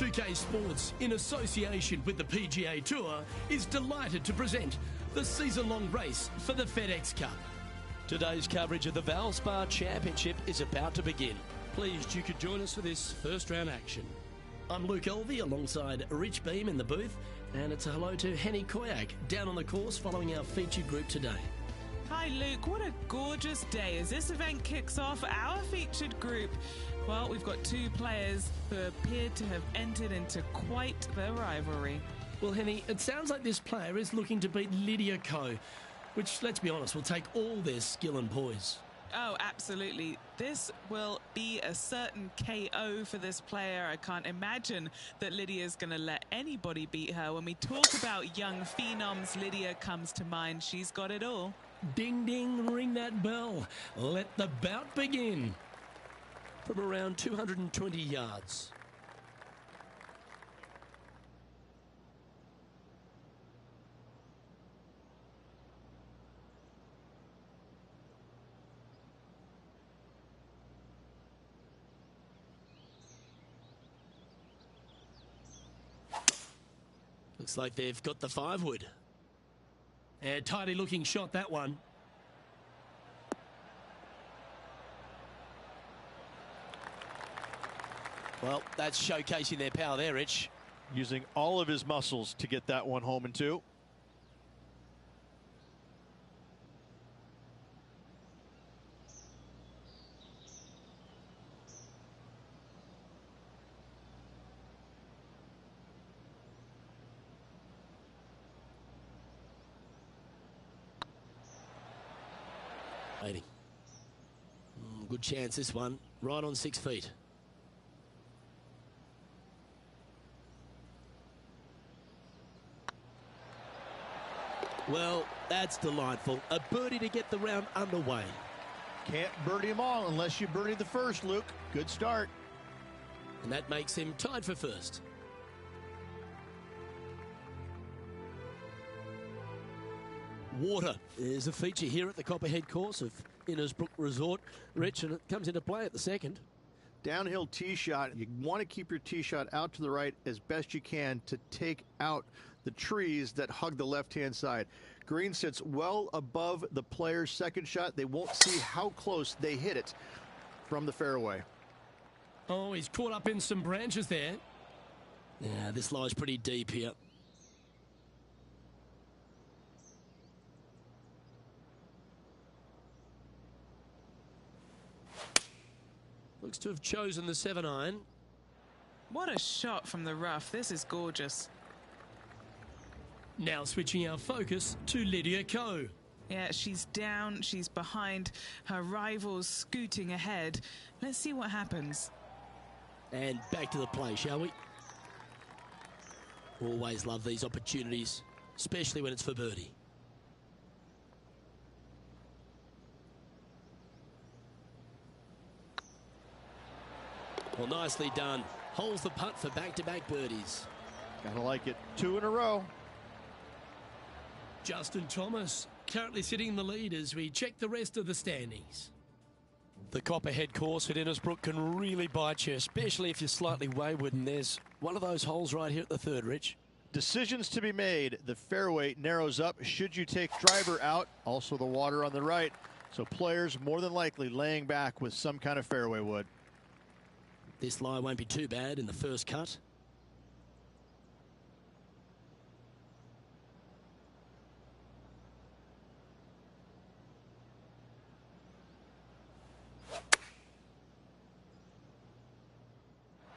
2K Sports, in association with the PGA Tour, is delighted to present the season-long race for the FedEx Cup. Today's coverage of the Valspar Championship is about to begin. Pleased you could join us for this first round action. I'm Luke Elvey alongside Rich Beam in the booth, and it's a hello to Henny Koyak down on the course following our featured group today. Hi Luke, what a gorgeous day as this event kicks off our featured group. Well, we've got two players who appear to have entered into quite the rivalry. Well, Henny, it sounds like this player is looking to beat Lydia Ko, which, let's be honest, will take all their skill and poise. Oh, absolutely. This will be a certain KO for this player. I can't imagine that Lydia's going to let anybody beat her. When we talk about young phenoms, Lydia comes to mind. She's got it all. Ding, ding, ring that bell. Let the bout begin. From around 220 yards. Looks like they've got the 5-wood. A tidy looking shot, that one. Well, that's showcasing their power there, Rich. Using all of his muscles to get that one home in two. Good chance this one, right on 6 feet. Well, that's delightful. A birdie to get the round underway. Can't birdie them all unless you birdie the first, Luke. Good start. And that makes him tied for first. Water is a feature here at the Copperhead course of Innisbrook Resort, Rich, and it comes into play at the second. Downhill tee shot. You want to keep your tee shot out to the right as best you can to take out the trees that hug the left-hand side. Green sits well above the player's second shot. They won't see how close they hit it from the fairway. Oh, he's caught up in some branches there. Yeah, this lies pretty deep here. Looks to have chosen the 7-iron. What a shot from the rough. This is gorgeous. Now switching our focus to Lydia Ko. Yeah, she's down, she's behind, her rivals scooting ahead. Let's see what happens. And back to the play, shall we? Always love these opportunities, especially when it's for birdie. Well, nicely done. Holds the putt for back-to-back birdies. Gotta like it. 2 in a row. Justin Thomas currently sitting in the lead as we check the rest of the standings. The Copperhead course at Innisbrook can really bite you, especially if you're slightly wayward, and there's one of those holes right here at the third, Rich. Decisions to be made. The fairway narrows up. Should you take driver out? Also the water on the right. So players more than likely laying back with some kind of fairway wood. This lie won't be too bad in the first cut.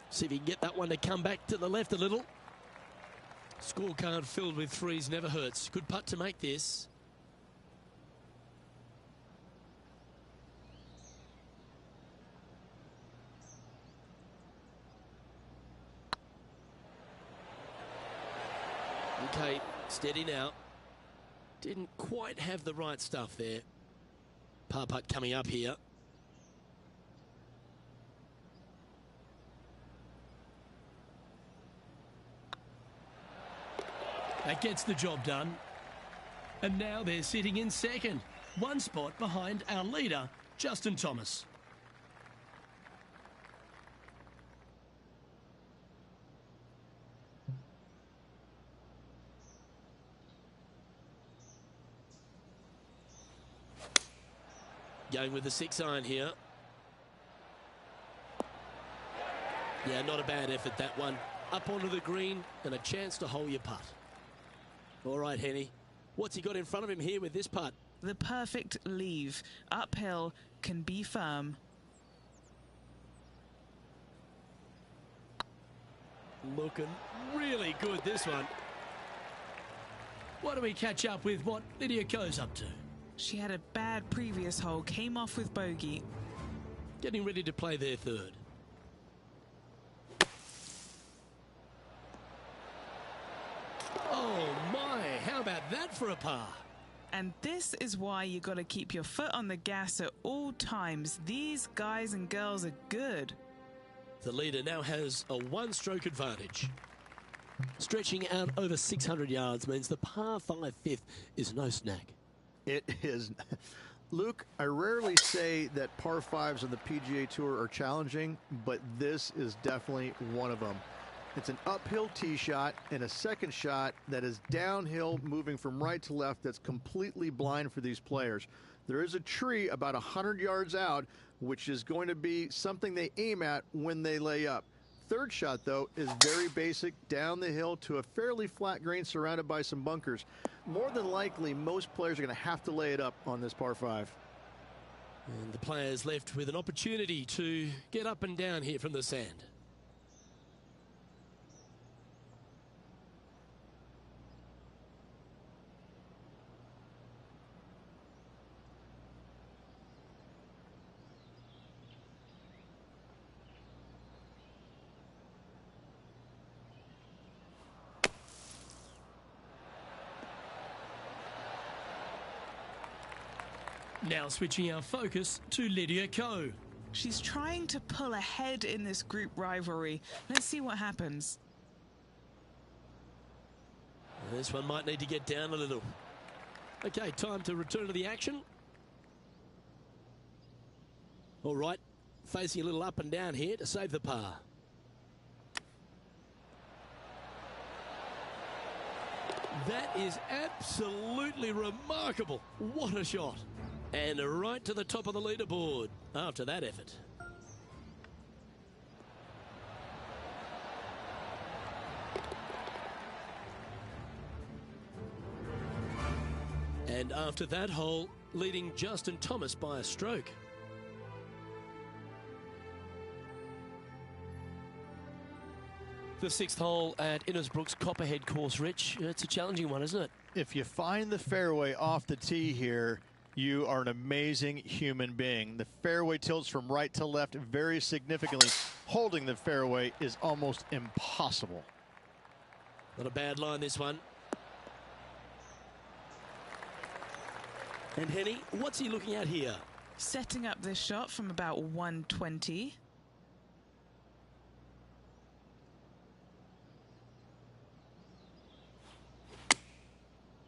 See if he can get that one to come back to the left a little. Scorecard filled with threes never hurts. Good putt to make this. Okay, steady now. Didn't quite have the right stuff there. Par putt coming up here. That gets the job done. And now they're sitting in second, one spot behind our leader, Justin Thomas. Going with the 6-iron here. Yeah, not a bad effort, that one. Up onto the green and a chance to hole your putt. All right, Henny. What's he got in front of him here with this putt? The perfect leave. Uphill, can be firm. Looking really good, this one. Why don't we catch up with what Lydia Ko's up to? She had a bad previous hole, came off with bogey. Getting ready to play their third. Oh my, how about that for a par? And this is why you got to keep your foot on the gas at all times. These guys and girls are good. The leader now has a one-stroke advantage. Stretching out over 600 yards means the par 5 fifth is no snack. It is. Luke, I rarely say that par 5s on the PGA Tour are challenging, but this is definitely one of them. It's an uphill tee shot and a second shot that is downhill, moving from right to left, that's completely blind for these players. There is a tree about 100 yards out, which is going to be something they aim at when they lay up. Third shot, though, is very basic, down the hill to a fairly flat green surrounded by some bunkers. More than likely, most players are going to have to lay it up on this par 5. And the players left with an opportunity to get up and down here from the sand. Now switching our focus to Lydia Ko. She's trying to pull ahead in this group rivalry. Let's see what happens. This one might need to get down a little. Okay, time to return to the action. All right, facing a little up and down here to save the par. That is absolutely remarkable. What a shot. And right to the top of the leaderboard after that effort. And after that hole, leading Justin Thomas by a stroke. The 6th hole at Innisbrook's Copperhead course, Rich. It's a challenging one, isn't it? If you find the fairway off the tee here, you are an amazing human being. The fairway tilts from right to left very significantly. Holding the fairway is almost impossible. Not a bad line, this one. And Henny, what's he looking at here? Setting up this shot from about 120.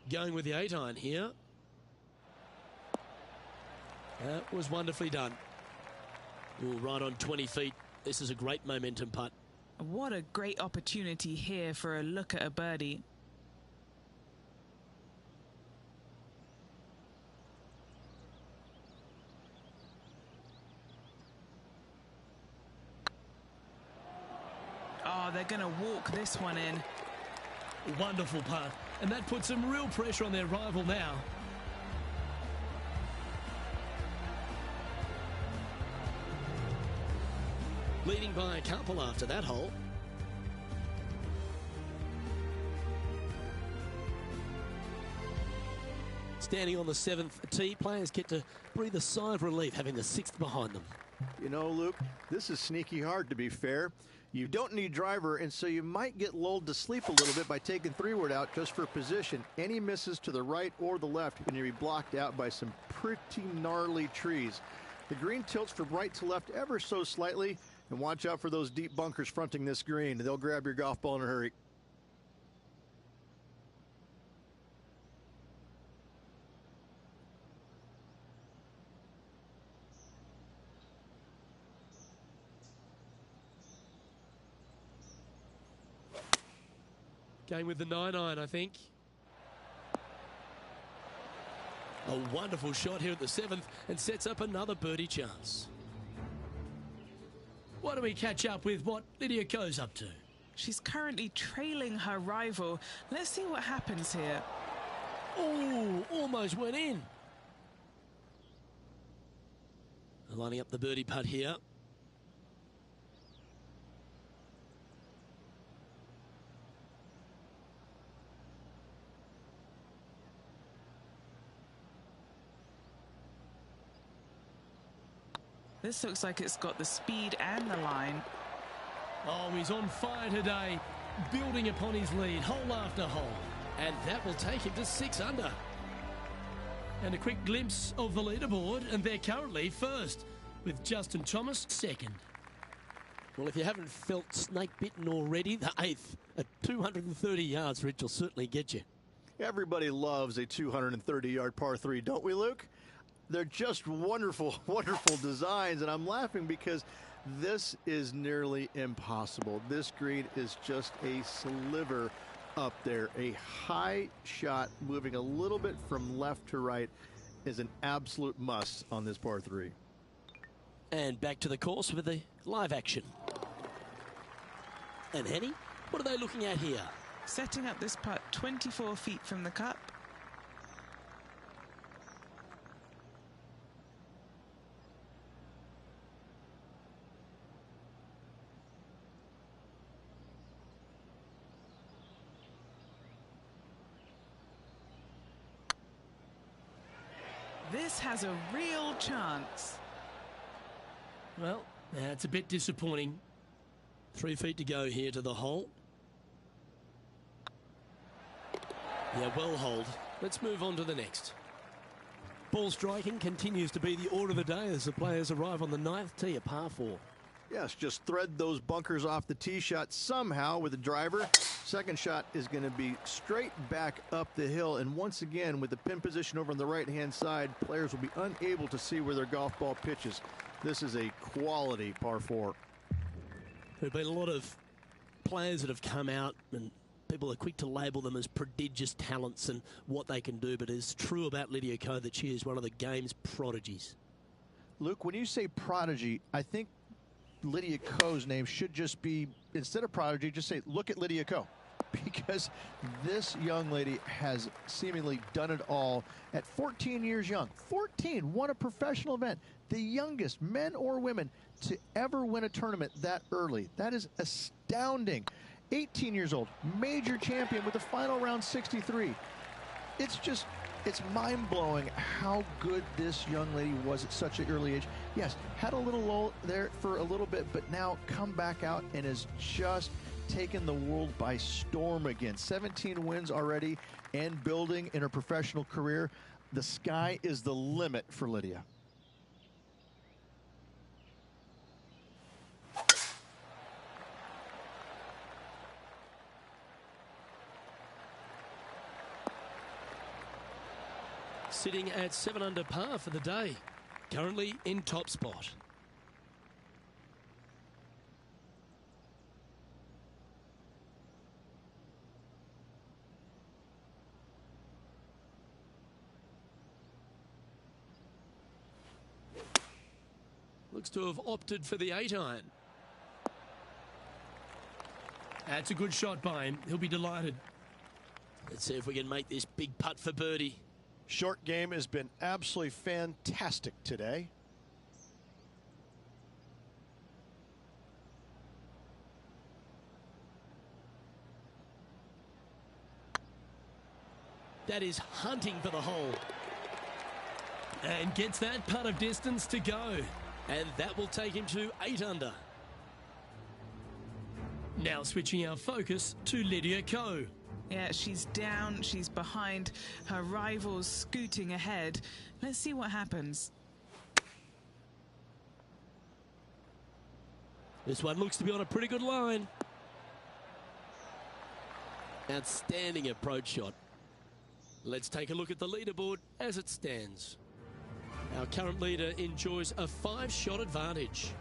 Going with the 8-iron here. That was wonderfully done. Ooh, right on 20 feet. This is a great momentum putt. What a great opportunity here for a look at a birdie. Oh, they're going to walk this one in. Wonderful putt. And that puts some real pressure on their rival now. Leading by a couple after that hole. Standing on the 7th tee, players get to breathe a sigh of relief having the 6th behind them. You know, Luke, this is sneaky hard, to be fair. You don't need driver, and so you might get lulled to sleep a little bit by taking 3-wood out just for position. Any misses to the right or the left are going to be blocked out by some pretty gnarly trees. The green tilts from right to left ever so slightly, and watch out for those deep bunkers fronting this green. They'll grab your golf ball in a hurry. Going with the 9-iron, I think. A wonderful shot here at the 7th and sets up another birdie chance. Why don't we catch up with what Lydia Ko's up to? She's currently trailing her rival. Let's see what happens here. Oh, almost went in. Lining up the birdie putt here. This looks like it's got the speed and the line. Oh, he's on fire today, building upon his lead, hole after hole. And that will take him to 6 under. And a quick glimpse of the leaderboard, and they're currently first, with Justin Thomas second. Well, if you haven't felt snake bitten already, the 8th at 230 yards, Rich, will certainly get you. Everybody loves a 230-yard par 3, don't we, Luke? They're just wonderful, wonderful designs, and I'm laughing because this is nearly impossible. This green is just a sliver up there. A high shot moving a little bit from left to right is an absolute must on this par 3. And back to the course with the live action. And Henny, what are they looking at here? Setting up this putt 24 feet from the cup. This has a real chance. Well, that's a bit disappointing. 3 feet to go here to the hole. Yeah, well holed. Let's move on to the next. Ball striking continues to be the order of the day as the players arrive on the 9th tee, a par 4. Yes, just thread those bunkers off the tee shot somehow with the driver. Second shot is going to be straight back up the hill. And once again, with the pin position over on the right-hand side, players will be unable to see where their golf ball pitches. This is a quality par 4. There have been a lot of players that have come out, and people are quick to label them as prodigious talents and what they can do. But it's true about Lydia Ko that she is one of the game's prodigies. Luke, when you say prodigy, I think Lydia Ko's name should just be, instead of prodigy, just say, look at Lydia Ko. Because this young lady has seemingly done it all at 14 years young. 14, won a professional event. The youngest, men or women, to ever win a tournament that early. That is astounding. 18 years old, major champion with the final round 63. It's mind-blowing how good this young lady was at such an early age. Yes, had a little lull there for a little bit, but now come back out and has just taken the world by storm again. 17 wins already and building in her professional career. The sky is the limit for Lydia. Sitting at 7 under par for the day, currently in top spot. Looks to have opted for the 8-iron. That's a good shot by him. He'll be delighted. Let's see if we can make this big putt for birdie. Short game has been absolutely fantastic today. That is hunting for the hole. And gets that putt of distance to go. And that will take him to 8 under. Now switching our focus to Lydia Ko. Yeah, she's down, she's behind, her rivals scooting ahead. Let's see what happens. This one looks to be on a pretty good line. Outstanding approach shot. Let's take a look at the leaderboard as it stands. Our current leader enjoys a 5-shot advantage.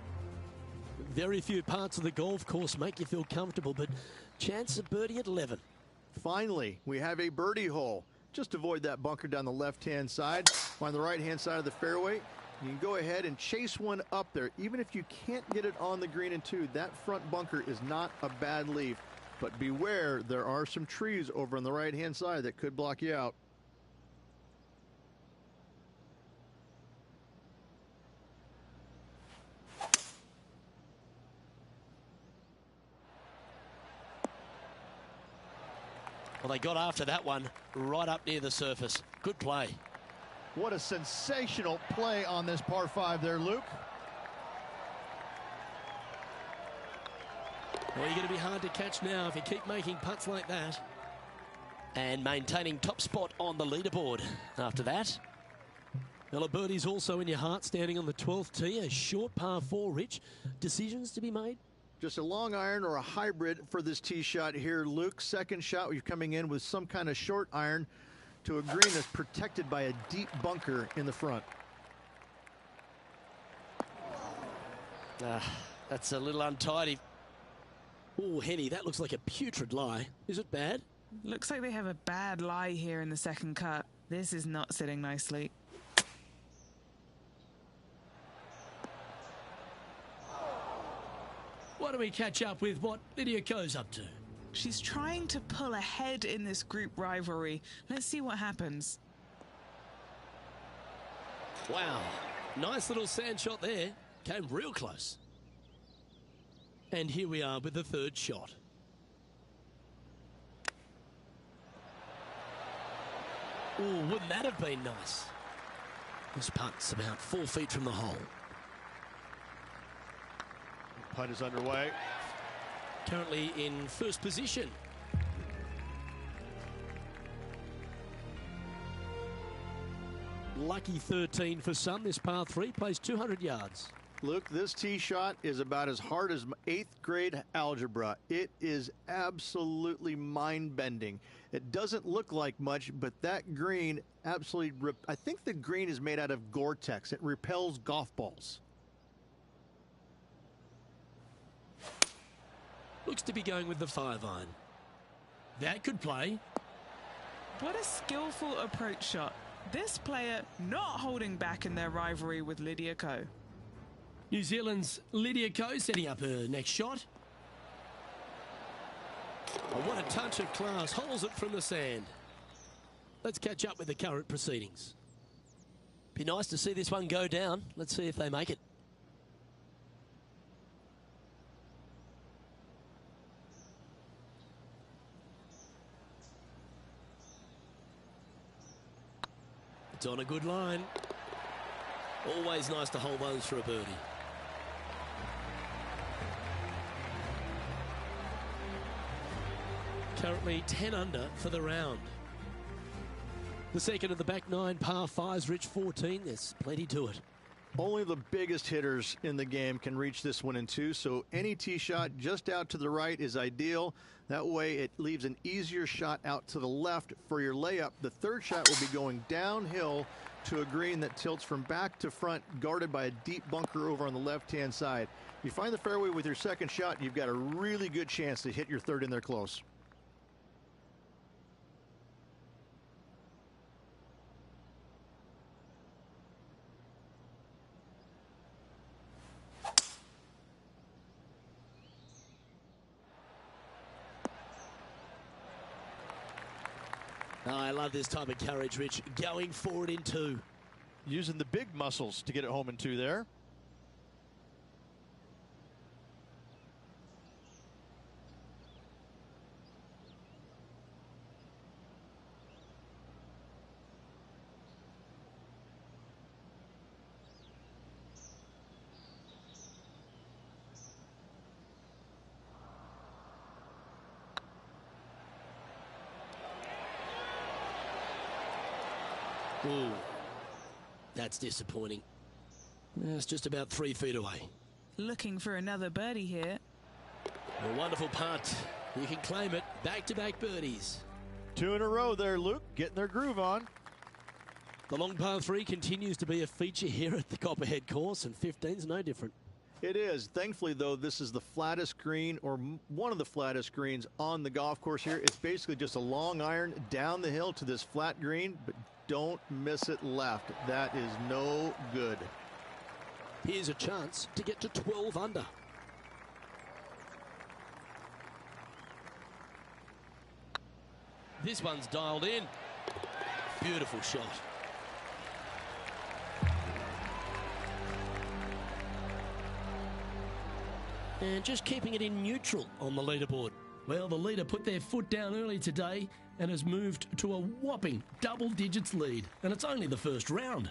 Very few parts of the golf course make you feel comfortable, but chance of birdie at 11. Finally, we have a birdie hole. Just avoid that bunker down the left-hand side. On the right-hand side of the fairway, you can go ahead and chase one up there. Even if you can't get it on the green in two, that front bunker is not a bad leave. But beware, there are some trees over on the right-hand side that could block you out. Well, they got after that one right up near the surface. Good play. What a sensational play on this par 5 there, Luke. Well, you're going to be hard to catch now if you keep making putts like that. And maintaining top spot on the leaderboard after that. Well, a birdie's also in your heart, standing on the 12th tee. A short par 4, Rich. Decisions to be made? Just a long iron or a hybrid for this tee shot here, Luke. Second shot, you're coming in with some kind of short iron to a green that's protected by a deep bunker in the front. That's a little untidy. Oh, Henny, that looks like a putrid lie. Is it bad? Looks like they have a bad lie here in the second cut. This is not sitting nicely. Why don't we catch up with what Lydia Ko's up to? She's trying to pull ahead in this group rivalry. Let's see what happens. Wow, nice little sand shot there. Came real close. And here we are with the third shot. Oh, wouldn't that have been nice? This putt's about 4 feet from the hole. Putt is underway. Currently in first position. Lucky 13 for some. This par 3 plays 200 yards. Luke, this tee shot is about as hard as 8th grade algebra. It is absolutely mind-bending. It doesn't look like much, but that green absolutely... I think the green is made out of Gore-Tex. It repels golf balls. Looks to be going with the 5-iron. That could play. What a skillful approach shot. This player not holding back in their rivalry with Lydia Ko. New Zealand's Lydia Ko setting up her next shot. Oh, what a touch of class. Holds it from the sand. Let's catch up with the current proceedings. Be nice to see this one go down. Let's see if they make it. It's on a good line. Always nice to hold those for a birdie. Currently 10 under for the round. The second of the back 9 par 5s, Rich 14. There's plenty to it. Only the biggest hitters in the game can reach this one in two, so any tee shot just out to the right is ideal. That way it leaves an easier shot out to the left for your layup. The third shot will be going downhill to a green that tilts from back to front, guarded by a deep bunker over on the left-hand side. You find the fairway with your second shot, you've got a really good chance to hit your third in there close. Oh, I love this type of courage, Rich. Going forward in 2. Using the big muscles to get it home in 2 there. Ooh, that's disappointing. It's just about 3 feet away. Looking for another birdie here. A wonderful putt. You can claim it. Back-to-back birdies. 2 in a row there, Luke. Getting their groove on. The long par 3 continues to be a feature here at the Copperhead course, and 15's no different. It is. Thankfully, though, this is the flattest green, or one of the flattest greens on the golf course here. It's basically just a long iron down the hill to this flat green, but don't miss it left. That is no good. Here's a chance to get to 12 under. This one's dialed in. Beautiful shot. And just keeping it in neutral on the leaderboard. Well, the leader put their foot down early today and has moved to a whopping double digits lead. And it's only the first round.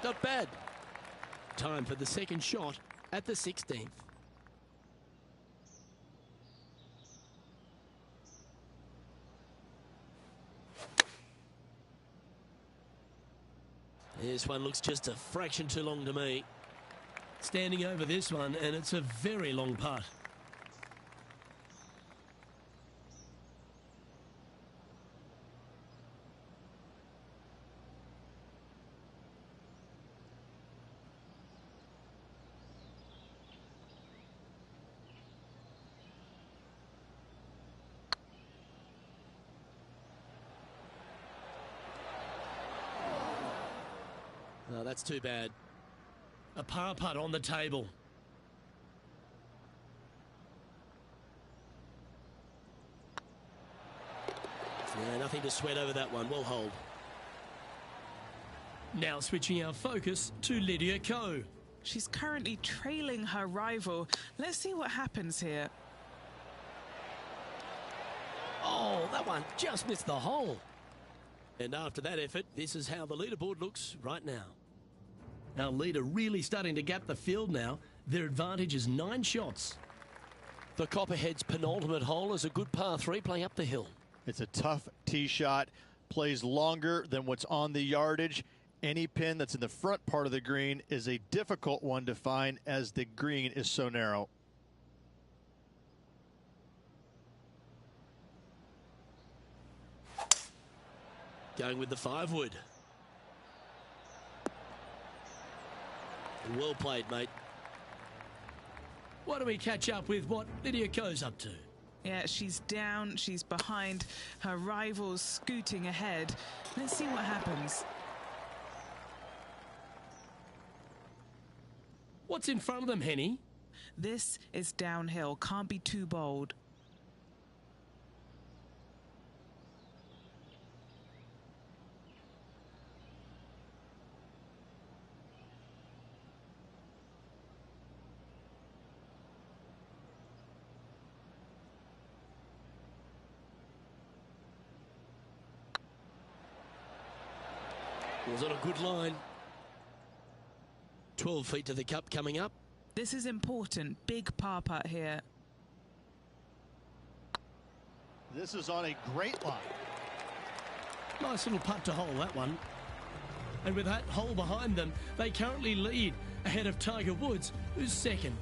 Not bad. Time for the second shot at the 16th. This one looks just a fraction too long to me. Standing over this one, and it's a very long putt. No, that's too bad. A par putt on the table. Yeah, nothing to sweat over that one. We'll hold. Now switching our focus to Lydia Ko. She's currently trailing her rival. Let's see what happens here. Oh, that one just missed the hole. And after that effort, this is how the leaderboard looks right now. Our leader really starting to gap the field now. Their advantage is 9 shots. The Copperhead's penultimate hole is a good par 3 playing up the hill. It's a tough tee shot, plays longer than what's on the yardage. Any pin that's in the front part of the green is a difficult one to find as the green is so narrow. Going with the 5-wood. Well played, mate. Why don't we catch up with what Lydia Ko's up to? Yeah, she's down, she's behind, her rival's scooting ahead. Let's see what happens. What's in front of them, Henny? This is downhill, can't be too bold. Was on a good line. 12 feet to the cup coming up. This is important. Big par putt here. This is on a great line. Nice little putt to hole, that one. And with that hole behind them, they currently lead ahead of Tiger Woods, who's second.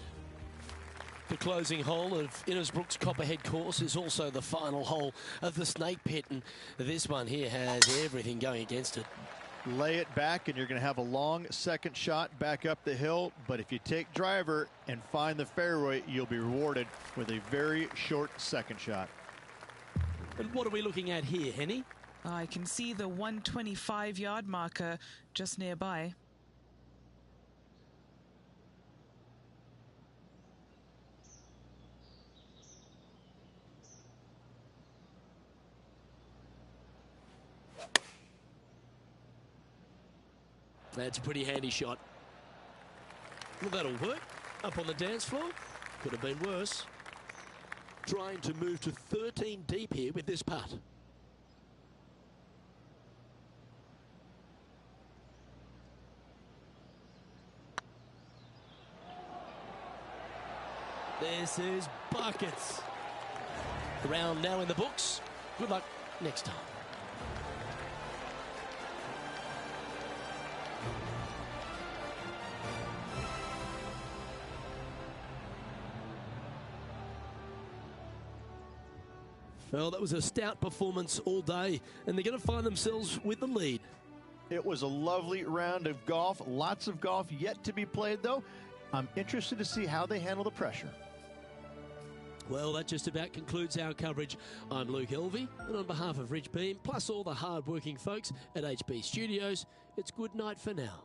The closing hole of Innisbrook's Copperhead course is also the final hole of the Snake Pit, and this one here has everything going against it. Lay it back and you're going to have a long second shot back up the hill, but if you take driver and find the fairway, you'll be rewarded with a very short second shot. And what are we looking at here, Henny? I can see the 125-yard marker just nearby. That's a pretty handy shot. Well, that'll work. Up on the dance floor. Could have been worse. Trying to move to 13 deep here with this putt. This is buckets. The round now in the books. Good luck next time. Well, that was a stout performance all day, and they're going to find themselves with the lead. It was a lovely round of golf. Lots of golf yet to be played, though. I'm interested to see how they handle the pressure. Well, that just about concludes our coverage. I'm Luke Elvey, and on behalf of Rich Beam, plus all the hard-working folks at HB Studios, it's good night for now.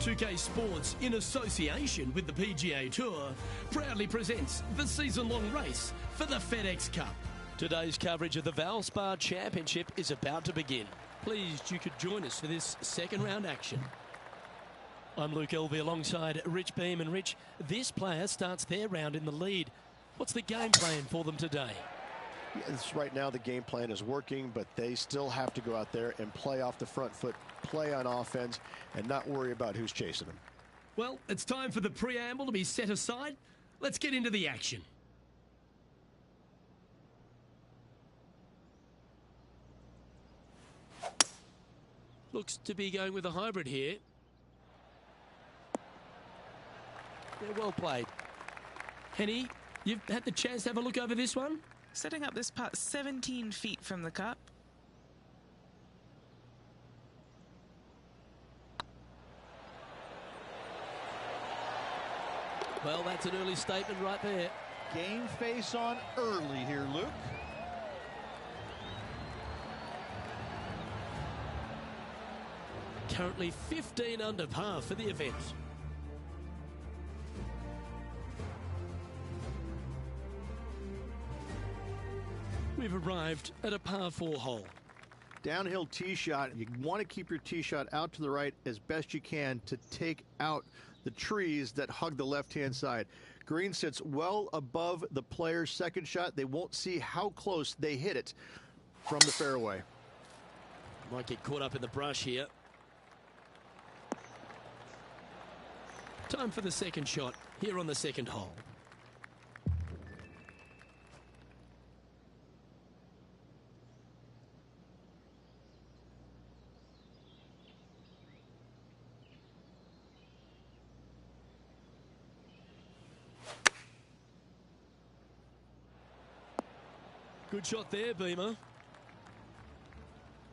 .2K Sports, in association with the PGA Tour, proudly presents the season-long race for the FedEx Cup. Today's coverage of the Valspar Championship is about to begin. Pleased you could join us for this second round action. I'm Luke Elvey alongside Rich Beam, and Rich, this player starts their round in the lead. What's the game plan for them today? Yes, right now the game plan is working, but they still have to go out there and play off the front foot, play on offense, and not worry about who's chasing them. Well, it's time for the preamble to be set aside. Let's get into the action. Looks to be going with a hybrid here. Yeah, well played. Henny, you've had the chance to have a look over this one? Setting up this putt 17 feet from the cup. Well, that's an early statement right there. Game face on early here, Luke. Currently 15 under par for the event. We've arrived at a par 4 hole. Downhill tee shot, you want to keep your tee shot out to the right as best you can to take out the trees that hug the left-hand side. Green sits well above the player's second shot. They won't see how close they hit it from the fairway. Might get caught up in the brush here. Time for the second shot here on the second hole. Good shot there, Beamer.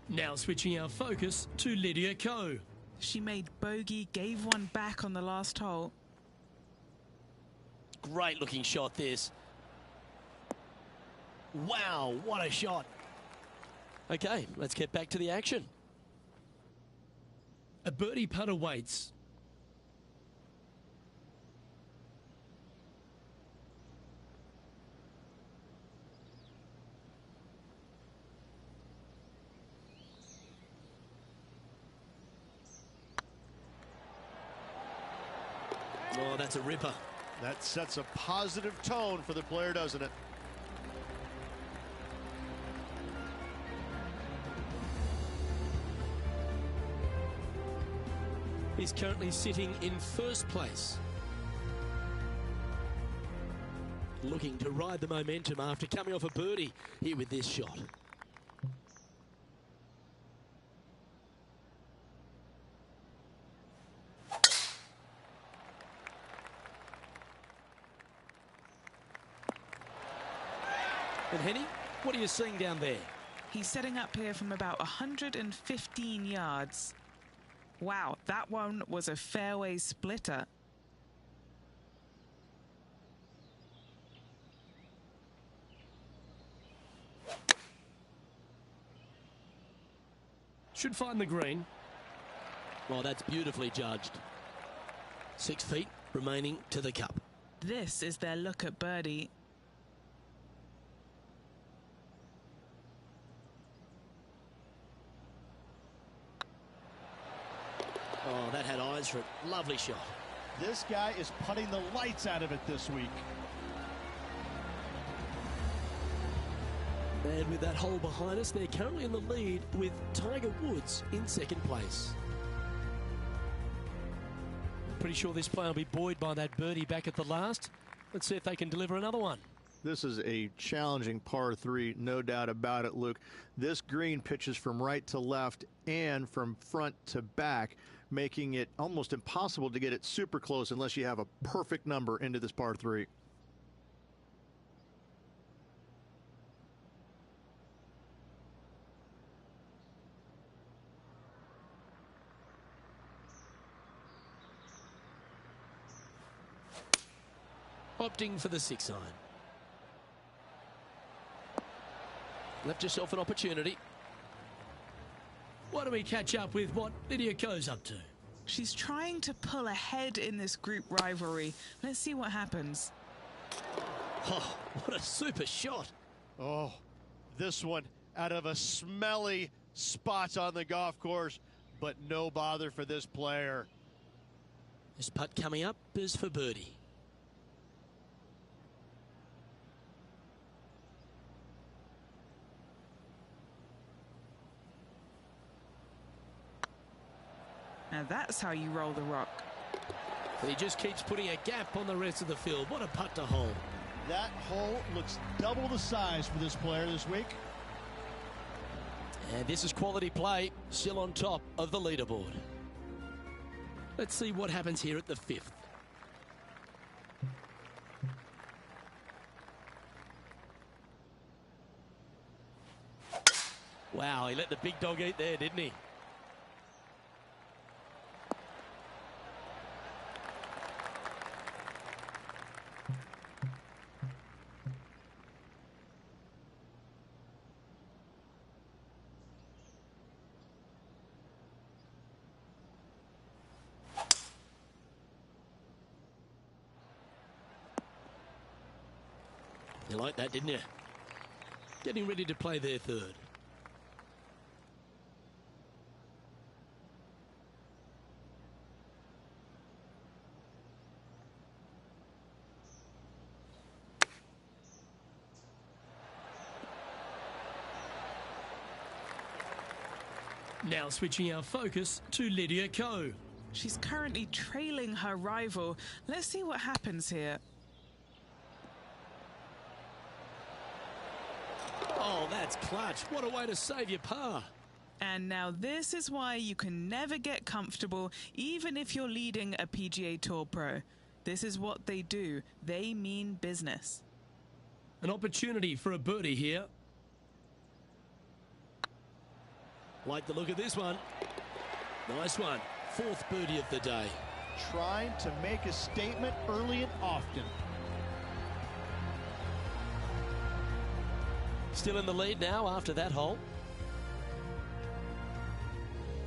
Now switching our focus to Lydia Ko. She made bogey, gave one back on the last hole. Great looking shot this. Wow, what a shot. Okay, let's get back to the action. A birdie putt awaits. Oh, that's a ripper. That sets a positive tone for the player, doesn't it? He's currently sitting in first place. Looking to ride the momentum after coming off a birdie here with this shot. And Henny, what are you seeing down there? He's setting up here from about 115 yards. Wow, that one was a fairway splitter. Should find the green. Well, that's beautifully judged. 6 feet remaining to the cup. This is their look at birdie. Oh, that had eyes for it. Lovely shot. This guy is putting the lights out of it this week. And with that hole behind us, they're currently in the lead with Tiger Woods in second place. Pretty sure this player will be buoyed by that birdie back at the last. Let's see if they can deliver another one. This is a challenging par 3, no doubt about it, Luke. This green pitches from right to left and from front to back, making it almost impossible to get it super close unless you have a perfect number into this par 3. Opting for the 6 iron. Left yourself an opportunity. Why don't we catch up with what Lydia Ko's up to? She's trying to pull ahead in this group rivalry. Let's see what happens. Oh, what a super shot. Oh, this one out of a smelly spot on the golf course, but no bother for this player. This putt coming up is for birdie. Now that's how you roll the rock. He just keeps putting a gap on the rest of the field. What a putt to hole. That hole looks double the size for this player this week. And this is quality play, still on top of the leaderboard. Let's see what happens here at the 5th. Wow, he let the big dog eat there, didn't he? You like that, didn't you? Getting ready to play their 3rd. Now switching our focus to Lydia Ko. She's currently trailing her rival. Let's see what happens here. Oh, that's clutch. What a way to save your par. And now this is why you can never get comfortable, even if you're leading a PGA Tour pro. This is what they do. They mean business. An opportunity for a birdie here. Like the look of this one. Nice one. 4th birdie of the day. Trying to make a statement early and often. Still in the lead now after that hole.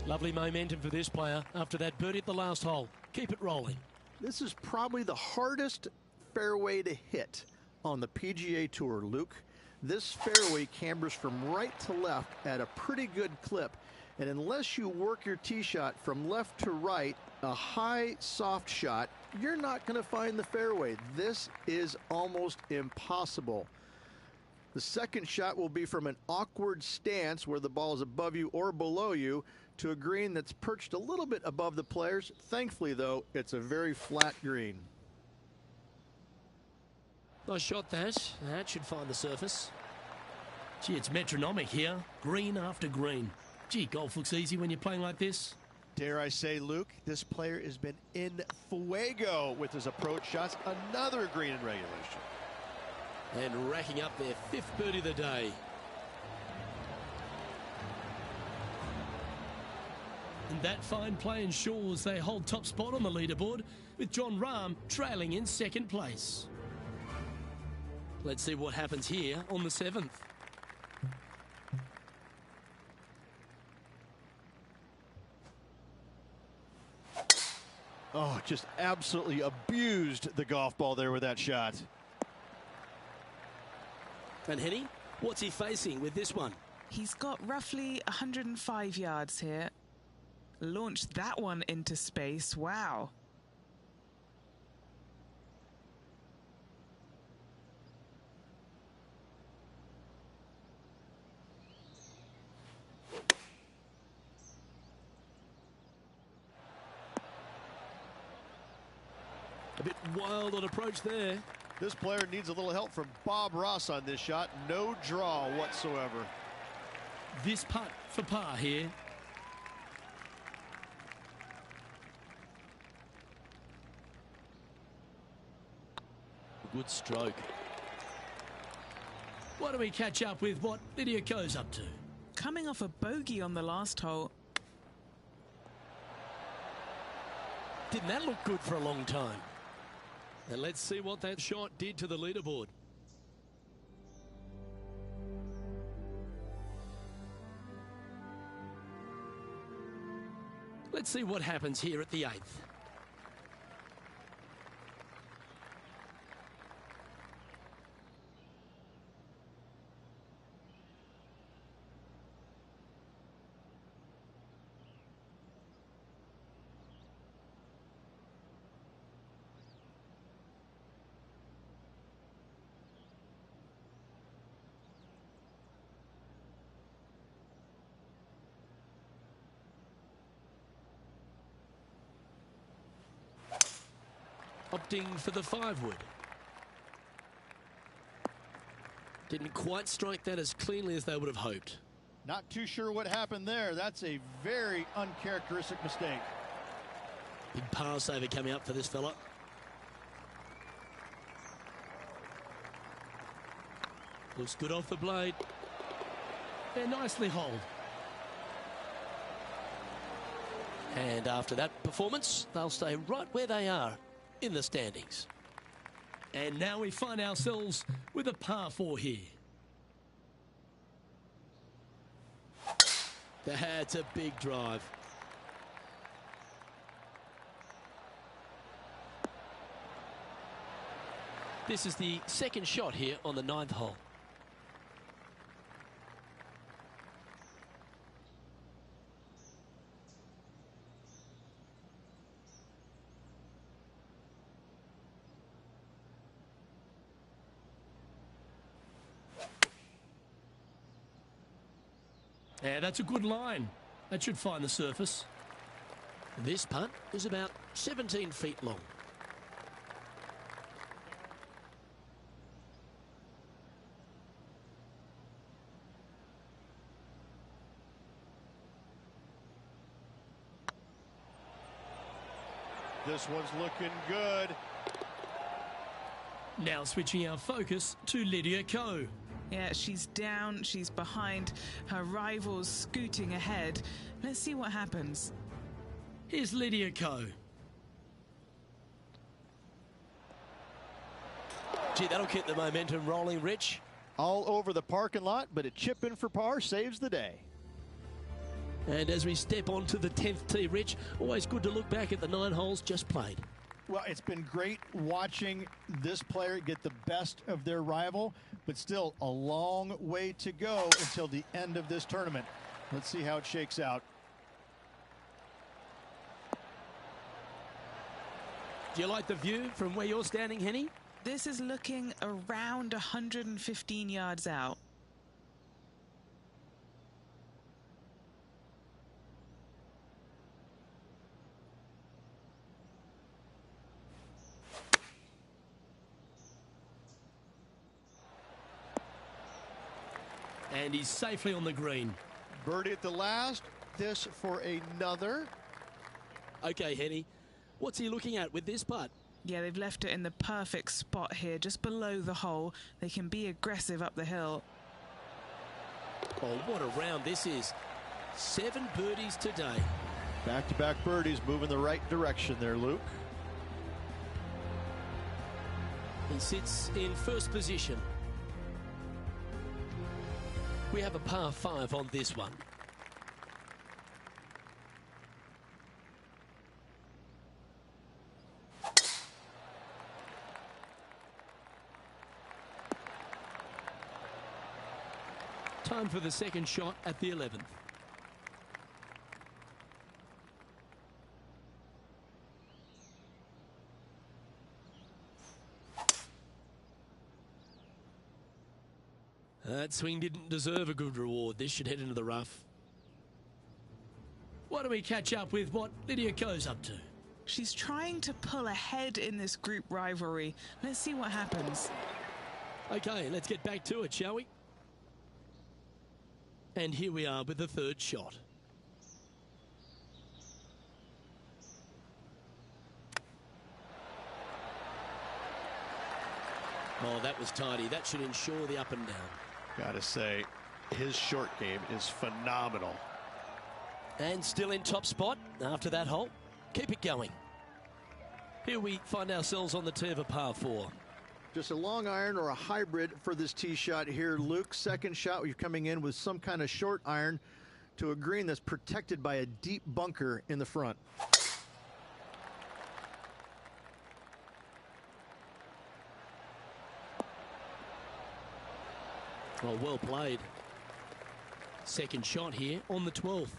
Lovely momentum for this player after that birdie at the last hole. Keep it rolling. This is probably the hardest fairway to hit on the PGA Tour, Luke. This fairway cambers from right to left at a pretty good clip. And unless you work your tee shot from left to right, a high, soft shot, you're not going to find the fairway. This is almost impossible. The second shot will be from an awkward stance where the ball is above you or below you to a green that's perched a little bit above the players. Thankfully, though, it's a very flat green. Nice shot, that. That should find the surface. Gee, it's metronomic here. Green after green. Gee, golf looks easy when you're playing like this. Dare I say, Luke, this player has been in fuego with his approach shots. Another green in regulation. And racking up their 5th birdie of the day. And that fine play ensures they hold top spot on the leaderboard, with Jon Rahm trailing in 2nd place. Let's see what happens here on the 7th. Oh, just absolutely abused the golf ball there with that shot. And Henny, what's he facing with this one? He's got roughly 105 yards here. Launched that one into space. Wow. wild on approach there. This player needs a little help from Bob Ross on this shot. No draw whatsoever. This putt for par here. Good stroke. Why don't we catch up with what Lydia Ko's up to? Coming off a bogey on the last hole. Didn't that look good for a long time? And let's see what that shot did to the leaderboard. Let's see what happens here at the 8th. Opting for the 5-wood. Didn't quite strike that as cleanly as they would have hoped. Not too sure what happened there. That's a very uncharacteristic mistake. Big par saver coming up for this fella. Looks good off the blade. They're nicely holed. And after that performance, they'll stay right where they are in the standings. And now we find ourselves with a par 4 here. That's a big drive. This is the second shot here on the 9th hole. Yeah, that's a good line. That should find the surface. This putt is about 17 feet long. This one's looking good. Now switching our focus to Lydia Ko. Yeah, she's down, she's behind, her rivals scooting ahead. Let's see what happens. Here's Lydia Ko. Gee, that'll keep the momentum rolling, Rich. All over the parking lot, but a chip in for par saves the day. And as we step onto the 10th tee, Rich, always good to look back at the 9 holes just played. Well, it's been great watching this player get the best of their rival, but still a long way to go until the end of this tournament. Let's see how it shakes out. Do you like the view from where you're standing, Henny? This is looking around 115 yards out. And he's safely on the green. Birdie at the last. This for another. Okay, Henny. What's he looking at with this putt? Yeah, they've left it in the perfect spot here, just below the hole. They can be aggressive up the hill. Oh, what a round this is. 7 birdies today. Back-to-back birdies moving the right direction there, Luke. He sits in first position. We have a par 5 on this one. Time for the second shot at the 11th. That swing didn't deserve a good reward. This should head into the rough. Why don't we catch up with what Lydia Ko's up to? She's trying to pull ahead in this group rivalry. Let's see what happens. Okay, let's get back to it, shall we? And here we are with the third shot. Oh, that was tidy. That should ensure the up and down. Gotta say, his short game is phenomenal. And still in top spot after that hole. Keep it going. Here we find ourselves on the tee of a par 4. Just a long iron or a hybrid for this tee shot here, Luke. Second shot, you're coming in with some kind of short iron to a green that's protected by a deep bunker in the front. Oh, well played. Second shot here on the 12th.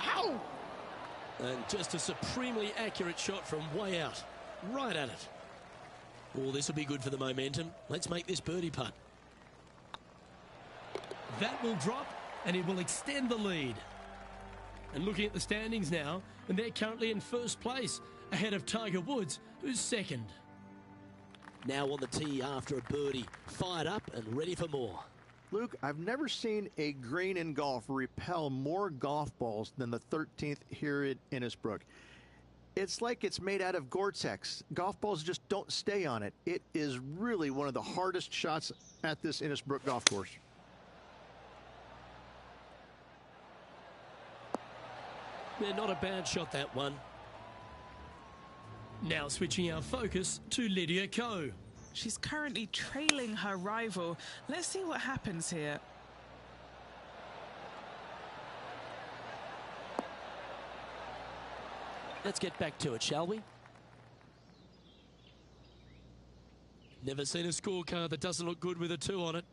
Ow! And just a supremely accurate shot from way out. Right at it. Oh, this will be good for the momentum. Let's make this birdie putt. That will drop, and it will extend the lead. And looking at the standings now, and they're currently in first place, ahead of Tiger Woods, who's second. Now on the tee after a birdie, fired up and ready for more. Luke, I've never seen a green in golf repel more golf balls than the 13th here at Innisbrook. It's like it's made out of Gore-Tex. Golf balls just don't stay on it. It is really one of the hardest shots at this Innisbrook golf course. Yeah, not a bad shot, that one. Now switching our focus to Lydia Ko. She's currently trailing her rival. Let's see what happens here. Let's get back to it, shall we? Never seen a scorecard that doesn't look good with a 2 on it.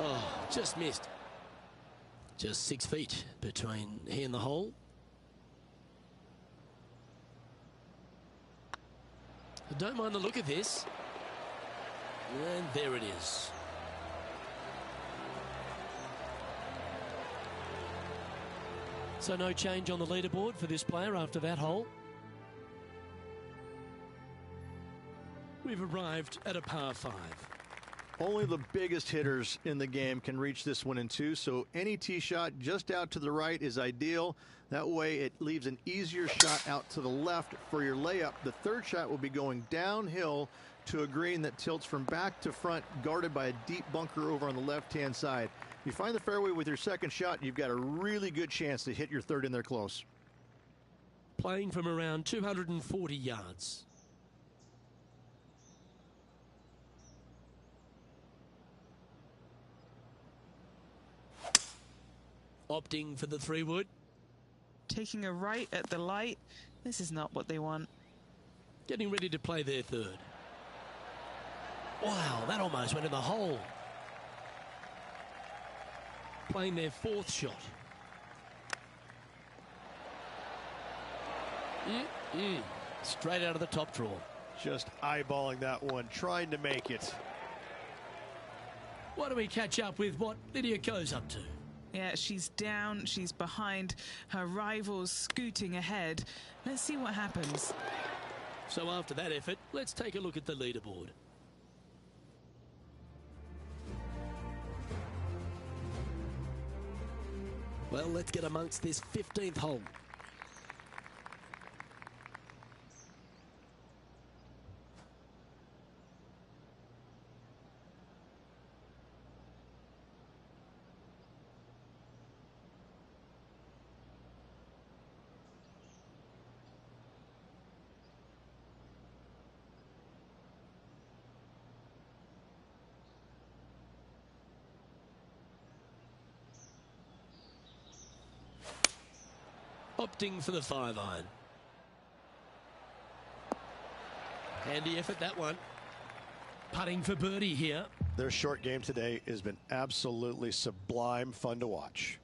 Oh, just missed. Just 6 feet between he and the hole. I don't mind the look of this. And there it is. So no change on the leaderboard for this player after that hole. We've arrived at a par 5. Only the biggest hitters in the game can reach this one in 2, so any tee shot just out to the right is ideal. That way it leaves an easier shot out to the left for your layup. The third shot will be going downhill to a green that tilts from back to front, guarded by a deep bunker over on the left-hand side. If you find the fairway with your second shot, you've got a really good chance to hit your third in there close. Playing from around 240 yards. Opting for the 3-wood. Taking a right at the light. This is not what they want. Getting ready to play their third. Wow, that almost went in the hole. Playing their 4th shot. Straight out of the top drawer. Just eyeballing that one, trying to make it. Why don't we catch up with what Lydia Ko's up to? Yeah, she's down, she's behind, her rival's scooting ahead. Let's see what happens. So after that effort, let's take a look at the leaderboard. Well, let's get amongst this 15th hole. opting for the 5-iron. Handy effort, that one. Putting for birdie here. Their short game today has been absolutely sublime fun to watch.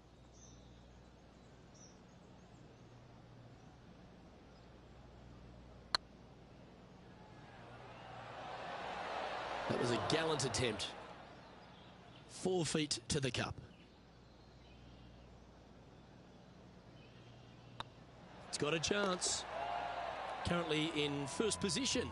That was a gallant attempt. 4 feet to the cup. It's got a chance. Currently in first position.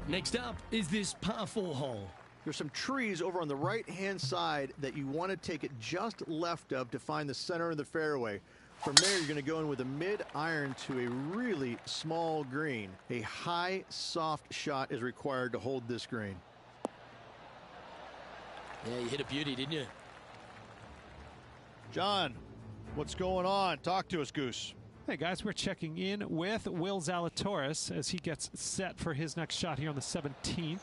Next up is this par 4 hole. There's some trees over on the right-hand side that you want to take it just left of to find the center of the fairway. From there, you're going to go in with a mid-iron to a really small green. A high, soft shot is required to hold this green. Yeah, you hit a beauty, didn't you? John, what's going on? Talk to us, Goose. Hey guys, we're checking in with Will Zalatoris as he gets set for his next shot here on the 17th.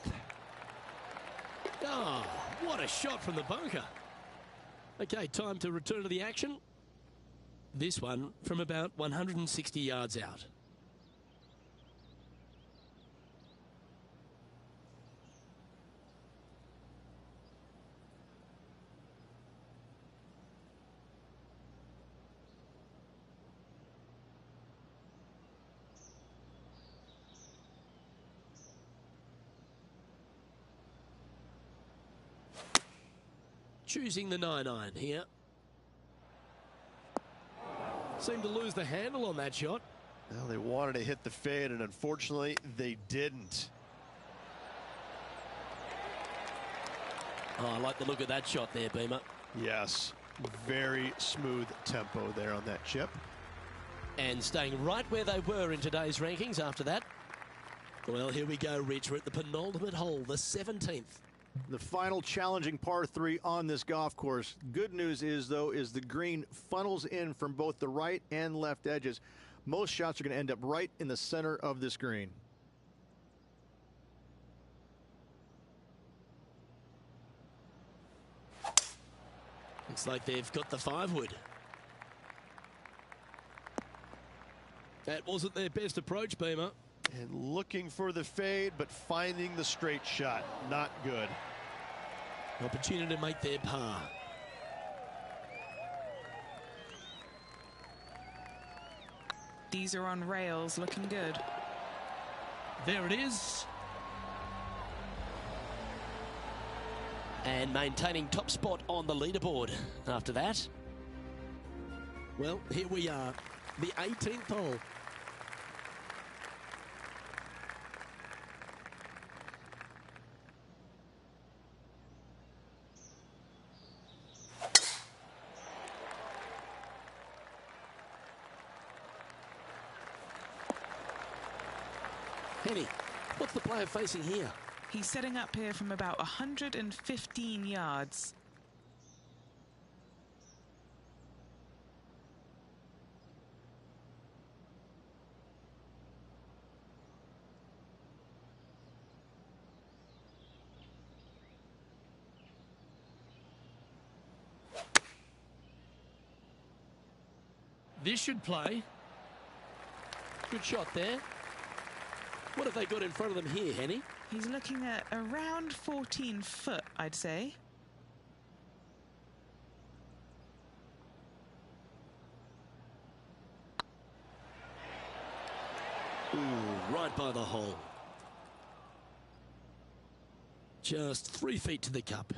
Oh, what a shot from the bunker. Okay, time to return to the action. This one from about 160 yards out. Choosing the 9-iron here. Seemed to lose the handle on that shot. Well, they wanted to hit the fade, and unfortunately, they didn't. Oh, I like the look of that shot there, Beamer. Yes, very smooth tempo there on that chip. And staying right where they were in today's rankings after that. Well, here we go, Rich. We're at the penultimate hole, the 17th. The final challenging par 3 on this golf course. Good news is, though, is the green funnels in from both the right and left edges. Most shots are going to end up right in the center of this green. Looks like they've got the 5-wood. That wasn't their best approach, Beamer. And looking for the fade, but finding the straight shot. Not good. Opportunity to make their par. These are on rails, looking good. There it is. And maintaining top spot on the leaderboard after that. Well, here we are, the 18th hole. Henny, what's the player facing here? He's setting up here from about 115 yards. This should play. Good shot there. What have they got in front of them here, Henny? He's looking at around 14 foot, I'd say. Ooh, right by the hole. Just 3 feet to the cup.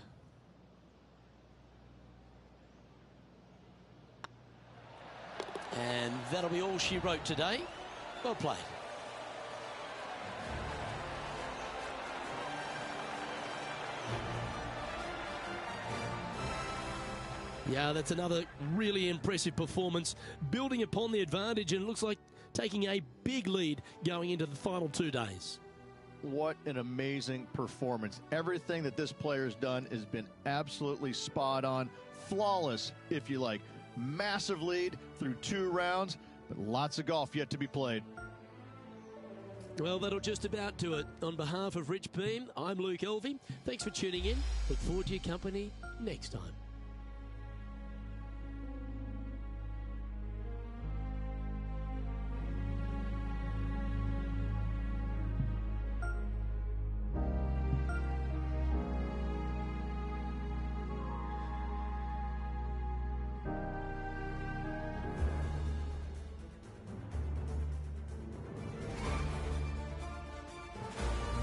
And that'll be all she wrote today. Well played. Yeah, that's another really impressive performance, building upon the advantage, and looks like taking a big lead going into the final 2 days. What an amazing performance. Everything that this player's done has been absolutely spot on, flawless, if you like. Massive lead through 2 rounds, but lots of golf yet to be played. Well, that'll just about do it. On behalf of Rich Beam, I'm Luke Elvey. Thanks for tuning in. Look forward to your company next time.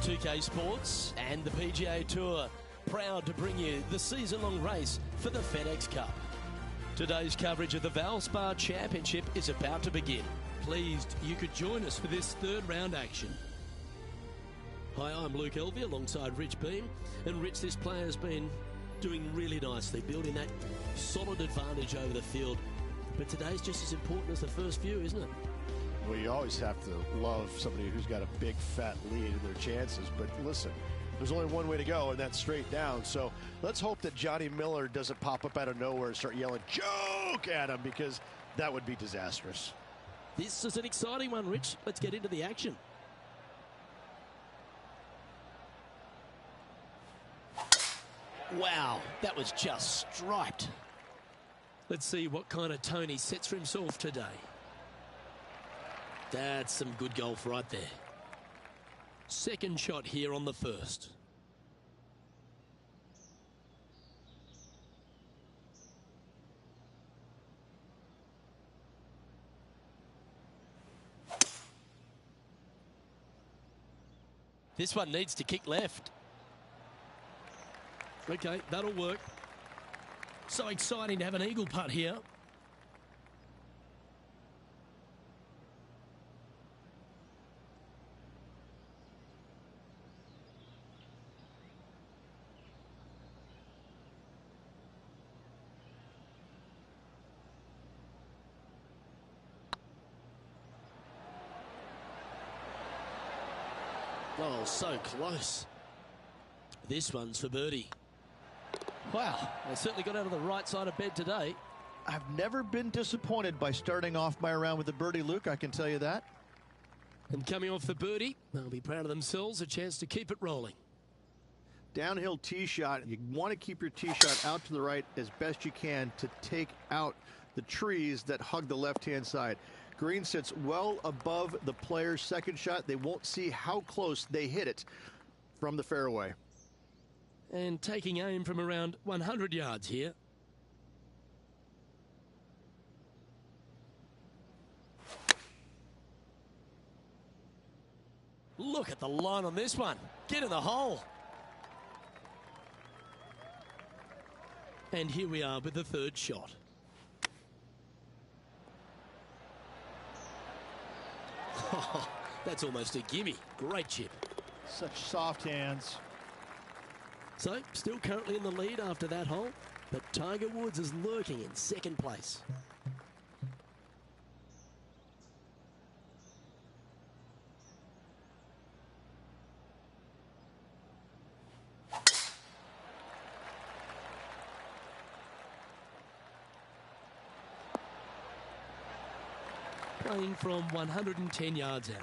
2K Sports and the PGA Tour, proud to bring you the season-long race for the FedEx Cup. Today's coverage of the Valspar Championship is about to begin. Pleased you could join us for this third round action. Hi, I'm Luke Elvey alongside Rich Beam. And Rich, this player's been doing really nicely, building that solid advantage over the field. But today's just as important as the first few, isn't it? Well, you always have to love somebody who's got a big, fat lead in their chances. But listen, there's only one way to go, and that's straight down. So let's hope that Johnny Miller doesn't pop up out of nowhere and start yelling "joke" at him, because that would be disastrous. This is an exciting one, Rich. Let's get into the action. Wow, that was just striped. Let's see what kind of tone he sets for himself today. That's some good golf right there. Second shot here on the first. This one needs to kick left. Okay, that'll work. So exciting to have an eagle putt here. Oh, so close. This one's for birdie. Wow, they certainly got out of the right side of bed today. I've never been disappointed by starting off my round with a birdie, Luke, I can tell you that. And coming off the birdie, they'll be proud of themselves, a chance to keep it rolling. Downhill tee shot. You want to keep your tee shot out to the right as best you can to take out the trees that hug the left-hand side. Green sits well above the player's second shot. They won't see how close they hit it from the fairway. And taking aim from around 100 yards here. Look at the line on this one. Get in the hole. And here we are with the third shot. Oh, that's almost a gimme. Great chip. Such soft hands. So, still currently in the lead after that hole, but Tiger Woods is lurking in second place. Playing from 110 yards out.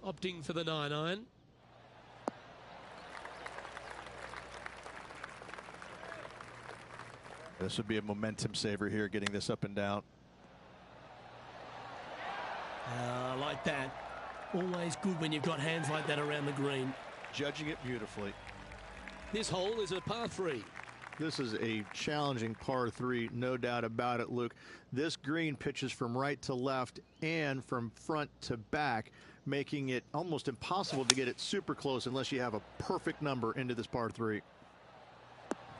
Opting for the 9-iron. This would be a momentum saver here, getting this up and down. Like that. Always good when you've got hands like that around the green. Judging it beautifully. This hole is a par 3. This is a challenging par 3, no doubt about it, Luke. This green pitches from right to left and from front to back, making it almost impossible to get it super close unless you have a perfect number into this par 3.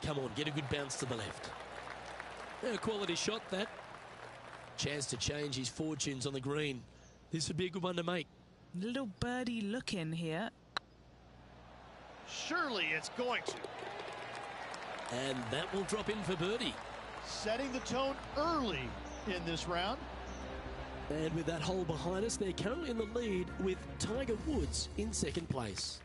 Come on, get a good bounce to the left. A quality shot, that. Chance to change his fortunes on the green. This would be a good one to make. Little birdie look in here. Surely it's going to. And that will drop in for birdie. Setting the tone early in this round. And with that hole behind us, they're currently in the lead with Tiger Woods in second place.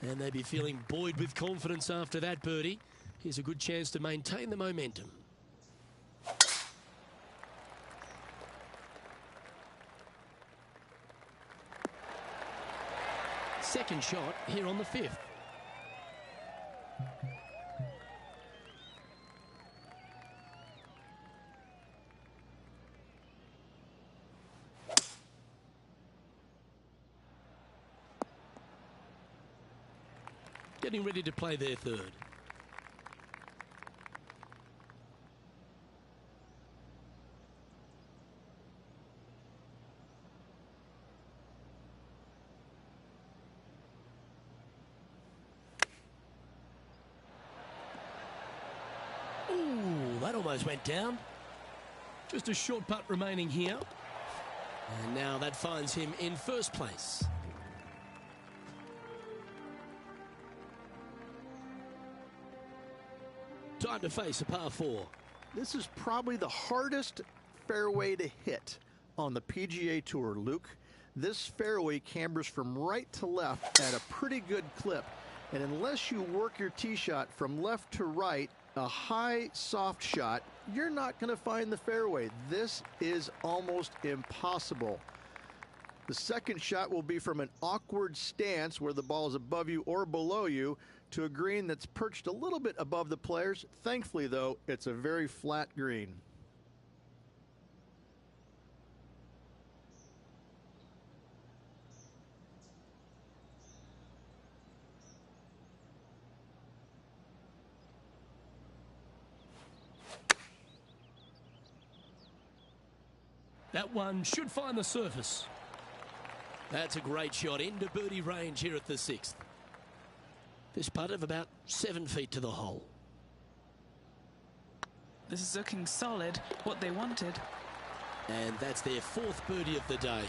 And they'd be feeling buoyed with confidence after that birdie. Here's a good chance to maintain the momentum. Second shot here on the 5th. Getting ready to play their third. almost went down. Just a short putt remaining here. And now that finds him in first place. Time to face a par 4. This is probably the hardest fairway to hit on the PGA Tour, Luke. This fairway cambers from right to left at a pretty good clip. And unless you work your tee shot from left to right, a high, soft shot, you're not going to find the fairway. This is almost impossible. The second shot will be from an awkward stance where the ball is above you or below you to a green that's perched a little bit above the players. Thankfully, though, it's a very flat green. That one should find the surface. That's a great shot into birdie range here at the 6th. This putt of about 7 feet to the hole. This is looking solid, what they wanted. And that's their 4th birdie of the day.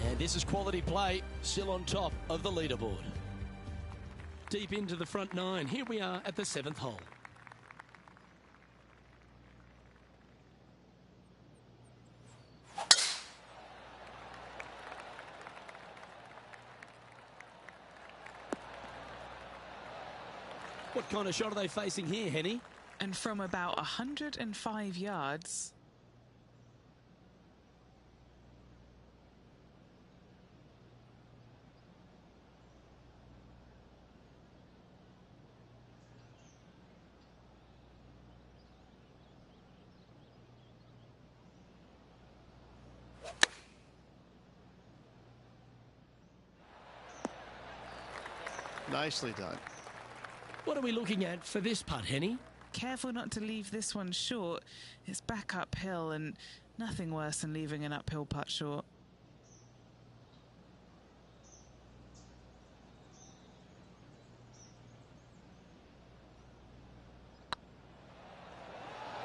And this is quality play, still on top of the leaderboard. Deep into the front 9. Here we are at the 7th hole. What kind of shot are they facing here, Henny? And from about 105 yards. Nicely done. What are we looking at for this putt, Henny? Careful not to leave this one short. It's back uphill and nothing worse than leaving an uphill putt short.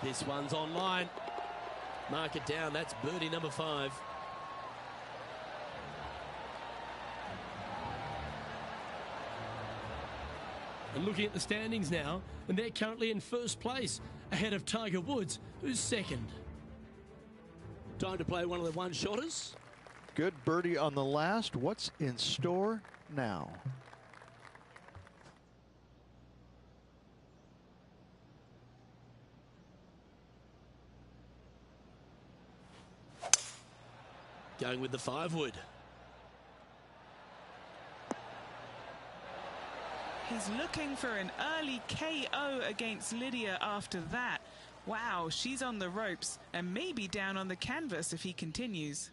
This one's online. Mark it down. That's birdie number 5. And looking at the standings now, and they're currently in first place, ahead of Tiger Woods, who's second. Time to play one of the one-shotters. Good birdie on the last. What's in store now? Going with the 5-wood. He's looking for an early KO against Lydia after that. Wow, she's on the ropes and maybe down on the canvas if he continues.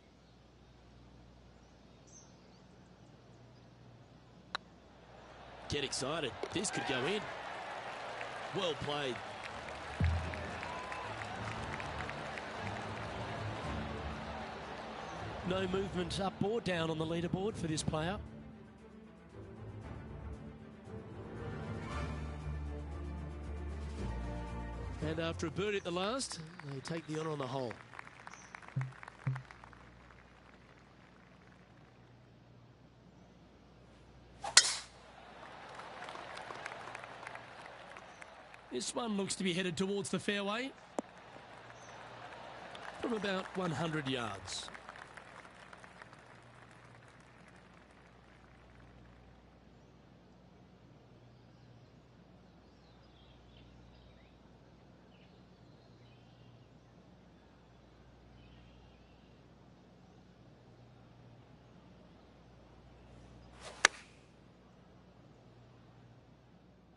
Get excited. This could go in. Well played. No movement up or down on the leaderboard for this player. And after a birdie at the last, they take the honour on the hole. This one looks to be headed towards the fairway from about 100 yards.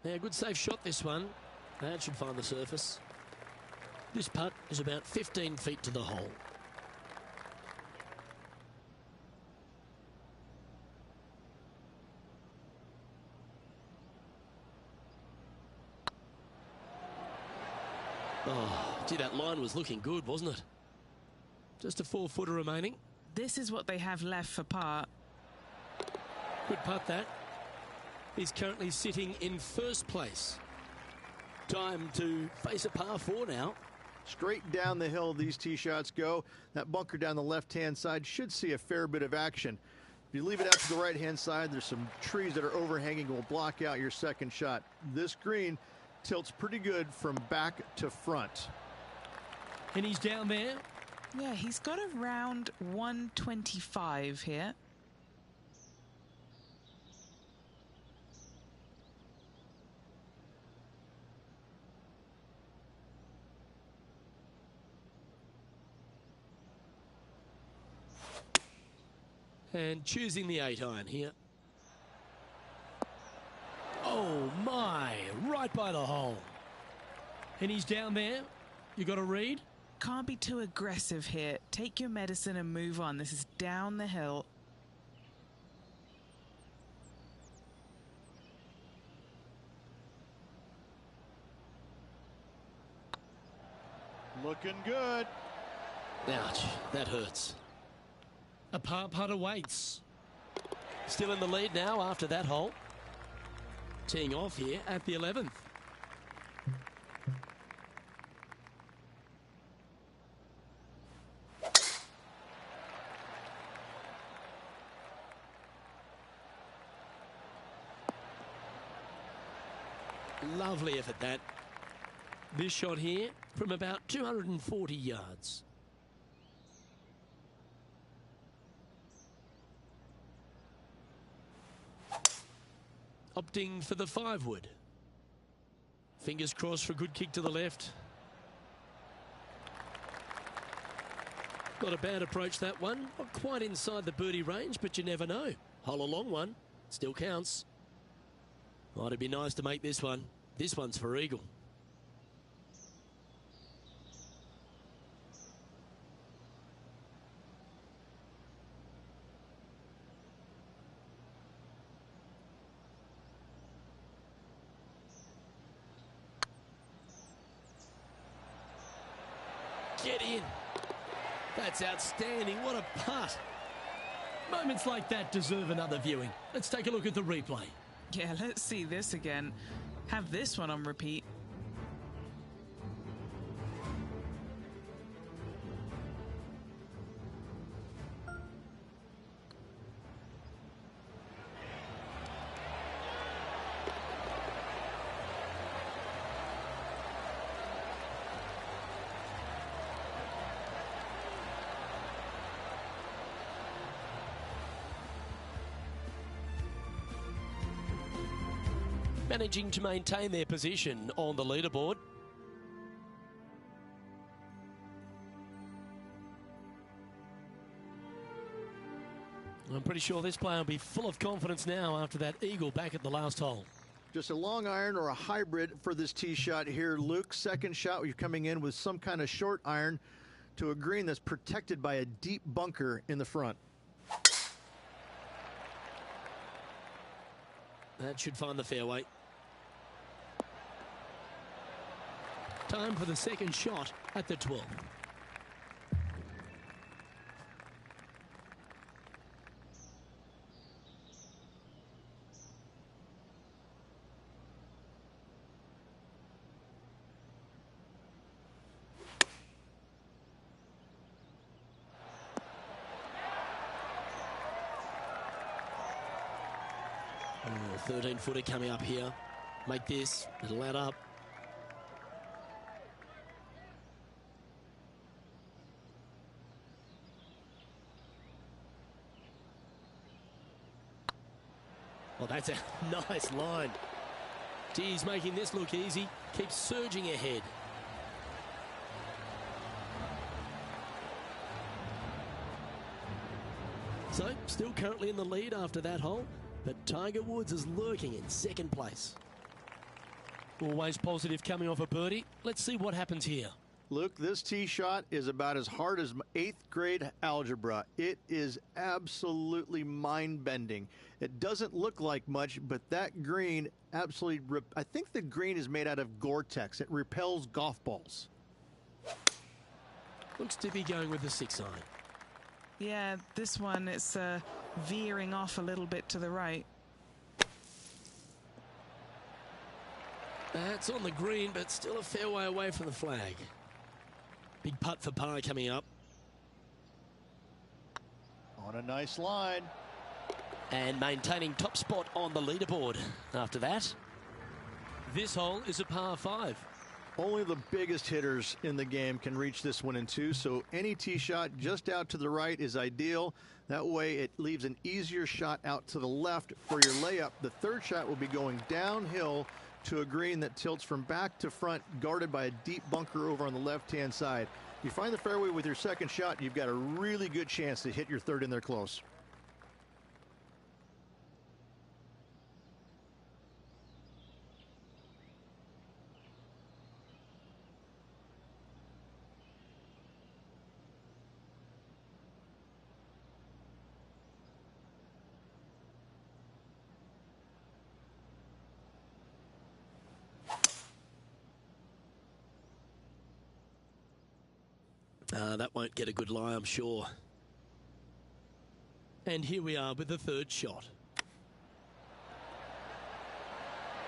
Yeah, good safe shot this one. That should find the surface. This putt is about 15 feet to the hole. Oh, gee, that line was looking good, wasn't it? Just a 4-footer remaining. This is what they have left for par. Good putt, that. is currently sitting in first place. Time to face a par 4 now. Straight down the hill these tee shots go. That bunker down the left-hand side should see a fair bit of action. If you leave it out to the right-hand side, there's some trees that are overhanging will block out your second shot. This green tilts pretty good from back to front. And he's down there. Yeah, he's got around 125 here. And choosing the 8-iron here. Oh my, right by the hole. And he's down there. You got to read. Can't be too aggressive here. Take your medicine and move on. This is down the hill. Looking good. Ouch, that hurts. A par putt awaits. Still in the lead now after that hole. Teeing off here at the 11th. Lovely effort that. This shot here from about 240 yards. Opting for the 5-wood. Fingers crossed for a good kick to the left. Not a bad approach, that one. Not quite inside the birdie range, but you never know. Hole a long one. Still counts. Might it be nice to make this one. This one's for eagle. Get in. That's outstanding. What a putt. Moments like that deserve another viewing. Let's take a look at the replay. Yeah, let's see this again. Have this one on repeat. Managing to maintain their position on the leaderboard. I'm pretty sure this player will be full of confidence now after that eagle back at the last hole. Just a long iron or a hybrid for this tee shot here, Luke. Second shot, you're coming in with some kind of short iron to a green that's protected by a deep bunker in the front. That should find the fairway. Time for the second shot at the 12th. Oh, 13-footer coming up here. Make this, it'll add up. Oh, that's a nice line. He's making this look easy. Keeps surging ahead. So, still currently in the lead after that hole, but Tiger Woods is lurking in second place. Always positive coming off a birdie. Let's see what happens here. Luke, this tee shot is about as hard as 8th grade algebra. It is absolutely mind-bending. It doesn't look like much, but that green absolutely, I think the green is made out of Gore-Tex. It repels golf balls. Looks to be going with the 6-iron. Yeah, this one, it's veering off a little bit to the right. That's on the green, but still a fair way away from the flag. Big putt for par coming up. On a nice line. And maintaining top spot on the leaderboard after that. This hole is a par 5. Only the biggest hitters in the game can reach this one in 2, so any tee shot just out to the right is ideal. That way it leaves an easier shot out to the left for your layup. The third shot will be going downhill to a green that tilts from back to front, guarded by a deep bunker over on the left-hand side. You find the fairway with your second shot, you've got a really good chance to hit your third in there close. That won't get a good lie, I'm sure. And here we are with the third shot.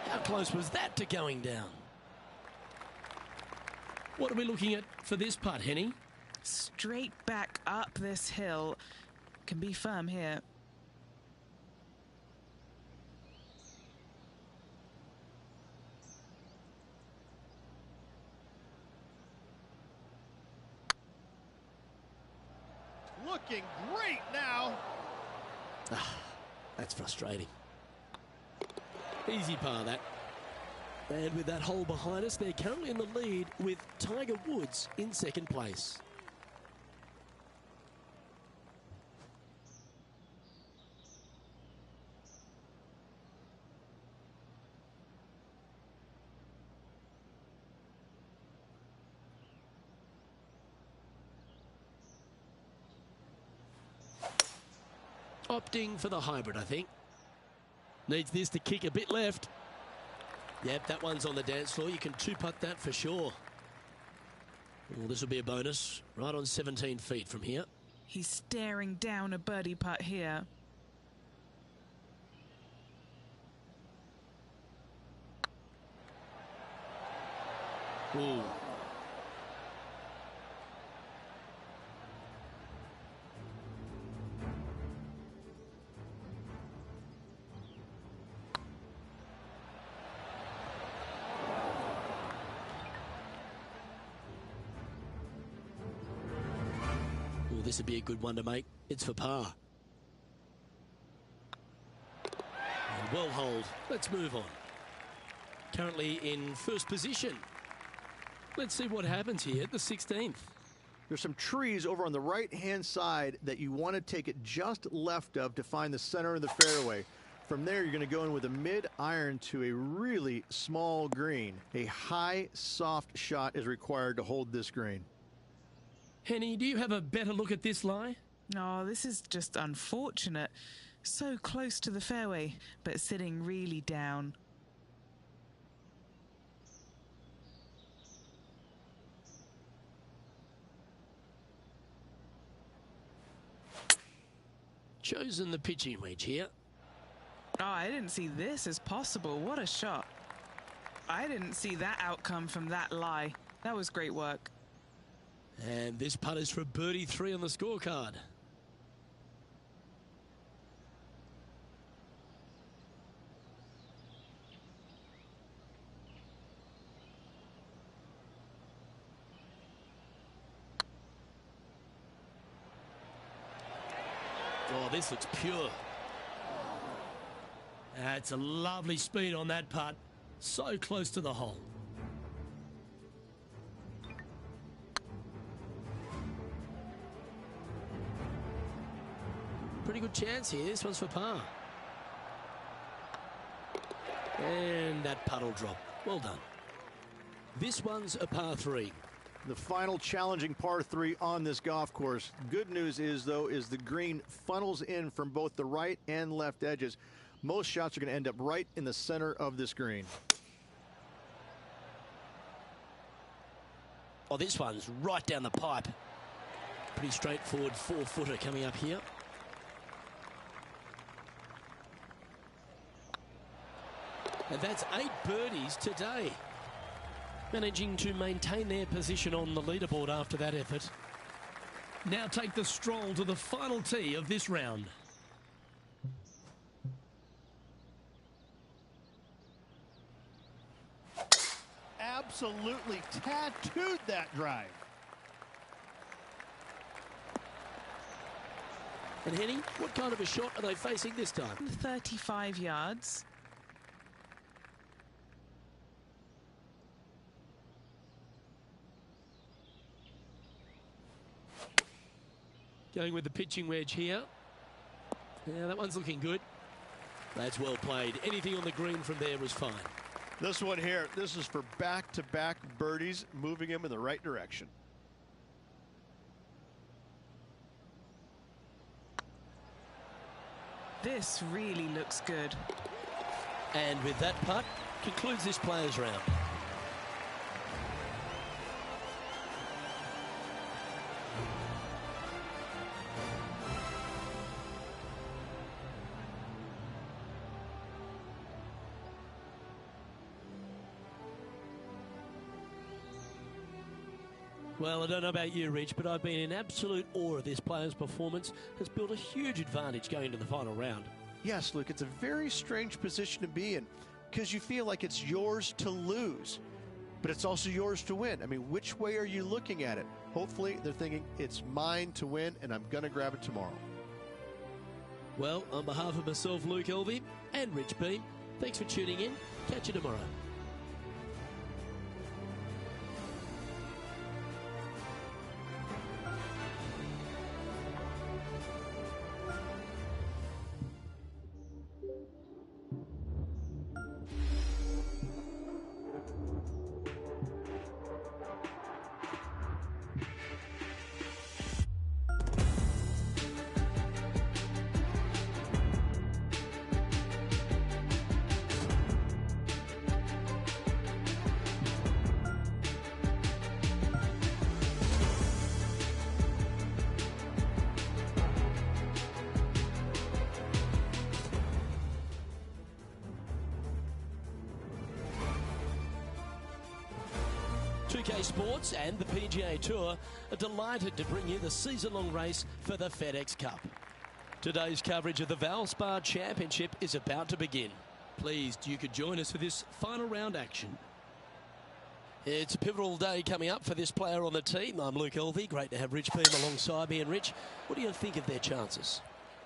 How close was that to going down? What are we looking at for this putt, Henny? Straight back up this hill. Can be firm here. Looking great now. That's frustrating. Easy par, that. And with that hole behind us, they're currently in the lead with Tiger Woods in second place. Opting for the hybrid, I think. Needs this to kick a bit left. Yep, that one's on the dance floor. You can two-putt that for sure. Well, this will be a bonus. Right on 17 feet from here. He's staring down a birdie putt here. Ooh. This would be a good one to make. It's for par. And well hold. Let's move on. Currently in first position. Let's see what happens here at the 16th. There's some trees over on the right-hand side that you want to take it just left of to find the center of the fairway. From there, you're going to go in with a mid-iron to a really small green. A high, soft shot is required to hold this green. Henny, do you have a better look at this lie? Oh, this is just unfortunate. So close to the fairway, but sitting really down. Chosen the pitching wedge here. Oh, I didn't see this as possible. What a shot. I didn't see that outcome from that lie. That was great work. And this putt is for birdie 3 on the scorecard. Oh, this looks pure. That's a lovely speed on that putt. So close to the hole. Pretty good chance here. This one's for par. And that putt will drop. Well done. This one's a par 3. The final challenging par 3 on this golf course. Good news is, though, is the green funnels in from both the right and left edges. Most shots are going to end up right in the center of this green. Oh, this one's right down the pipe. Pretty straightforward 4-footer coming up here. And that's 8 birdies today. Managing to maintain their position on the leaderboard after that effort. Now take the stroll to the final tee of this round. Absolutely tattooed that drive. And Henny, what kind of a shot are they facing this time? 35 yards. Going with the pitching wedge here. Yeah, that one's looking good. That's well played. Anything on the green from there was fine. This one here, this is for back-to-back birdies, moving him in the right direction. This really looks good. And with that putt, concludes this players' round. Well, I don't know about you, Rich, but I've been in absolute awe of this player's performance. Has built a huge advantage going to the final round. Yes, Luke, it's a very strange position to be in because you feel like it's yours to lose, but it's also yours to win. I mean, which way are you looking at it? Hopefully, they're thinking it's mine to win, and I'm going to grab it tomorrow. Well, on behalf of myself, Luke Elvey, and Rich Beam, thanks for tuning in. Catch you tomorrow. Sports and the PGA Tour are delighted to bring you the season-long race for the FedEx Cup. Today's coverage of the Valspar Championship is about to begin. Pleased you could join us for this final round action. It's a pivotal day coming up for this player on the team. I'm Luke Elvey. Great to have Rich Beam alongside me. And Rich, what do you think of their chances?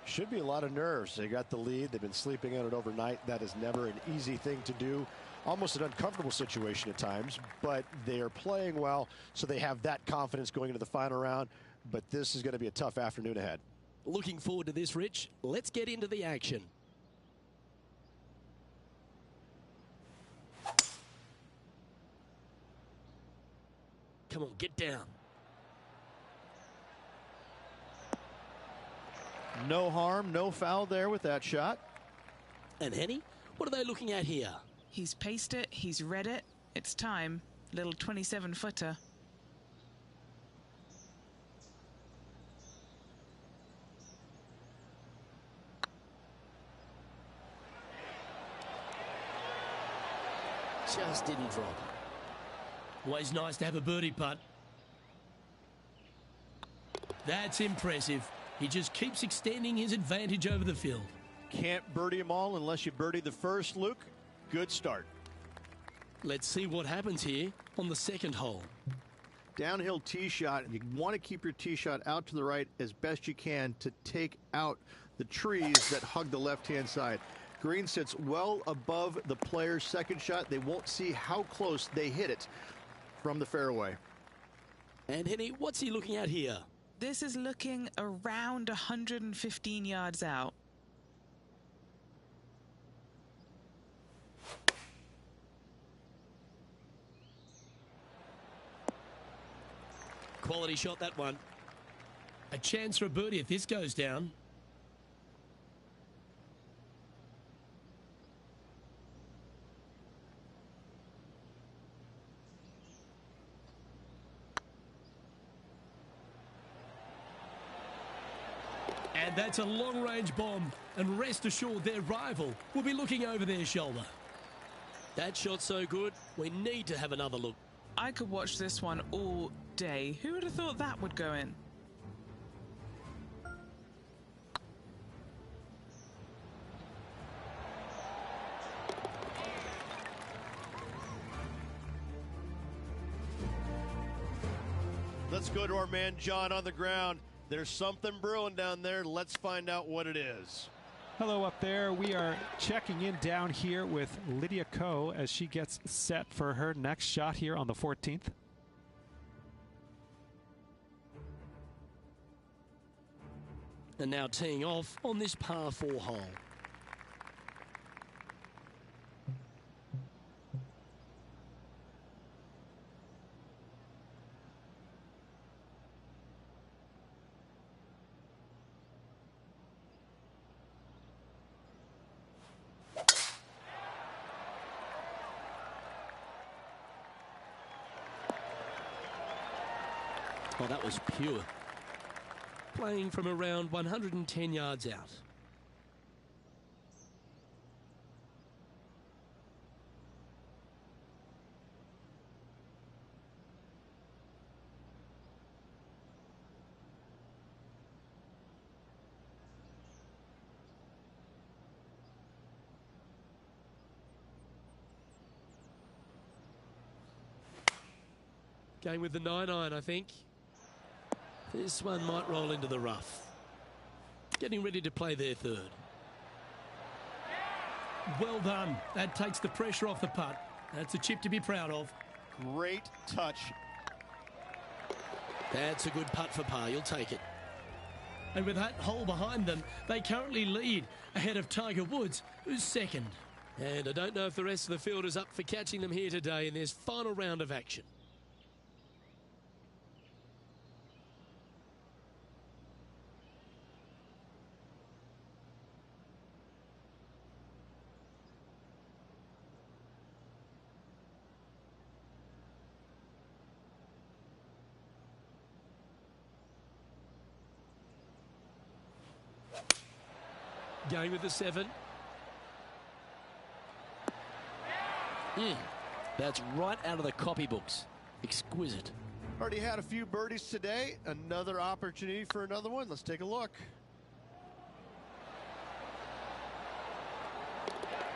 Should be a lot of nerves. They got the lead. They've been sleeping on it overnight. That is never an easy thing to do. Almost an uncomfortable situation at times, but they are playing well, so they have that confidence going into the final round. But this is going to be a tough afternoon ahead. Looking forward to this, Rich. Let's get into the action. Come on, get down. No harm, no foul there with that shot. And Henny, what are they looking at here? He's paced it, he's read it. It's time. Little 27-footer. Just didn't drop. Always nice to have a birdie putt. That's impressive. He just keeps extending his advantage over the field. Can't birdie them all unless you birdie the first, Luke. Good start. Let's see what happens here on the second hole. Downhill tee shot. You want to keep your tee shot out to the right as best you can to take out the trees that hug the left-hand side. Green sits well above the player's second shot. They won't see how close they hit it from the fairway. And Henny, what's he looking at here? This is looking around 115 yards out. Quality shot, that one. A chance for a birdie if this goes down. And that's a long-range bomb. And rest assured their rival will be looking over their shoulder. That shot so good, we need to have another look. I could watch this one all day. Who would have thought that would go in? Let's go to our man John on the ground. There's something brewing down there. Let's find out what it is. Hello up there. We are checking in down here with Lydia Ko as she gets set for her next shot here on the 14th. And now teeing off on this par 4 hole. Oh, that was pure. Playing from around 110 yards out. Going with the 9-iron, I think. This one might roll into the rough. Getting ready to play their third. Well done. That takes the pressure off the putt. That's a chip to be proud of. Great touch. That's a good putt for par. You'll take it. And with that hole behind them, they currently lead ahead of Tiger Woods, who's second. And I don't know if the rest of the field is up for catching them here today in this final round of action. Going with the 7. That's right out of the copybooks. Exquisite. Already had a few birdies today. Another opportunity for another one. Let's take a look.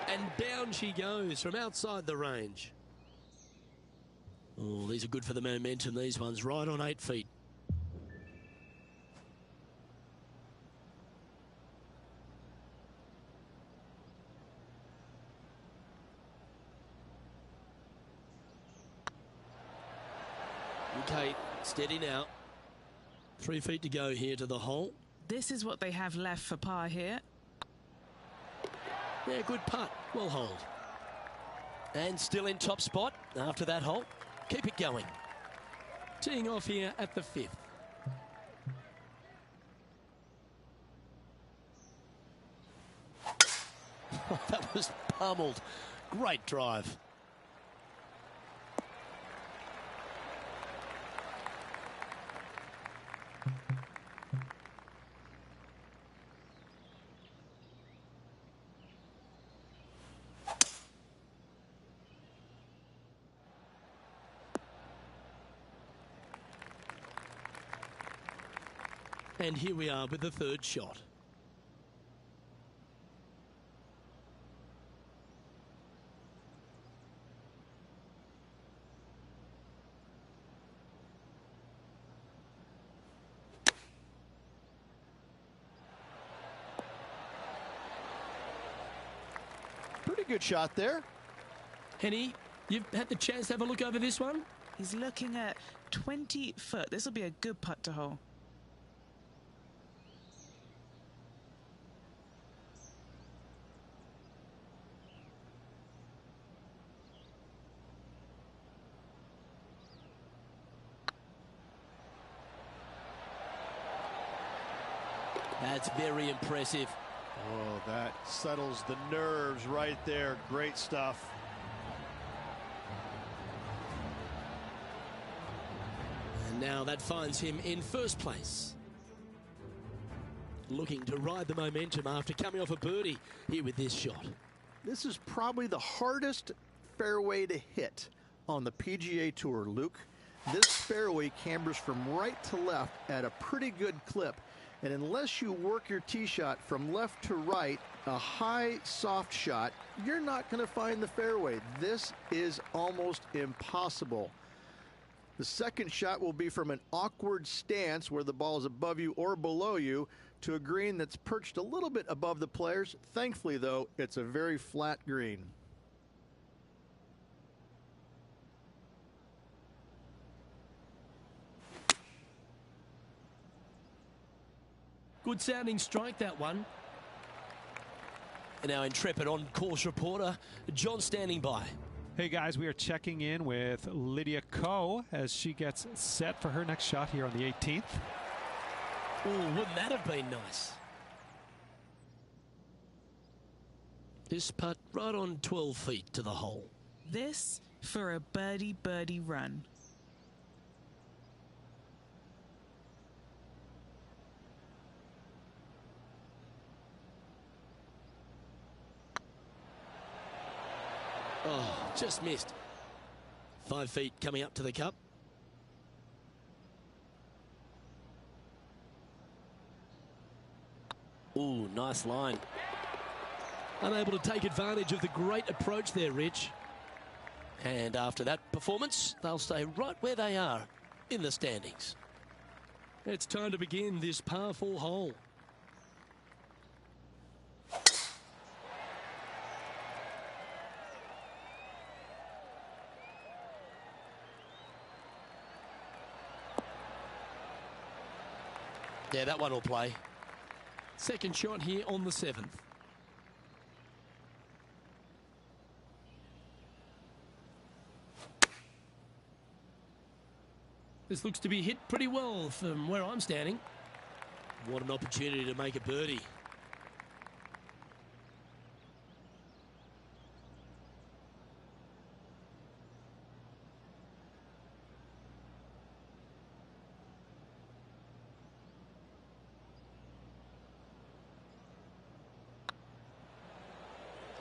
And down she goes from outside the range. Oh, these are good for the momentum, these ones. Right on 8 feet. Okay, steady now. 3 feet to go here to the hole. This is what they have left for par here. Yeah, good putt. Well hold. And still in top spot after that hole. Keep it going. Teeing off here at the 5th. That was pummeled. Great drive. And here we are with the third shot. Pretty good shot there. Henny, you've had the chance to have a look over this one? He's looking at 20 foot. This will be a good putt to hole. That's very impressive. Oh, that settles the nerves right there. Great stuff. And now that finds him in first place. Looking to ride the momentum after coming off a birdie here with this shot. This is probably the hardest fairway to hit on the PGA Tour, Luke. This fairway cambers from right to left at a pretty good clip. And unless you work your tee shot from left to right, a high, soft shot, you're not going to find the fairway. This is almost impossible. The second shot will be from an awkward stance where the ball is above you or below you to a green that's perched a little bit above the players. Thankfully, though, it's a very flat green. Good sounding strike, that one. And our intrepid on-course reporter, John, standing by. Hey guys, we are checking in with Lydia Ko as she gets set for her next shot here on the 18th. Oh, wouldn't that have been nice? This putt right on 12 feet to the hole. This for a birdie run. Oh, just missed. 5 feet coming up to the cup. Ooh, nice line. Unable to take advantage of the great approach there, Rich. And after that performance, they'll stay right where they are in the standings. It's time to begin this par 4 hole. Yeah, that one will play. Second shot here on the 7th. This looks to be hit pretty well from where I'm standing. What an opportunity to make a birdie.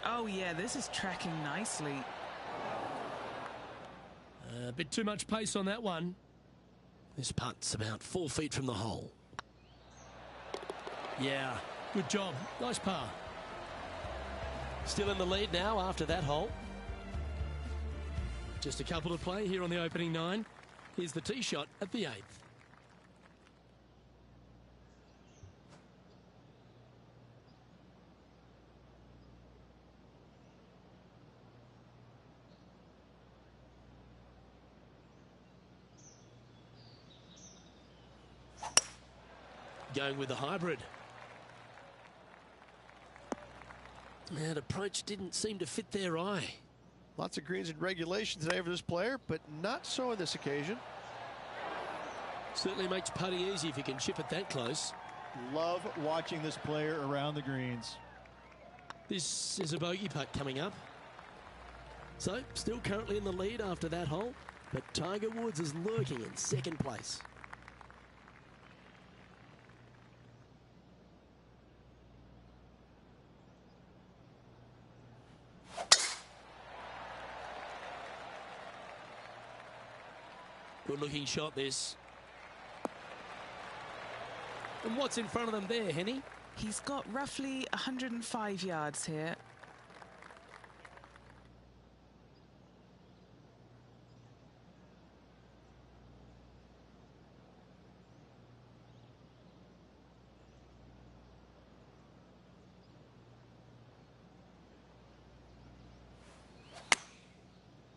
Oh yeah, this is tracking nicely. A bit too much pace on that one. This putt's about 4 feet from the hole. Yeah, good job. Nice par. Still in the lead now after that hole. Just a couple to play here on the opening 9. Here's the tee shot at the 8th. Going with the hybrid. That approach didn't seem to fit their eye. Lots of greens in regulation today for this player, but not so on this occasion. Certainly makes putting easy if you can chip it that close. Love watching this player around the greens. This is a bogey putt coming up. So, still currently in the lead after that hole, but Tiger Woods is lurking in second place. Good looking shot, this. And what's in front of them there, Henny? He's got roughly 105 yards here.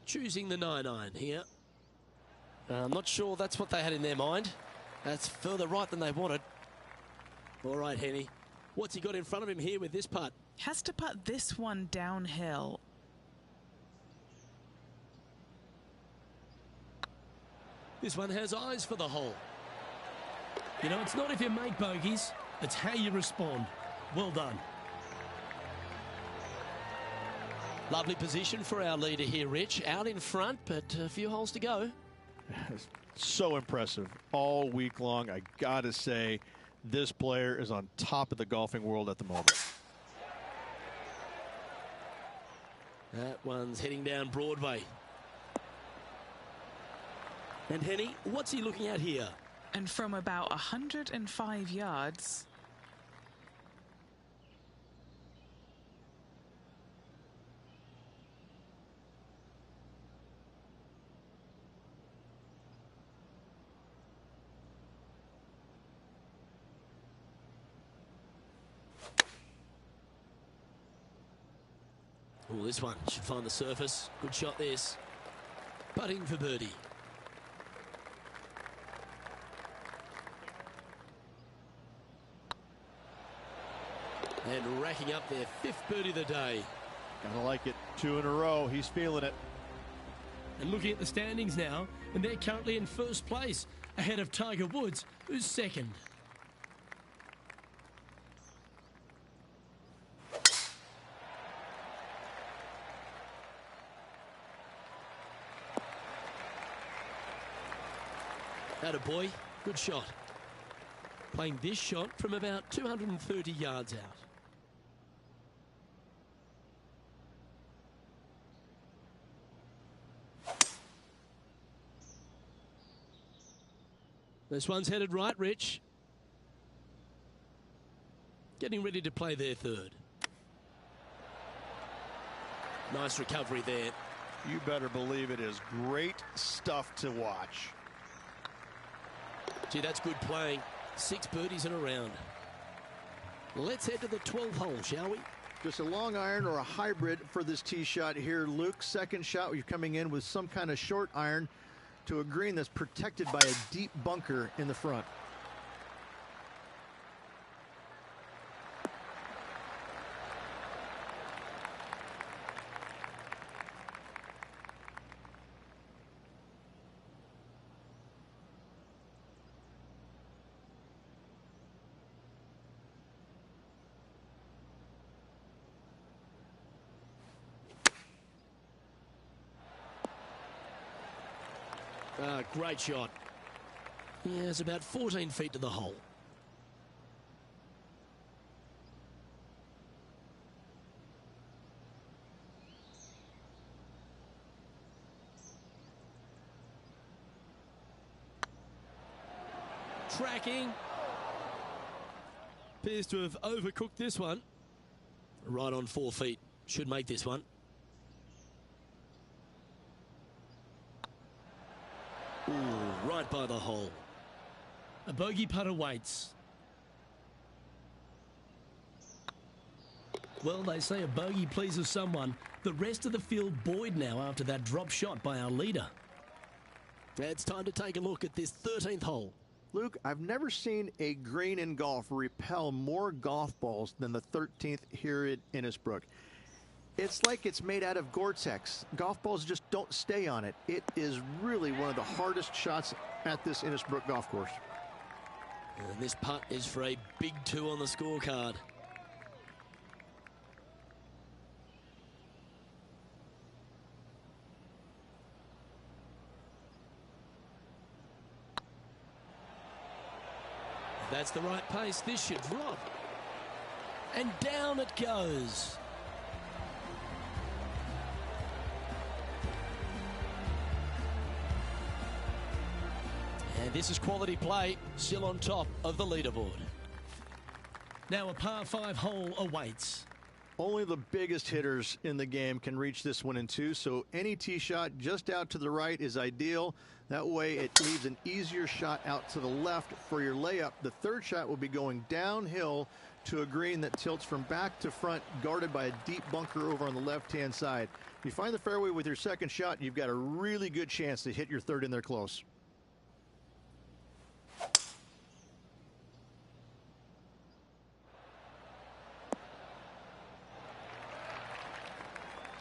Choosing the 9-iron here. I'm not sure that's what they had in their mind. That's further right than they wanted. All right, Henny. What's he got in front of him here with this putt? Has to putt this one downhill. This one has eyes for the hole. You know, it's not if you make bogeys, it's how you respond. Well done. Lovely position for our leader here, Rich. Out in front, but a few holes to go. So impressive all week long. I gotta say, this player is on top of the golfing world at the moment. That one's heading down Broadway. And Henny, what's he looking at here? And from about 105 yards. Oh, this one should find the surface. Good shot, this. Putting for birdie. And racking up their 5th birdie of the day. Gotta like it. 2 in a row. He's feeling it. And looking at the standings now, and they're currently in first place, ahead of Tiger Woods, who's second. Attaboy, good shot. Playing this shot from about 230 yards out. This one's headed right, Rich. Getting ready to play their 3rd. Nice recovery there. You better believe it is great stuff to watch. Gee, that's good playing. 6 birdies in a round. Let's head to the 12th hole, shall we? Just a long iron or a hybrid for this tee shot here, Luke. Second shot, you're coming in with some kind of short iron to a green that's protected by a deep bunker in the front. Great shot. Yeah, it's about 14 feet to the hole. Tracking. Appears to have overcooked this one. Right on 4 feet. Should make this one. Ooh, right by the hole. A bogey putt awaits. Well, they say a bogey pleases someone. The rest of the field buoyed now after that drop shot by our leader. It's time to take a look at this 13th hole. Luke, I've never seen a green in golf repel more golf balls than the 13th here at Innisbrook. It's like it's made out of Gore-Tex. Golf balls just don't stay on it. It is really one of the hardest shots at this Innisbrook golf course. And this putt is for a big 2 on the scorecard. That's the right pace. This should drop. And down it goes. And this is quality play, still on top of the leaderboard. Now a par 5 hole awaits. Only the biggest hitters in the game can reach this one in 2, so any tee shot just out to the right is ideal. That way it leaves an easier shot out to the left for your layup. The 3rd shot will be going downhill to a green that tilts from back to front, guarded by a deep bunker over on the left-hand side. If you find the fairway with your 2nd shot, you've got a really good chance to hit your 3rd in there close.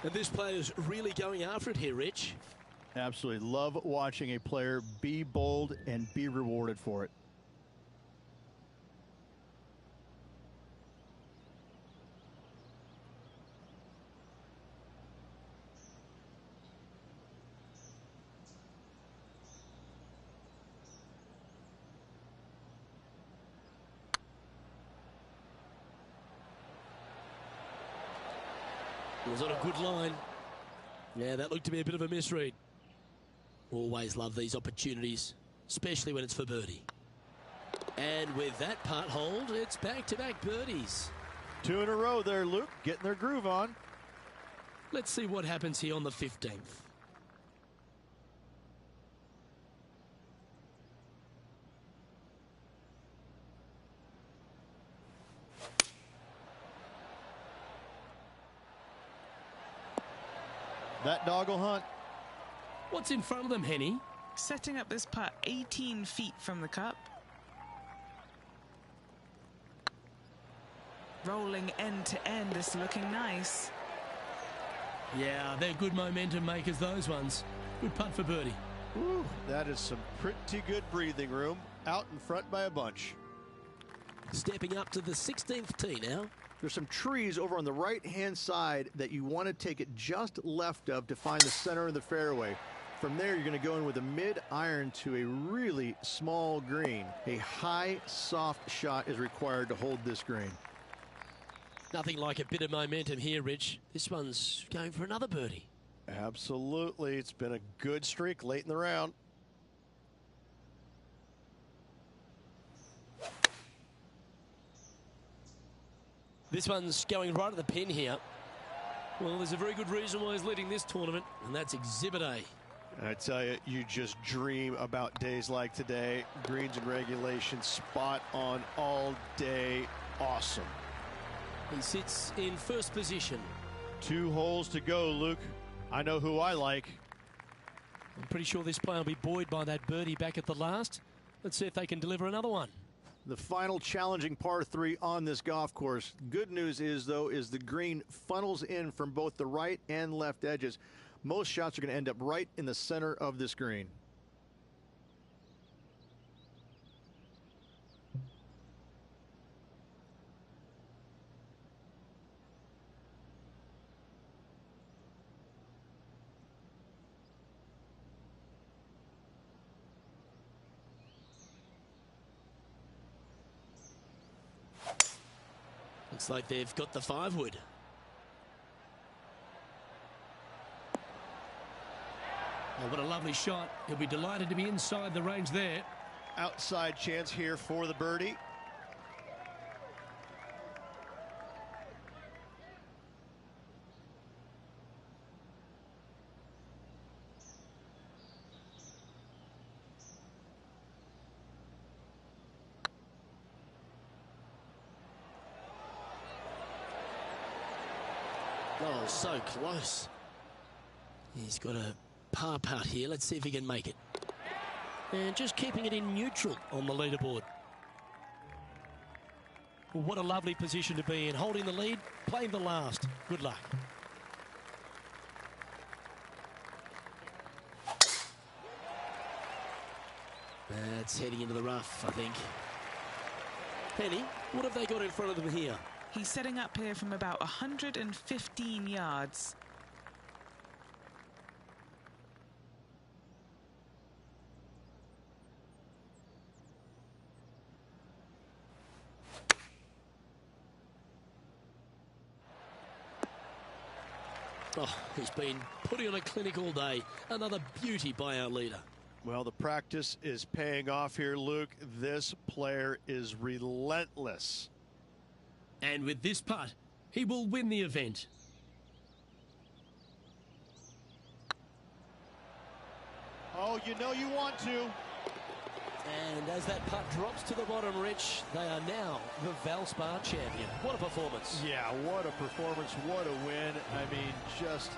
And this player's really going after it here, Rich. Absolutely. Love watching a player be bold and be rewarded for it. It was on a good line. Yeah, that looked to be a bit of a misread. Always love these opportunities, especially when it's for birdie. And with that putt hold, it's back-to-back birdies. 2 in a row there, Luke, getting their groove on. Let's see what happens here on the 15th. That dog will hunt. What's in front of them, Henny? Setting up this putt 18 feet from the cup. Rolling end to end, it's looking nice. Yeah, they're good momentum makers, those ones. Good putt for birdie. Ooh, that is some pretty good breathing room. Out in front by a bunch. Stepping up to the 16th tee now. There's some trees over on the right-hand side that you want to take it just left of to find the center of the fairway. From there, you're going to go in with a mid-iron to a really small green. A high, soft shot is required to hold this green. Nothing like a bit of momentum here, Rich. This one's going for another birdie. Absolutely. It's been a good streak late in the round. This one's going right at the pin here. Well, there's a very good reason why he's leading this tournament, and that's Exhibit A. I tell you, you just dream about days like today. Greens and regulation, spot on all day. Awesome. He sits in first position. 2 holes to go, Luke. I know who I like. I'm pretty sure this player will be buoyed by that birdie back at the last. Let's see if they can deliver another one. The final challenging par 3 on this golf course. Good news is, though, is the green funnels in from both the right and left edges. Most shots are going to end up right in the center of this green. Looks like they've got the 5-wood. Oh, what a lovely shot. He'll be delighted to be inside the range there. Outside chance here for the birdie. Oh, so close. He's got a par putt here. Let's see if he can make it. And just keeping it in neutral on the leaderboard. Well, what a lovely position to be in. Holding the lead, playing the last. Good luck. That's heading into the rough, I think. Penny, what have they got in front of them here? He's setting up here from about 115 yards. Oh, he's been putting on a clinic all day. Another beauty by our leader. Well, the practice is paying off here, Luke. This player is relentless. And with this putt, he will win the event. Oh, you know you want to. And as that putt drops to the bottom, Rich, they are now the Valspar champion. What a performance. Yeah, what a performance, what a win. I mean, just,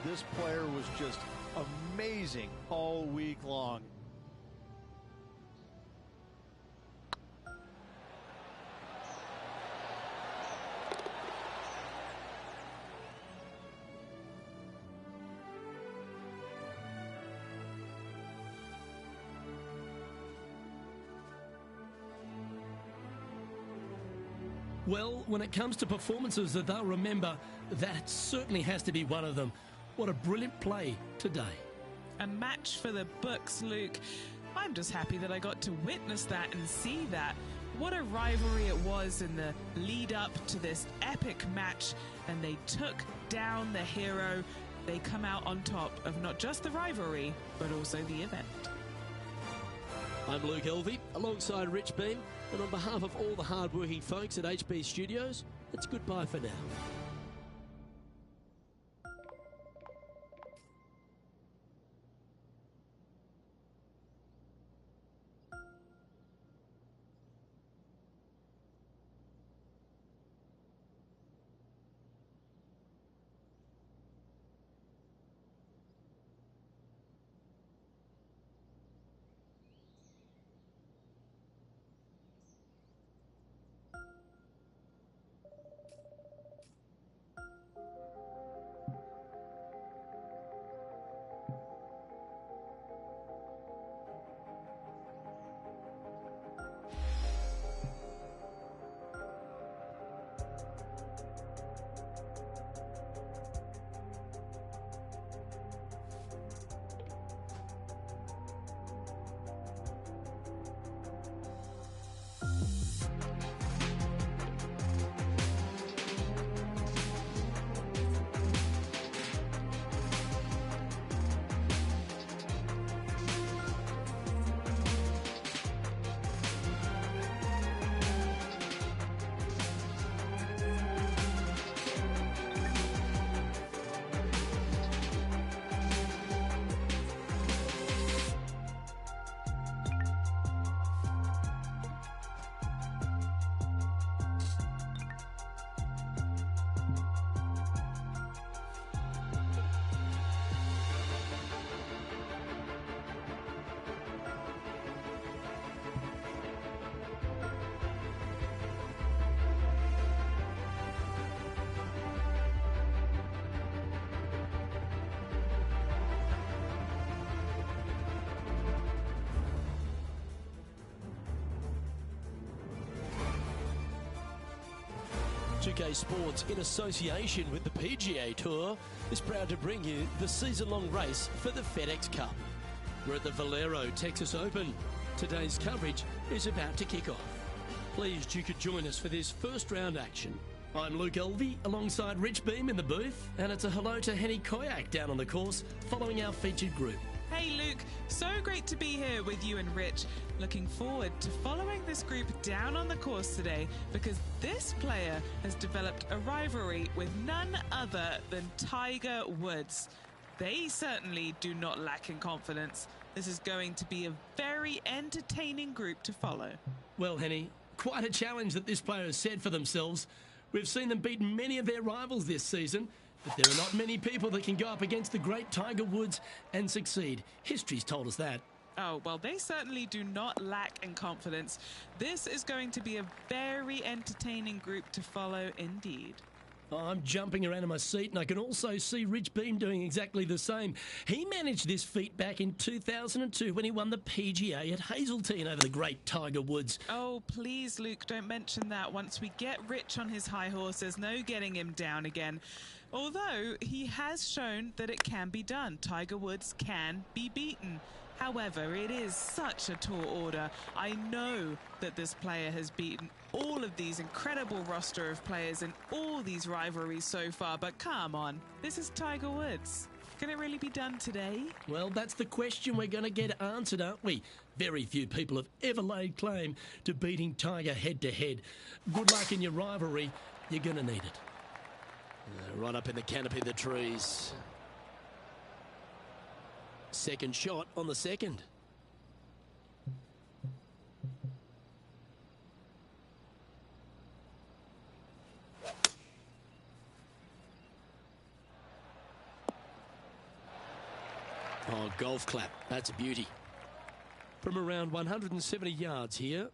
this player was just amazing all week long. Well, when it comes to performances that they'll remember, that certainly has to be one of them. What a brilliant play today. A match for the books, Luke. I'm just happy that I got to witness that and see that. What a rivalry it was in the lead up to this epic match, and they took down the hero they come out on top of not just the rivalry, but also the event. I'm Luke Elvey, alongside Rich Beam, and on behalf of all the hard-working folks at HB Studios, it's goodbye for now. PGA Sports, in association with the PGA Tour, is proud to bring you the season-long race for the FedEx Cup. We're at the Valero Texas Open. Today's coverage is about to kick off. Pleased you could join us for this first round action. I'm Luke Elvey, alongside Rich Beam in the booth, and it's a hello to Henny Koyak down on the course following our featured group. Hey Luke, so great to be here with you and Rich. Looking forward to following this group down on the course today, because this player has developed a rivalry with none other than Tiger Woods. They certainly do not lack in confidence. This is going to be a very entertaining group to follow. Well, Henny, quite a challenge that this player has set for themselves. We've seen them beat many of their rivals this season, but there are not many people that can go up against the great Tiger Woods and succeed. History's told us that. Oh, well, they certainly do not lack in confidence. This is going to be a very entertaining group to follow indeed. I'm jumping around in my seat, and I can also see Rich Beam doing exactly the same. He managed this feat back in 2002 when he won the PGA at Hazeltine over the great Tiger Woods. Oh, please, Luke, don't mention that. Once we get Rich on his high horse, there's no getting him down again. Although he has shown that it can be done. Tiger Woods can be beaten. However, it is such a tall order. I know that this player has beaten all of these incredible roster of players in all these rivalries so far, but come on, this is Tiger Woods. Can it really be done today? Well, that's the question we're going to get answered, aren't we? Very few people have ever laid claim to beating Tiger head-to-head. Good luck in your rivalry. You're going to need it. Right up in the canopy of the trees. Second shot on the second. Oh, golf clap. That's a beauty. From around 170 yards here.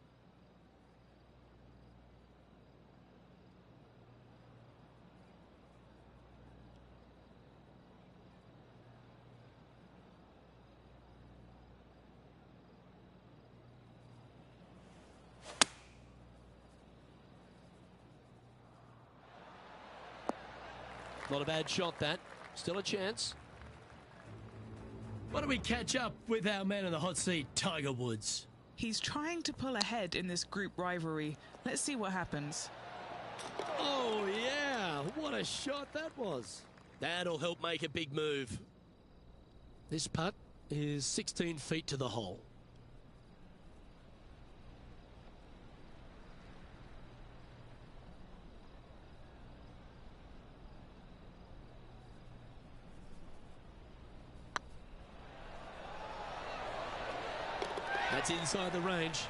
Not a bad shot, that. Still a chance. Why don't we catch up with our man in the hot seat, Tiger Woods? He's trying to pull ahead in this group rivalry. Let's see what happens. Oh, yeah. What a shot that was. That'll help make a big move. This putt is 16 feet to the hole. That's inside the range.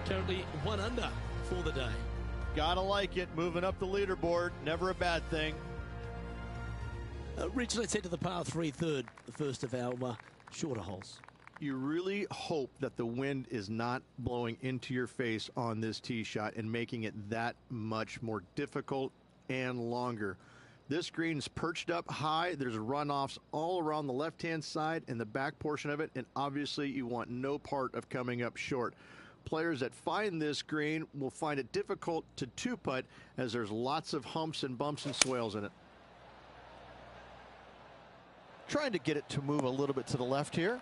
Currently 1 under for the day. Gotta like it. Moving up the leaderboard. Never a bad thing. Rich, let's head to the par 3 third, the first of our shorter holes. You really hope that the wind is not blowing into your face on this tee shot and making it that much more difficult and longer. This green's perched up high. There's runoffs all around the left-hand side and the back portion of it, and obviously you want no part of coming up short. Players that find this green will find it difficult to two-putt as there's lots of humps and bumps and swales in it. Trying to get it to move a little bit to the left here.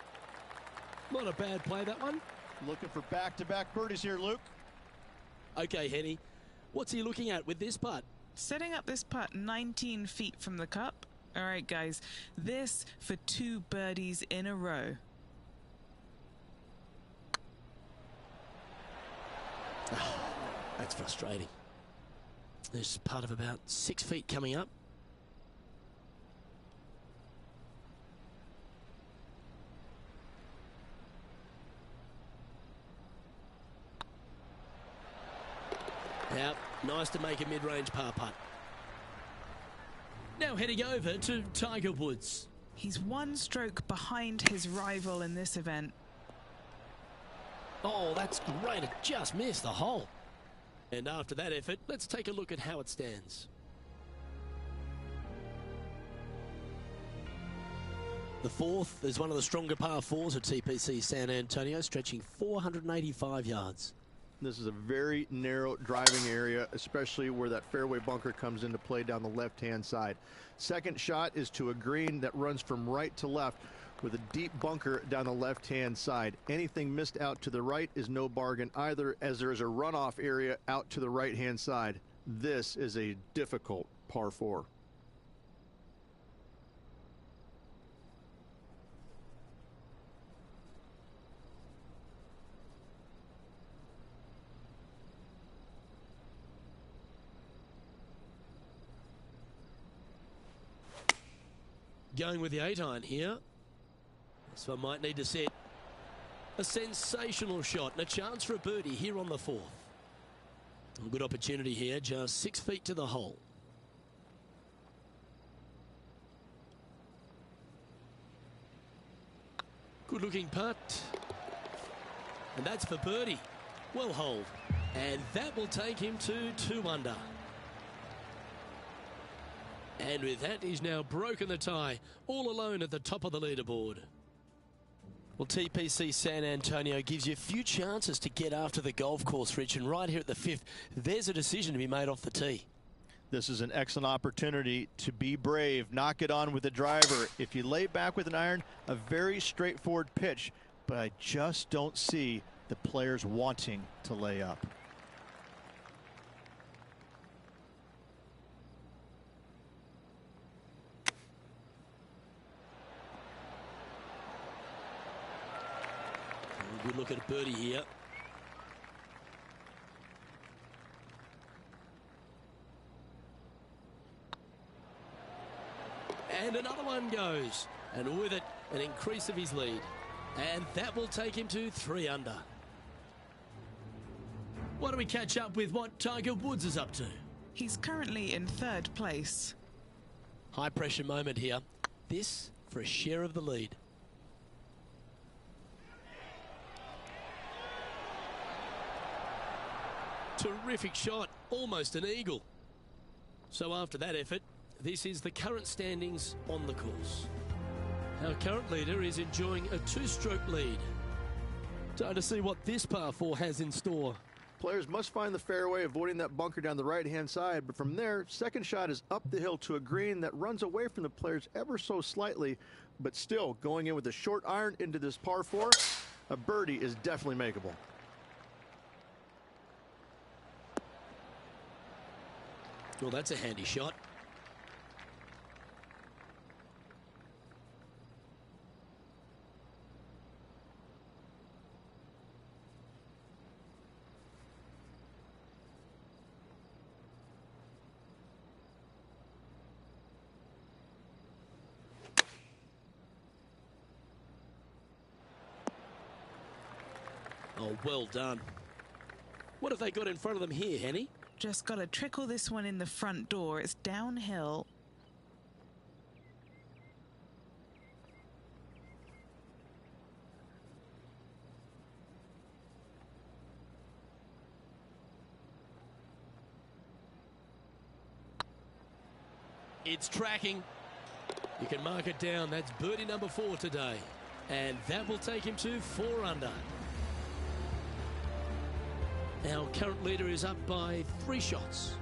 Not a bad play, that one. Looking for back-to-back birdies here, Luke. Okay, Henny. What's he looking at with this putt? Setting up this putt 19 feet from the cup. All right, guys. This for 2 birdies in a row. Oh, that's frustrating. There's part of about 6 feet coming up. Now, nice to make a mid-range par putt. Now heading over to Tiger Woods. He's 1 stroke behind his rival in this event. Oh, that's great. It just missed the hole. And after that effort, let's take a look at how it stands. The 4th is one of the stronger par 4s at TPC San Antonio, stretching 485 yards. This is a very narrow driving area, especially where that fairway bunker comes into play down the left-hand side. Second shot is to a green that runs from right to left with a deep bunker down the left-hand side. Anything missed out to the right is no bargain either, as there is a runoff area out to the right-hand side. This is a difficult par 4. Going with the 8-iron here. This one might need to set a sensational shot and a chance for a birdie here on the 4th. A good opportunity here, just 6 feet to the hole. Good looking putt. And that's for birdie. Well holed. And that will take him to 2 under. And with that, he's now broken the tie, all alone at the top of the leaderboard. Well, TPC San Antonio gives you a few chances to get after the golf course, Rich, and right here at the 5th, there's a decision to be made off the tee. This is an excellent opportunity to be brave, knock it on with the driver. If you lay back with an iron, a very straightforward pitch, but I just don't see the players wanting to lay up. Good look at a birdie here. And another one goes. And with it, an increase of his lead. And that will take him to 3 under. Why don't we catch up with what Tiger Woods is up to? He's currently in 3rd place. High pressure moment here. This for a share of the lead. Terrific shot, almost an eagle. So after that effort, this is the current standings on the course. Our current leader is enjoying a 2-stroke lead. Time to see what this par 4 has in store. Players must find the fairway, avoiding that bunker down the right-hand side, but from there, second shot is up the hill to a green that runs away from the players ever so slightly, but still going in with a short iron into this par 4, a birdie is definitely makeable. Well, that's a handy shot. Oh, well done. What have they got in front of them here, Henny? Just got to trickle this one in the front door. It's downhill. It's tracking. You can mark it down. That's birdie number 4 today. And that will take him to 4 under. Our current leader is up by 3 shots.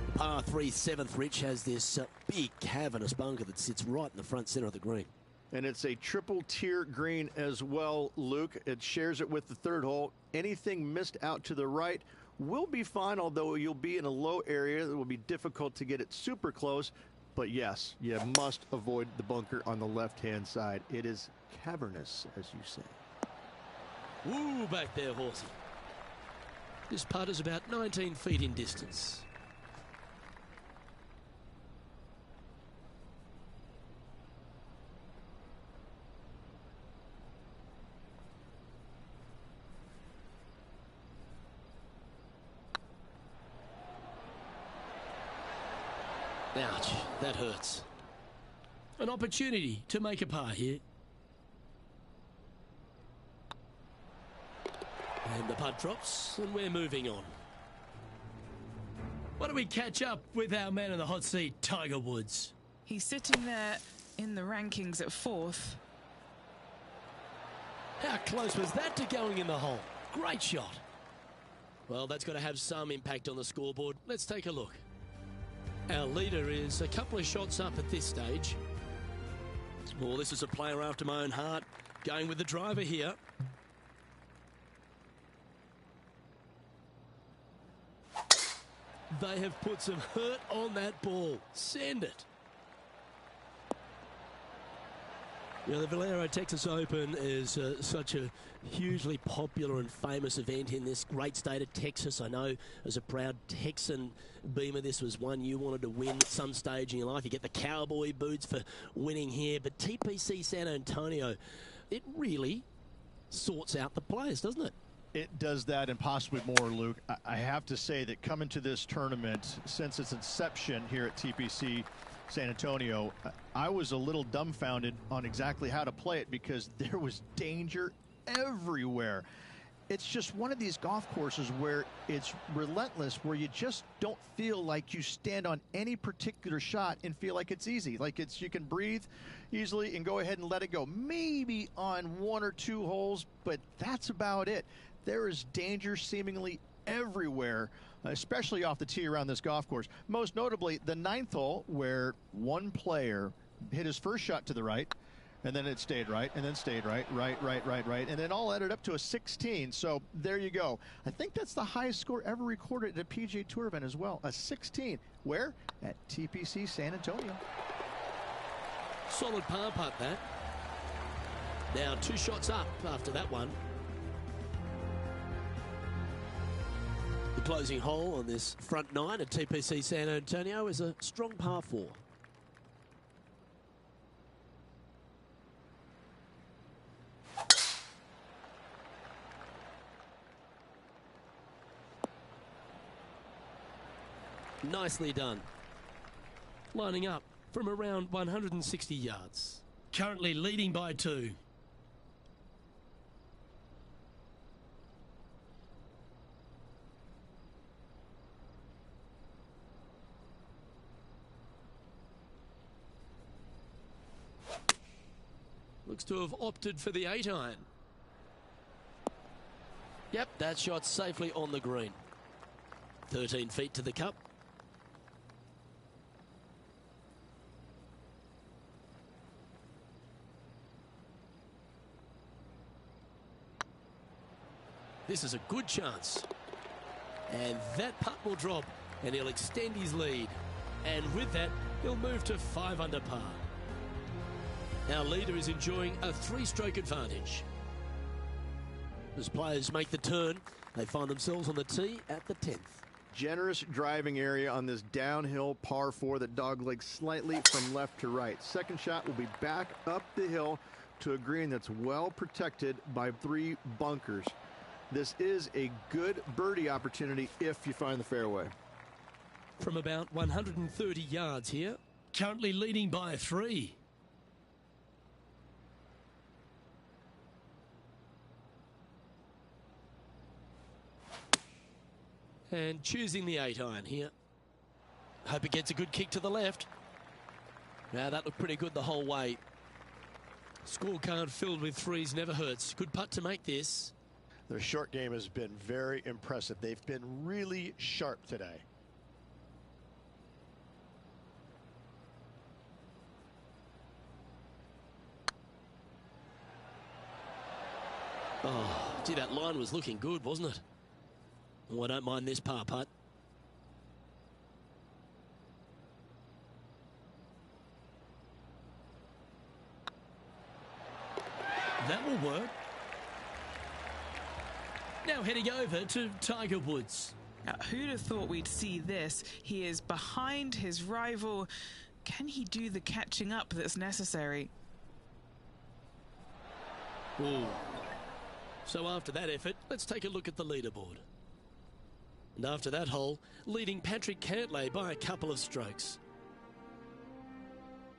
The par 3 7th, Rich, has this big cavernous bunker that sits right in the front center of the green. And it's a triple tier green as well, Luke. It shares it with the 3rd hole. Anything missed out to the right will be fine, although you'll be in a low area. It will be difficult to get it super close. But yes, you must avoid the bunker on the left-hand side. It is cavernous, as you say. Woo, back there, horsey. This putt is about 19 feet in distance. Ouch, that hurts. An opportunity to make a par here. And the putt drops, and we're moving on. Why don't we catch up with our man in the hot seat, Tiger Woods? He's sitting there in the rankings at 4th. How close was that to going in the hole? Great shot. Well, that's got to have some impact on the scoreboard. Let's take a look. Our leader is a couple of shots up at this stage. Well, this is a player after my own heart. Going with the driver here. They have put some hurt on that ball. Send it. You know, the Valero Texas Open is such a hugely popular and famous event in this great state of Texas. I know as a proud Texan, Beamer, this was one you wanted to win at some stage in your life. You get the cowboy boots for winning here. But TPC San Antonio, it really sorts out the players, doesn't it? It does that and possibly more, Luke. I have to say that coming to this tournament, since its inception here at TPC San Antonio, I was a little dumbfounded on exactly how to play it because there was danger everywhere. It's just one of these golf courses where it's relentless, where you just don't feel like you stand on any particular shot and feel like it's easy. Like you can breathe easily and go ahead and let it go. Maybe on 1 or 2 holes, but that's about it. There is danger seemingly everywhere, especially off the tee around this golf course. Most notably, the 9th hole, where one player hit his first shot to the right, and then it stayed right, and then stayed right, and then all added up to a 16. So there you go. I think that's the highest score ever recorded at a PGA Tour event as well, a 16. Where? At TPC San Antonio. Solid par putt, that. Now 2 shots up after that one. The closing hole on this front 9 at TPC San Antonio is a strong par 4. Nicely done. Lining up from around 160 yards. Currently leading by 2. Looks to have opted for the 8-iron. Yep, that shot safely on the green. 13 feet to the cup. This is a good chance. And that putt will drop, and he'll extend his lead. And with that, he'll move to 5 under par. Our leader is enjoying a 3-stroke advantage. As players make the turn, they find themselves on the tee at the 10th. Generous driving area on this downhill par 4 that doglegs slightly from left to right. Second shot will be back up the hill to a green that's well protected by 3 bunkers. This is a good birdie opportunity if you find the fairway. From about 130 yards here, currently leading by 3. And choosing the 8-iron here. Hope it gets a good kick to the left. Now that looked pretty good the whole way. Scorecard filled with 3s never hurts. Good putt to make this. Their short game has been very impressive. They've been really sharp today. Oh, gee, that line was looking good, wasn't it? Oh, I don't mind this par putt. That will work. Now heading over to Tiger Woods. Now, who'd have thought we'd see this? He is behind his rival. Can he do the catching up that's necessary? Ooh. So after that effort, let's take a look at the leaderboard. And after that hole, leading Patrick Cantlay by a couple of strokes.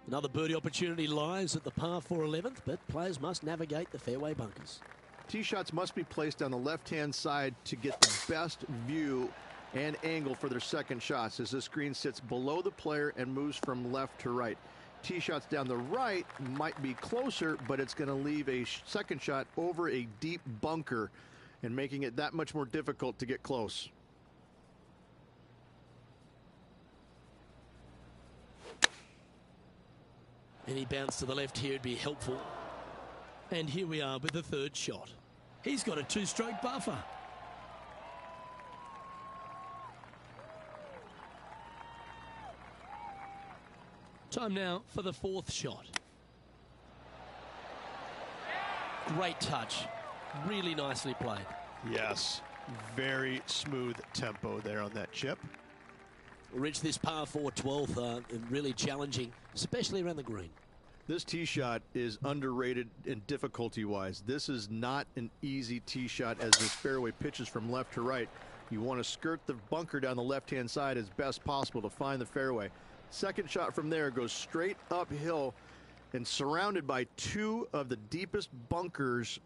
Another birdie opportunity lies at the par 4 11th, but players must navigate the fairway bunkers. Tee shots must be placed on the left-hand side to get the best view and angle for their second shots, as this green sits below the player and moves from left to right. Tee shots down the right might be closer, but it's going to leave a second shot over a deep bunker and making it that much more difficult to get close. Any bounce to the left here would be helpful. And here we are with the 3rd shot. He's got a 2-stroke buffer. Time now for the 4th shot. Great touch. Really nicely played. Yes, very smooth tempo there on that chip. Reached this par 4 12th, and really challenging, especially around the green. This tee shot is underrated in difficulty-wise. This is not an easy tee shot as this fairway pitches from left to right. You want to skirt the bunker down the left-hand side as best possible to find the fairway. Second shot from there goes straight uphill and surrounded by 2 of the deepest bunkers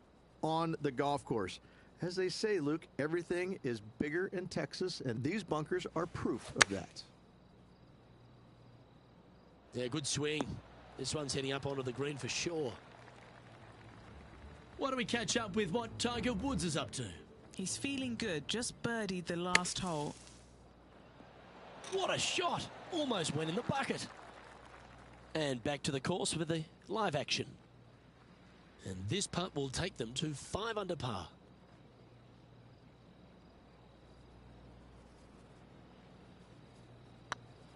on the golf course. As they say, Luke, everything is bigger in Texas, and these bunkers are proof of that. Yeah, good swing. This one's heading up onto the green for sure. Why don't we catch up with what Tiger Woods is up to? He's feeling good, just birdied the last hole. What a shot! Almost went in the bucket. And back to the course with the live action. And this putt will take them to 5 under par.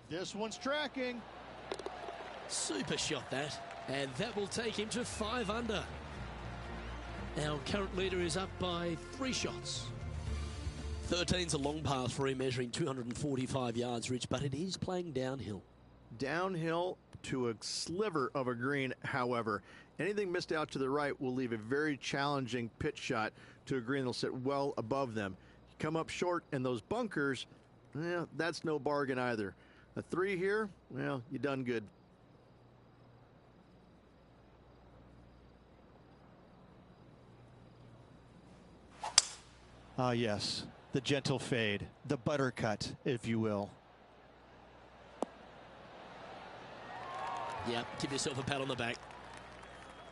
This one's tracking. Super shot that. And that will take him to 5 under. Our current leader is up by 3 shots. 13's a long par 3, measuring 245 yards, Rich, but it is playing downhill. Downhill to a sliver of a green, however. Anything missed out to the right will leave a very challenging pitch shot to a green that'll sit well above them. You come up short in those bunkers, well, that's no bargain either. A 3 here, well, you done good. Ah, yes, the gentle fade, the buttercut, if you will. Yeah, give yourself a pat on the back.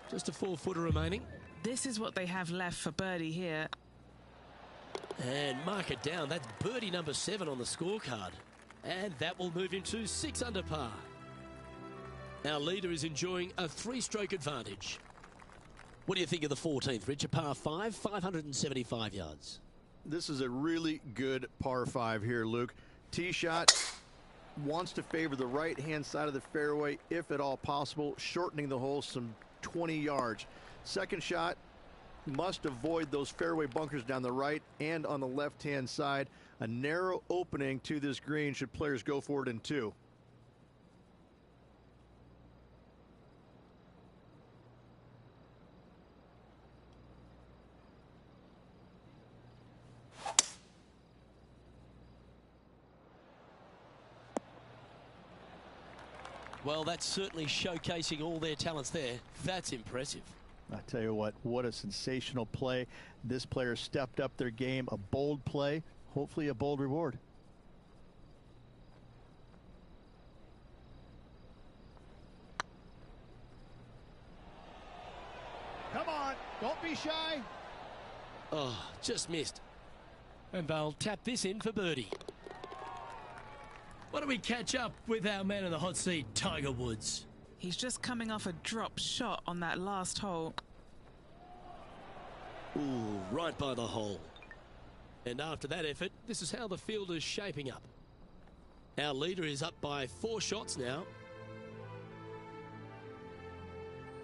Just a 4-footer remaining. This is what they have left for birdie here. And mark it down. That's birdie number 7 on the scorecard. And that will move him to 6 under par. Our leader is enjoying a 3-stroke advantage. What do you think of the 14th, Rich? A par 5, 575 yards. This is a really good par 5 here, Luke. Tee shot wants to favor the right-hand side of the fairway, if at all possible, shortening the hole some 20 yards. Second shot must avoid those fairway bunkers down the right and on the left-hand side. A narrow opening to this green should players go for it in 2. Well, that's certainly showcasing all their talents there. That's impressive. I tell you what a sensational play. This player stepped up their game. A bold play, hopefully a bold reward. Come on, don't be shy. Oh, just missed. And they'll tap this in for birdie. Why don't we catch up with our man in the hot seat, Tiger Woods? He's just coming off a drop shot on that last hole. Ooh, right by the hole. And after that effort, this is how the field is shaping up. Our leader is up by 4 shots now.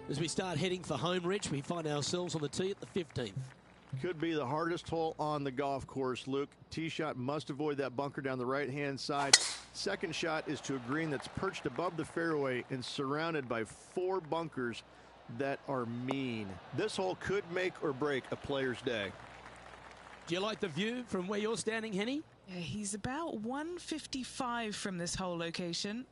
As we start heading for home, Rich, we find ourselves on the tee at the 15th. Could be the hardest hole on the golf course, Luke. Tee shot must avoid that bunker down the right-hand side. Second shot is to a green that's perched above the fairway and surrounded by 4 bunkers that are mean. This hole could make or break a player's day. Do you like the view from where you're standing, Henny? Yeah, he's about 155 from this hole location.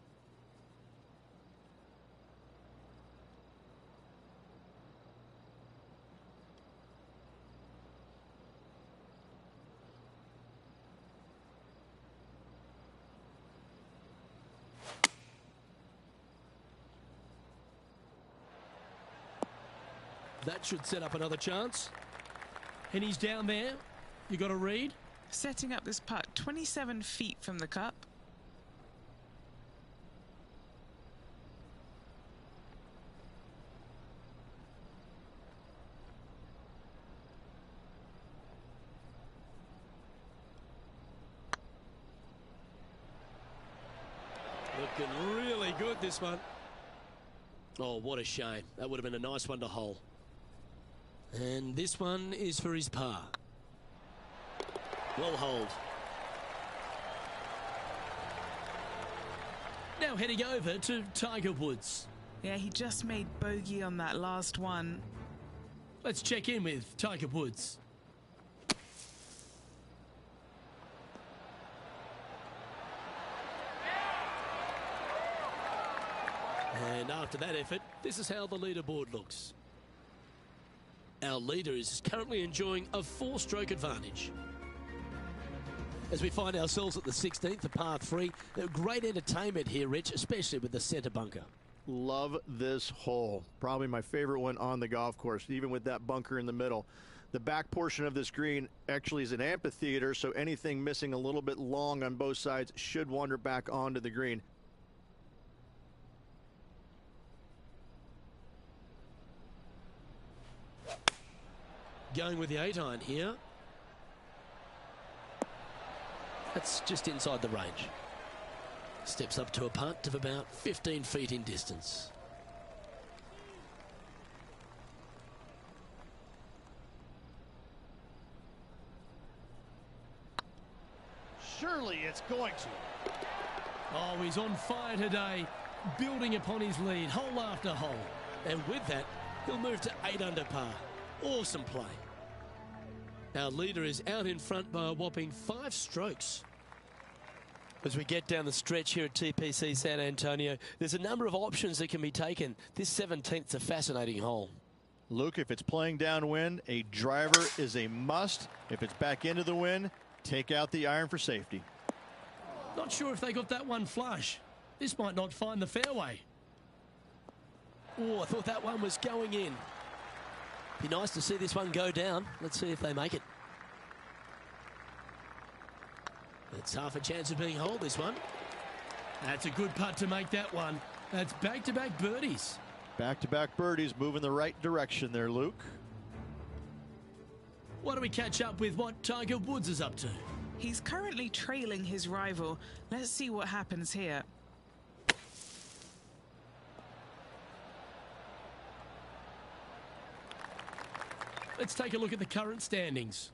That should set up another chance. And he's down there. You got to read. Setting up this putt 27 feet from the cup. Looking really good, this one. Oh, what a shame. That would have been a nice one to hole. And this one is for his par. Well holed. Now heading over to Tiger Woods. Yeah, he just made bogey on that last one. Let's check in with Tiger Woods. And after that effort, this is how the leaderboard looks. Our leader is currently enjoying a 4-stroke advantage. As we find ourselves at the 16th, the par 3, great entertainment here, Rich, especially with the centre bunker. Love this hole. Probably my favorite one on the golf course, even with that bunker in the middle. The back portion of this green actually is an amphitheater, so anything missing a little bit long on both sides should wander back onto the green. Going with the 8-iron here. That's just inside the range. Steps up to a putt of about 15 feet in distance. Surely it's going to. Oh, he's on fire today, building upon his lead, hole after hole. And with that, he'll move to 8 under par. Awesome play. Our leader is out in front by a whopping 5 strokes. As we get down the stretch here at TPC San Antonio, there's a number of options that can be taken. This 17th's a fascinating hole. Luke, if it's playing downwind, a driver is a must. If it's back into the wind, take out the iron for safety. Not sure if they got that one flush. This might not find the fairway. Oh, I thought that one was going in. Be nice to see this one go down. Let's see if they make it. It's half a chance of being holed, this one. That's a good putt to make that one. That's back-to-back birdies. Back-to-back birdies, moving the right direction there, Luke. Why don't we catch up with what Tiger Woods is up to? He's currently trailing his rival. Let's see what happens here. Let's take a look at the current standings.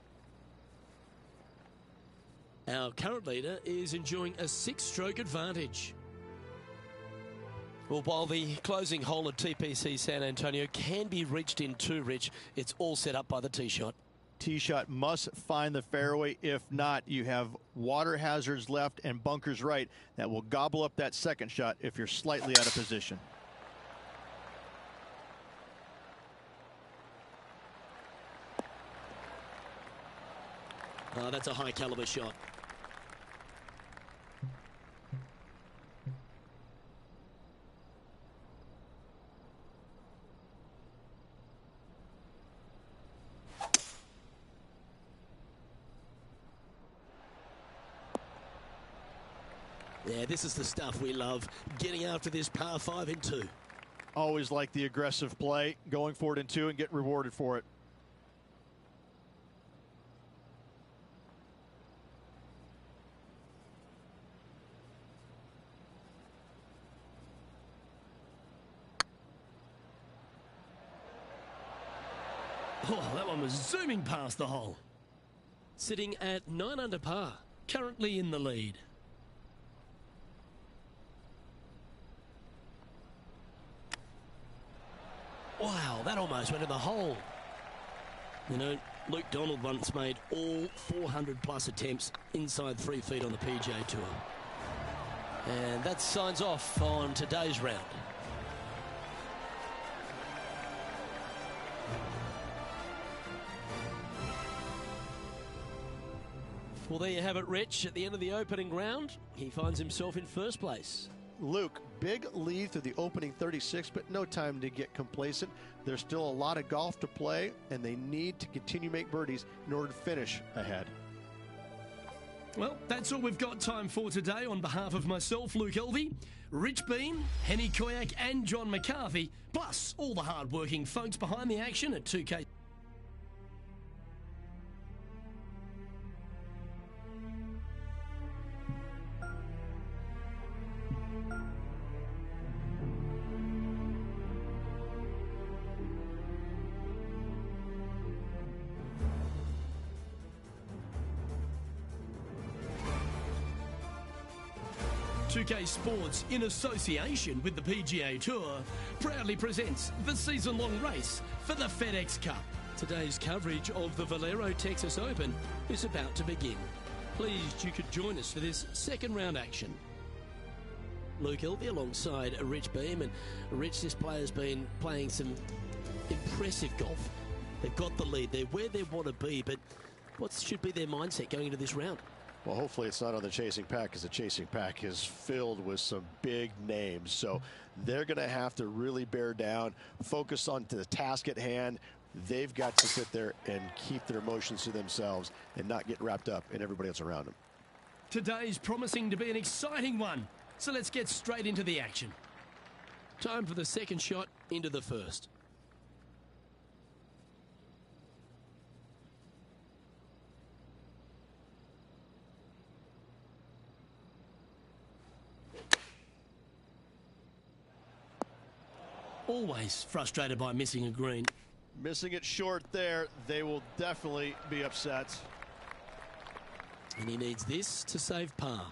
Our current leader is enjoying a 6-stroke advantage. Well, while the closing hole at TPC San Antonio can be reached in 2, Rich, it's all set up by the tee shot. Tee shot must find the fairway. If not, you have water hazards left and bunkers right that will gobble up that second shot if you're slightly out of position. Oh, that's a high caliber shot. Yeah, this is the stuff we love, getting after this par 5 in 2. Always like the aggressive play, going for it in 2 and get rewarded for it. Oh, that one was zooming past the hole. Sitting at 9 under par, currently in the lead. Wow, that almost went in the hole. You know, Luke Donald once made all 400-plus attempts inside 3 feet on the PGA Tour. And that signs off on today's round. Well, there you have it, Rich. At the end of the opening round, he finds himself in first place. Luke, big lead through the opening 36, but no time to get complacent. There's still a lot of golf to play, and they need to continue to make birdies in order to finish ahead. Well, that's all we've got time for today. On behalf of myself, Luke Elvey, Rich Beam, Henny Koyak and John McCarthy, plus all the hard-working folks behind the action at 2K. UK Sports, in association with the PGA Tour, proudly presents the season-long race for the FedEx Cup. Today's coverage of the Valero Texas Open is about to begin. Pleased you could join us for this second round action. Luke Elvey alongside Rich Beam, and Rich, this player's been playing some impressive golf. They've got the lead, they're where they want to be, but what should be their mindset going into this round? Well, hopefully it's not on the chasing pack, because the chasing pack is filled with some big names. So they're going to have to really bear down, focus on the task at hand. They've got to sit there and keep their emotions to themselves and not get wrapped up in everybody else around them. Today's promising to be an exciting one, so let's get straight into the action. Time for the second shot into the first. Always frustrated by missing a green. Missing it short there, they will definitely be upset. And he needs this to save par.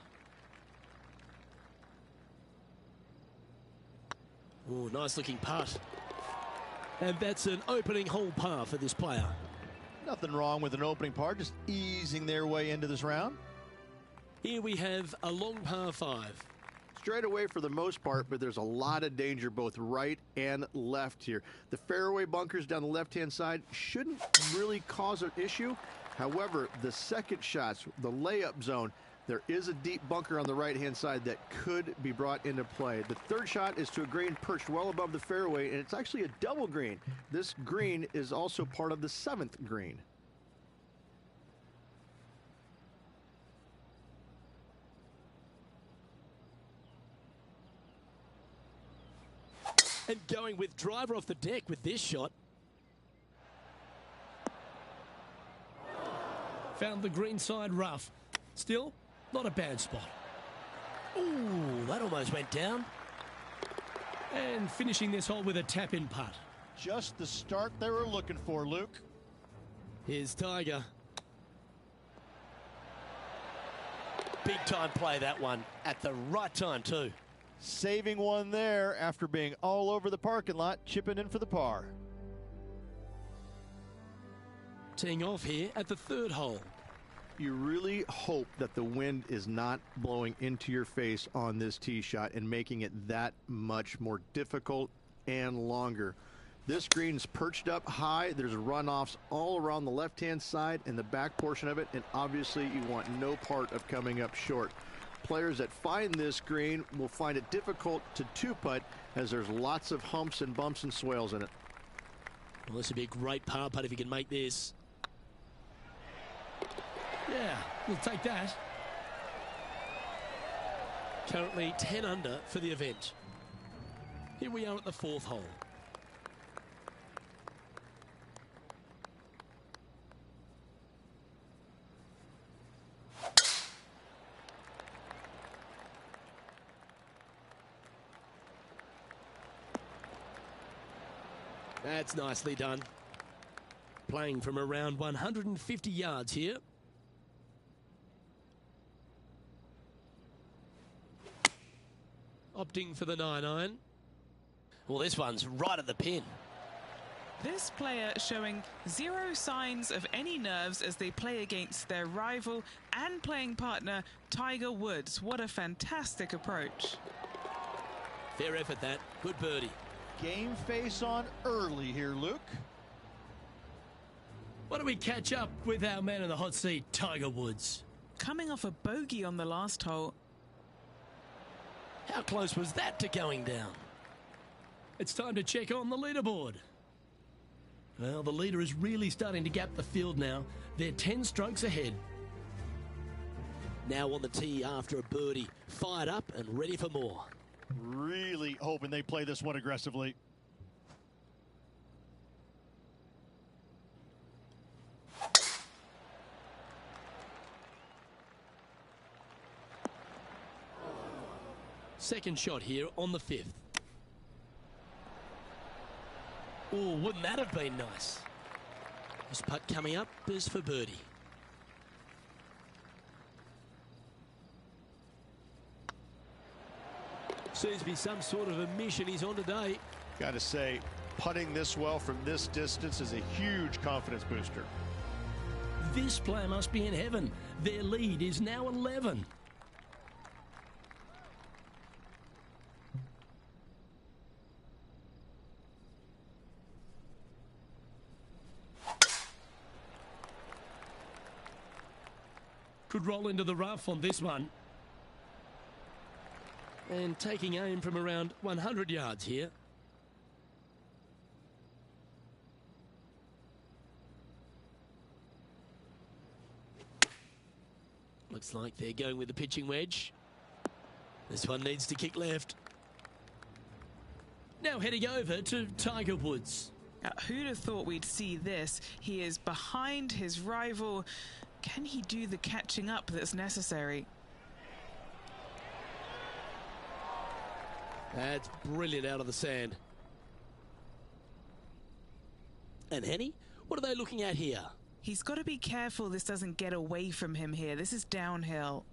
Oh, nice looking putt. And that's an opening hole par for this player. Nothing wrong with an opening par, just easing their way into this round. Here we have a long par 5. Straight away for the most part, but there's a lot of danger both right and left here. The fairway bunkers down the left-hand side shouldn't really cause an issue. However, the second shots, the layup zone, there is a deep bunker on the right-hand side that could be brought into play. The third shot is to a green perched well above the fairway, and it's actually a double green. This green is also part of the 7th green. And going with driver off the deck with this shot. Found the green side rough. Still, not a bad spot. Ooh, that almost went down. And finishing this hole with a tap-in putt. Just the start they were looking for, Luke. Here's Tiger. Big time play, that one. At the right time, too. Saving one there after being all over the parking lot, chipping in for the par. Teeing off here at the third hole. You really hope that the wind is not blowing into your face on this tee shot and making it that much more difficult and longer. This green's perched up high. There's runoffs all around the left-hand side and the back portion of it, and obviously you want no part of coming up short. Players that find this green will find it difficult to two-putt as there's lots of humps and bumps and swales in it. Well, this would be a great par putt if you can make this. Yeah, we'll take that. Currently 10 under for the event. Here we are at the fourth hole. That's nicely done. Playing from around 150 yards here. Opting for the 9-iron. Well, this one's right at the pin. This player showing zero signs of any nerves as they play against their rival and playing partner, Tiger Woods. What a fantastic approach. Fair effort, that. Good birdie. Game face on early here, Luke. Why don't we catch up with our man in the hot seat, Tiger Woods? Coming off a bogey on the last hole. How close was that to going down? It's time to check on the leaderboard. Well, the leader is really starting to gap the field now. They're 10 strokes ahead. Now on the tee after a birdie. Fired up and ready for more. Really hoping they play this one aggressively. Second shot here on the fifth. Oh, wouldn't that have been nice? This putt coming up is for birdie. Seems to be some sort of a mission he's on today. Got to say, putting this well from this distance is a huge confidence booster. This player must be in heaven. Their lead is now 11. Could roll into the rough on this one. And taking aim from around 100 yards here. Looks like they're going with the pitching wedge. This one needs to kick left. Now heading over to Tiger Woods. Who'd have thought we'd see this? He is behind his rival. Can he do the catching up that's necessary? That's brilliant out of the sand. And Henny, what are they looking at here? He's got to be careful this doesn't get away from him here. This is downhill.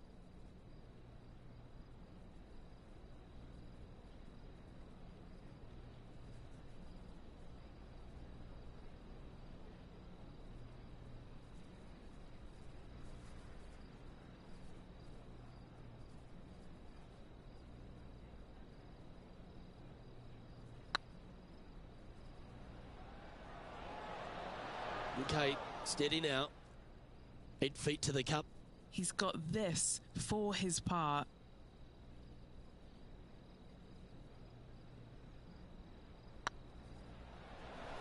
Okay, steady now. 8 feet to the cup. He's got this for his par.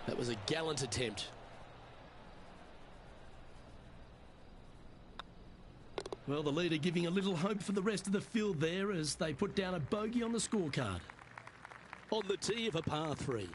That was a gallant attempt. Well, the leader giving a little hope for the rest of the field there as they put down a bogey on the scorecard. On the tee of a par 3.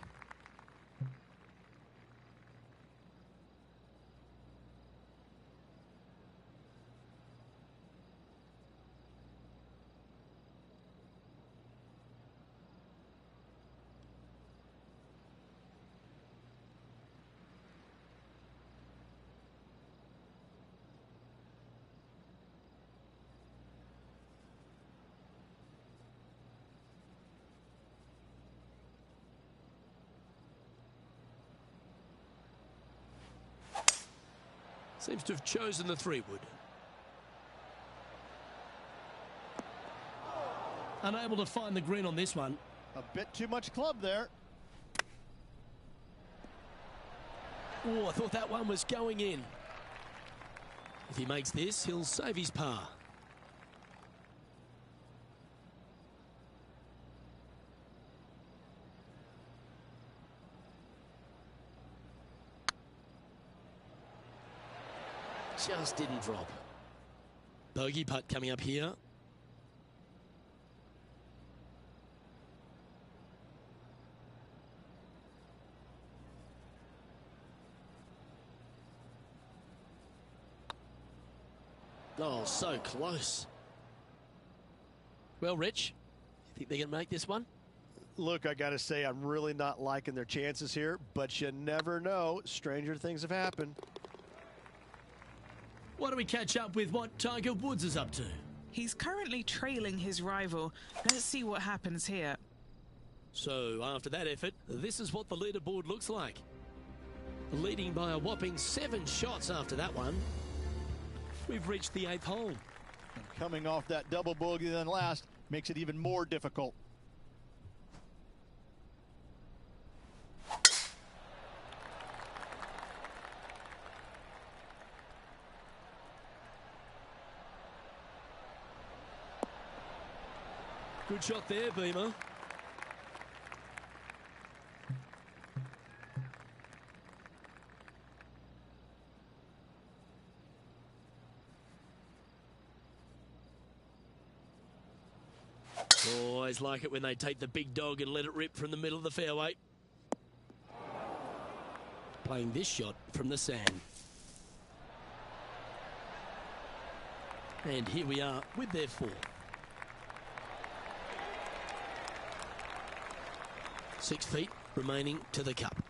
Seems to have chosen the 3-wood. Unable to find the green on this one. A bit too much club there. Oh, I thought that one was going in. If he makes this, he'll save his par. Just didn't drop. Bogey putt coming up here. Oh, so close. Well, Rich, you think they're going to make this one? Look, I got to say, I'm really not liking their chances here, but you never know. Stranger things have happened. Why don't we catch up with what Tiger Woods is up to? He's currently trailing his rival. Let's see what happens here. So, after that effort, this is what the leaderboard looks like. Leading by a whopping 7 shots after that one. We've reached the 8th hole. And coming off that double bogey then last makes it even more difficult. Good shot there, Beamer. Always like it when they take the big dog and let it rip from the middle of the fairway. Playing this shot from the sand. And here we are with their 4. 6 feet remaining to the cup.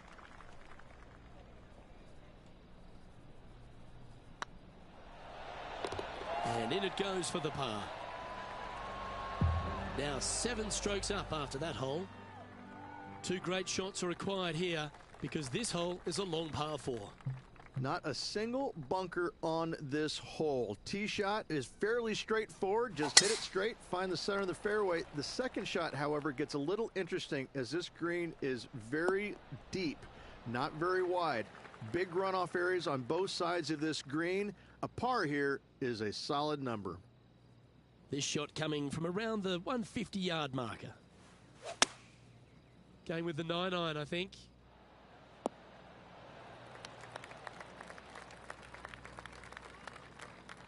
And in it goes for the par. Now 7 strokes up after that hole. 2 great shots are required here because this hole is a long par 4. Not a single bunker on this hole. Tee shot is fairly straightforward. Just hit it straight, find the center of the fairway. The second shot, however, gets a little interesting as this green is very deep, not very wide. Big runoff areas on both sides of this green. A par here is a solid number. This shot coming from around the 150-yard marker. Going with the 9-iron, I think.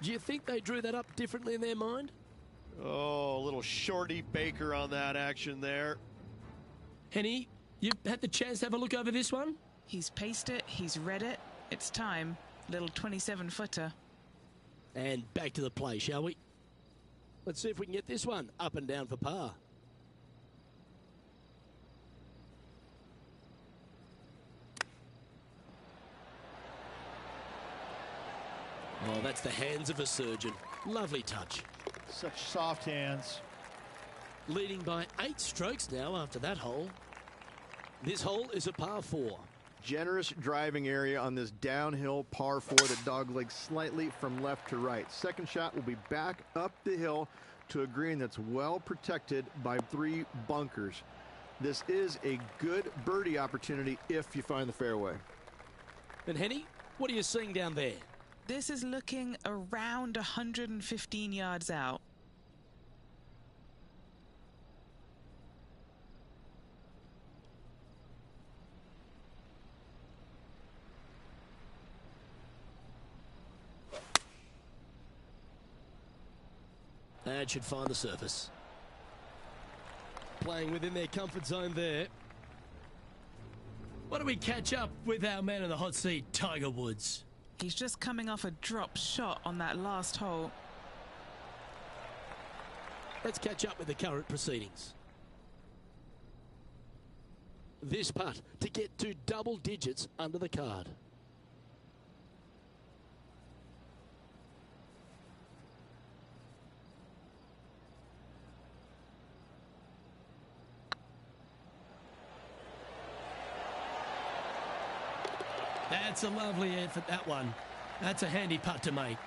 Do you think they drew that up differently in their mind? Oh, a little shorty Baker on that action there. Henny, you've had the chance to have a look over this one? He's paced it, he's read it. It's time. Little 27-footer. And back to the play, shall we? Let's see if we can get this one up and down for par. Oh, that's the hands of a surgeon. Lovely touch. Such soft hands. Leading by 8 strokes now after that hole. This hole is a par 4. Generous driving area on this downhill par 4 that doglegs slightly from left to right. Second shot will be back up the hill to a green that's well protected by 3 bunkers. This is a good birdie opportunity if you find the fairway. And Henny, what are you seeing down there? This is looking around 115 yards out. That should find the surface. Playing within their comfort zone there. Why don't we catch up with our man in the hot seat, Tiger Woods? He's just coming off a drop shot on that last hole. Let's catch up with the current proceedings. This putt to get to double digits under the card. That's a lovely effort, that one. That's a handy putt to make.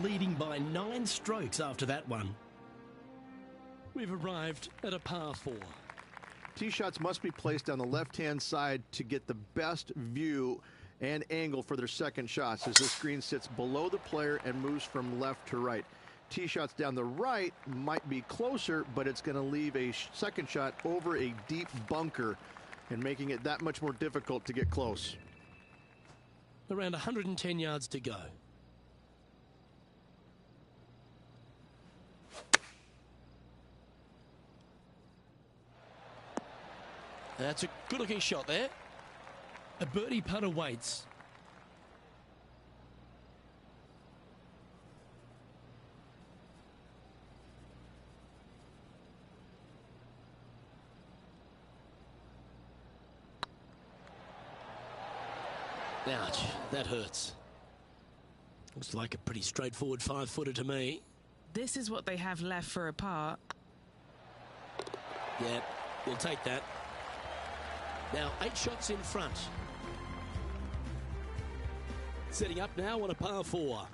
Leading by 9 strokes after that one. We've arrived at a par 4. Tee shots must be placed on the left-hand side to get the best view and angle for their second shots, as this green sits below the player and moves from left to right. Tee shots down the right might be closer, but it's going to leave a second shot over a deep bunker and making it that much more difficult to get close. Around 110 yards to go. That's a good-looking shot there. A birdie putt awaits. Ouch, that hurts. Looks like a pretty straightforward 5-footer to me. This is what they have left for a par. Yeah, we'll take that. Now 8 shots in front. Setting up now on a par 4.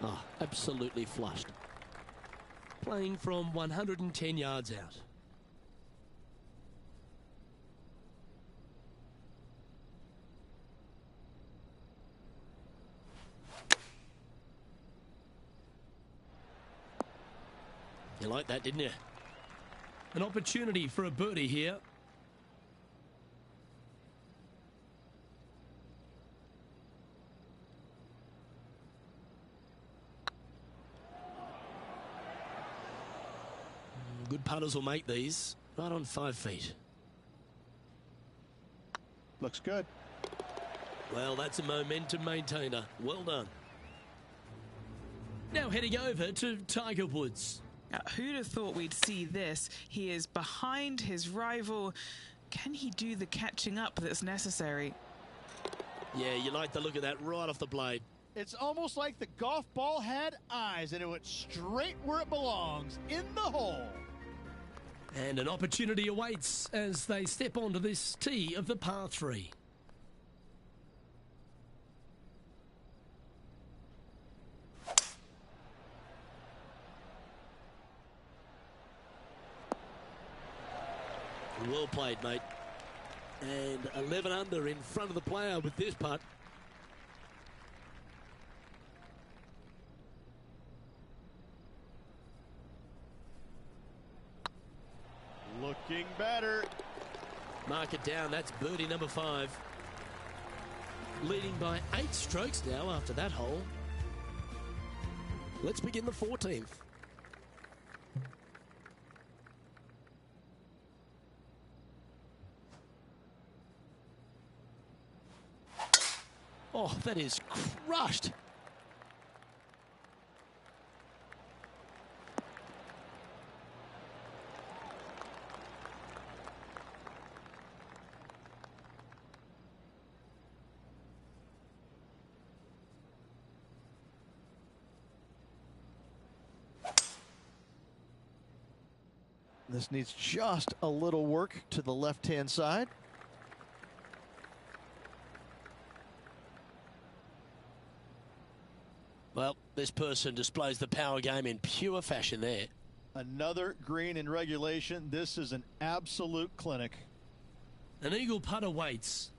Oh, absolutely flushed. Playing from 110 yards out. You like that, didn't you? An opportunity for a birdie here. Good putters will make these. Right on 5 feet. Looks good. Well, that's a momentum maintainer. Well done. Now heading over to Tiger Woods. Who'd have thought we'd see this? He is behind his rival. Can he do the catching up that's necessary? Yeah, you like the look of that right off the blade. It's almost like the golf ball had eyes and it went straight where it belongs, in the hole. And an opportunity awaits as they step onto this tee of the par 3. Well played, mate. And 11 under in front of the player with this putt. Looking better. Mark it down. That's birdie number 5. Leading by 8 strokes now after that hole. Let's begin the 14th. Oh, that is crushed. This needs just a little work to the left-hand side. Well, this person displays the power game in pure fashion there. Another green in regulation. This is an absolute clinic. An eagle putt awaits.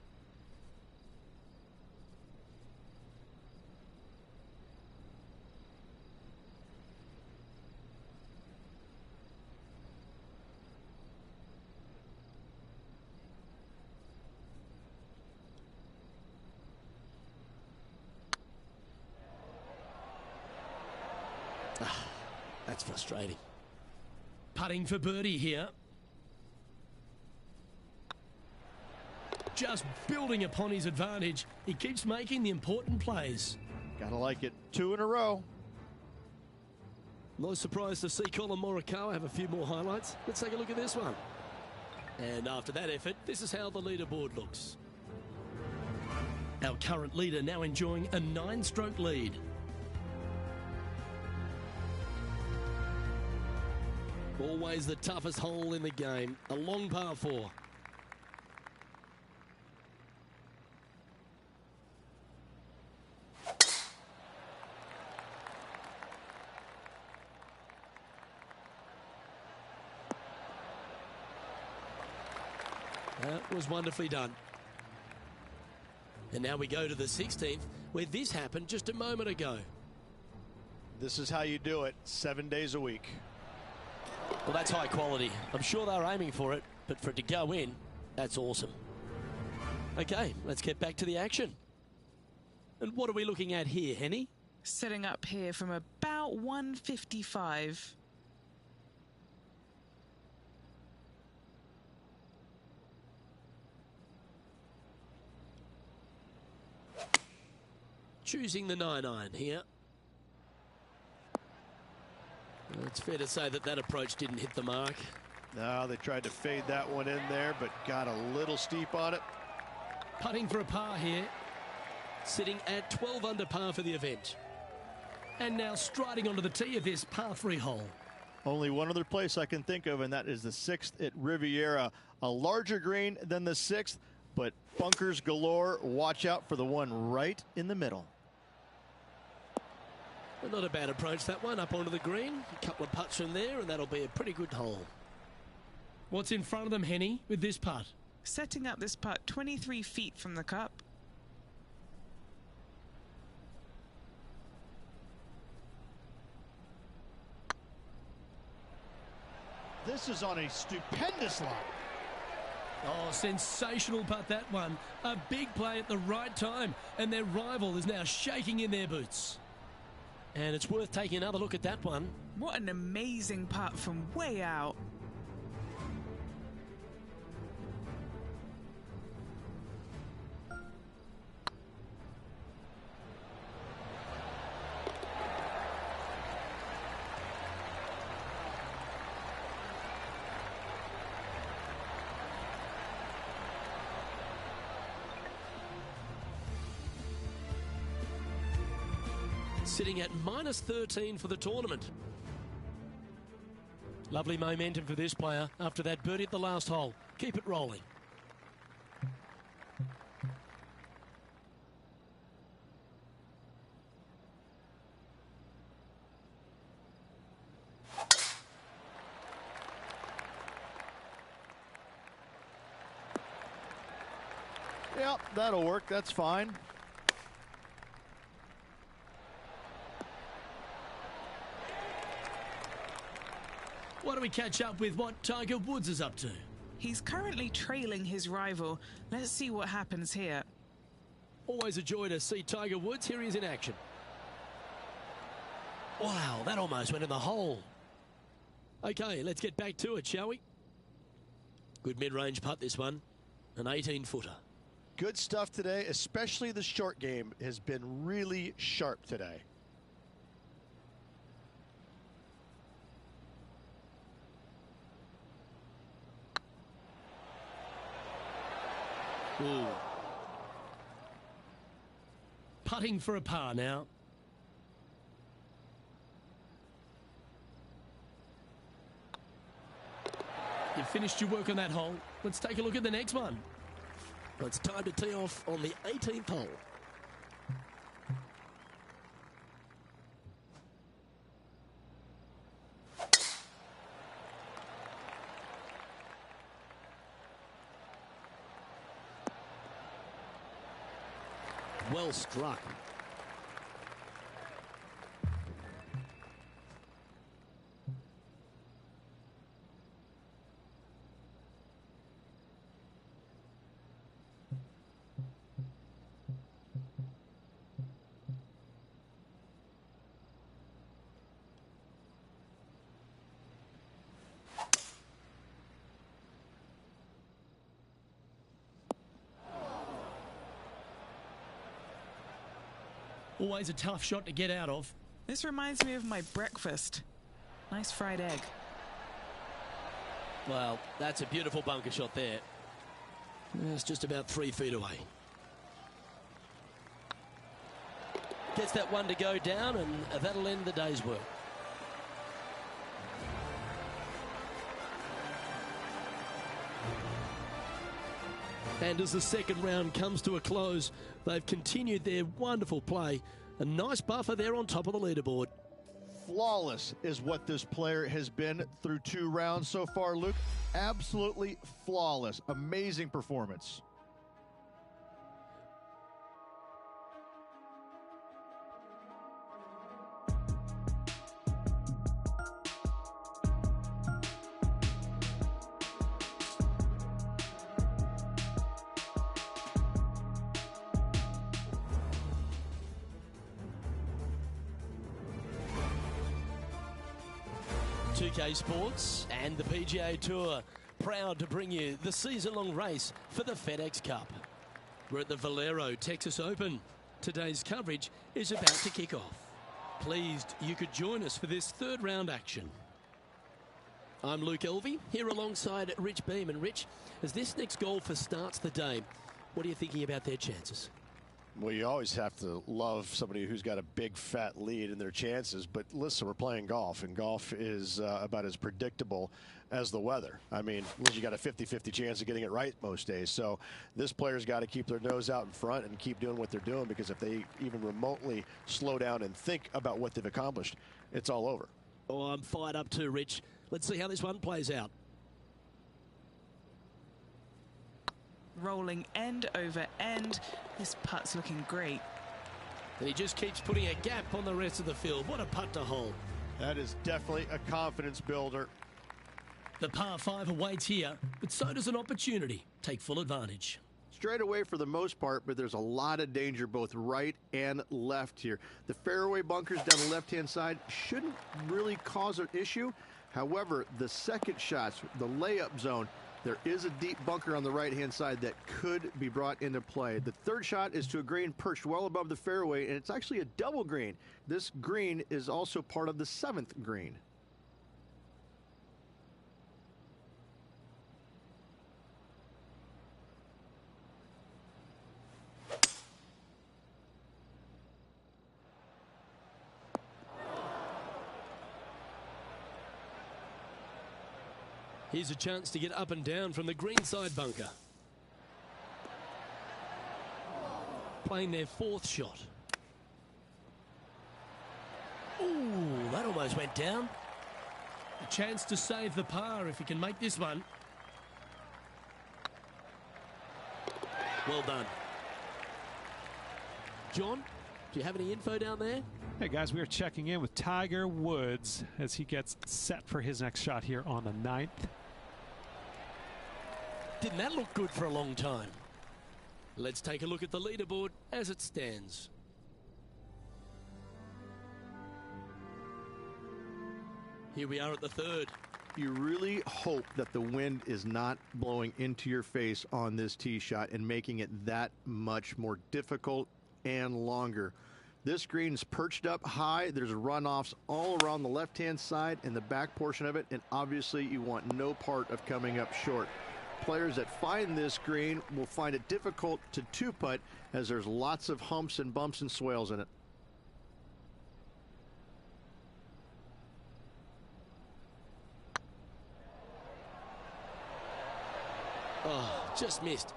That's frustrating. Putting for birdie here. Just building upon his advantage. He keeps making the important plays. Gotta like it. 2 in a row. No surprise to see Colin Morikawa have a few more highlights. Let's take a look at this one. And after that effort, this is how the leaderboard looks. Our current leader now enjoying a 9-stroke lead. Always the toughest hole in the game, a long par 4. That was wonderfully done. And now we go to the 16th, where this happened just a moment ago. This is how you do it, 7 days a week. Well, that's high quality. I'm sure they're aiming for it, but for it to go in, that's awesome. Okay, let's get back to the action. And what are we looking at here, Henny? Setting up here from about 155. Choosing the 9-iron here. Well, it's fair to say that that approach didn't hit the mark. No, they tried to fade that one in there, but got a little steep on it. Putting for a par here. Sitting at 12 under par for the event. And now striding onto the tee of this par 3 hole. Only one other place I can think of, and that is the 6th at Riviera. A larger green than the 6th, but bunkers galore. Watch out for the one right in the middle. Well, not a bad approach, that one, up onto the green. A couple of putts from there, and that'll be a pretty good hole. What's in front of them, Henny, with this putt? Setting up this putt 23 feet from the cup. This is on a stupendous line. Oh, sensational putt, that one. A big play at the right time, and their rival is now shaking in their boots. And it's worth taking another look at that one. What an amazing putt from way out. Sitting at -13 for the tournament. Lovely momentum for this player after that birdie at the last hole. Keep it rolling. Yep, that'll work. That's fine. Why don't we catch up with what Tiger Woods is up to? He's currently trailing his rival. Let's see what happens here. Always a joy to see Tiger Woods. Here he is in action. Wow, that almost went in the hole. Okay, let's get back to it, shall we? Good mid-range putt, this one. An 18-footer. Good stuff today, especially the short game has been really sharp today. Ooh. Putting for a par now. You've finished your work on that hole. Let's take a look at the next one. Well, it's time to tee off on the 18th hole. Well struck. Always a tough shot to get out of. This reminds me of my breakfast. Nice fried egg. Well, that's a beautiful bunker shot there. It's just about 3 feet away. Gets that one to go down, and that'll end the day's work. And as the second round comes to a close, they've continued their wonderful play. A nice buffer there on top of the leaderboard. Flawless is what this player has been through 2 rounds so far, Luke. Absolutely flawless. Amazing performance. PGA Sports and the PGA Tour proud to bring you the season-long race for the FedEx Cup. We're at the Valero Texas Open. Today's coverage is about to kick off. Pleased you could join us for this third round action. I'm Luke Elvey, here alongside Rich Beam. And Rich, as this next golfer starts the day, what are you thinking about their chances? Well, you always have to love somebody who's got a big fat lead in their chances. But listen, we're playing golf, and golf is about as predictable as the weather. I mean, you got a 50-50 chance of getting it right most days. So this player's got to keep their nose out in front and keep doing what they're doing, because if they even remotely slow down and think about what they've accomplished, it's all over. Oh, I'm fired up too, Rich. Let's see how this one plays out. Rolling end over end. This putt's looking great. And he just keeps putting a gap on the rest of the field. What a putt to hole. That is definitely a confidence builder. The par 5 awaits here, but so does an opportunity. Take full advantage. Straight away for the most part, but there's a lot of danger both right and left here. The fairway bunkers down the left-hand side shouldn't really cause an issue. However, the second shots, the layup zone, there is a deep bunker on the right-hand side that could be brought into play. The third shot is to a green perched well above the fairway, and it's actually a double green. This green is also part of the 7th green. Here's a chance to get up and down from the greenside bunker. Playing their 4th shot. Ooh, that almost went down. A chance to save the par if he can make this one. Well done. John, do you have any info down there? Hey guys, we are checking in with Tiger Woods as he gets set for his next shot here on the 9th. Didn't that look good for a long time? Let's take a look at the leaderboard as it stands. Here we are at the 3rd. You really hope that the wind is not blowing into your face on this tee shot and making it that much more difficult and longer. This green's perched up high. There's runoffs all around the left-hand side and the back portion of it, and obviously you want no part of coming up short. Players that find this green will find it difficult to two-putt as there's lots of humps and bumps and swales in it. Oh, just missed.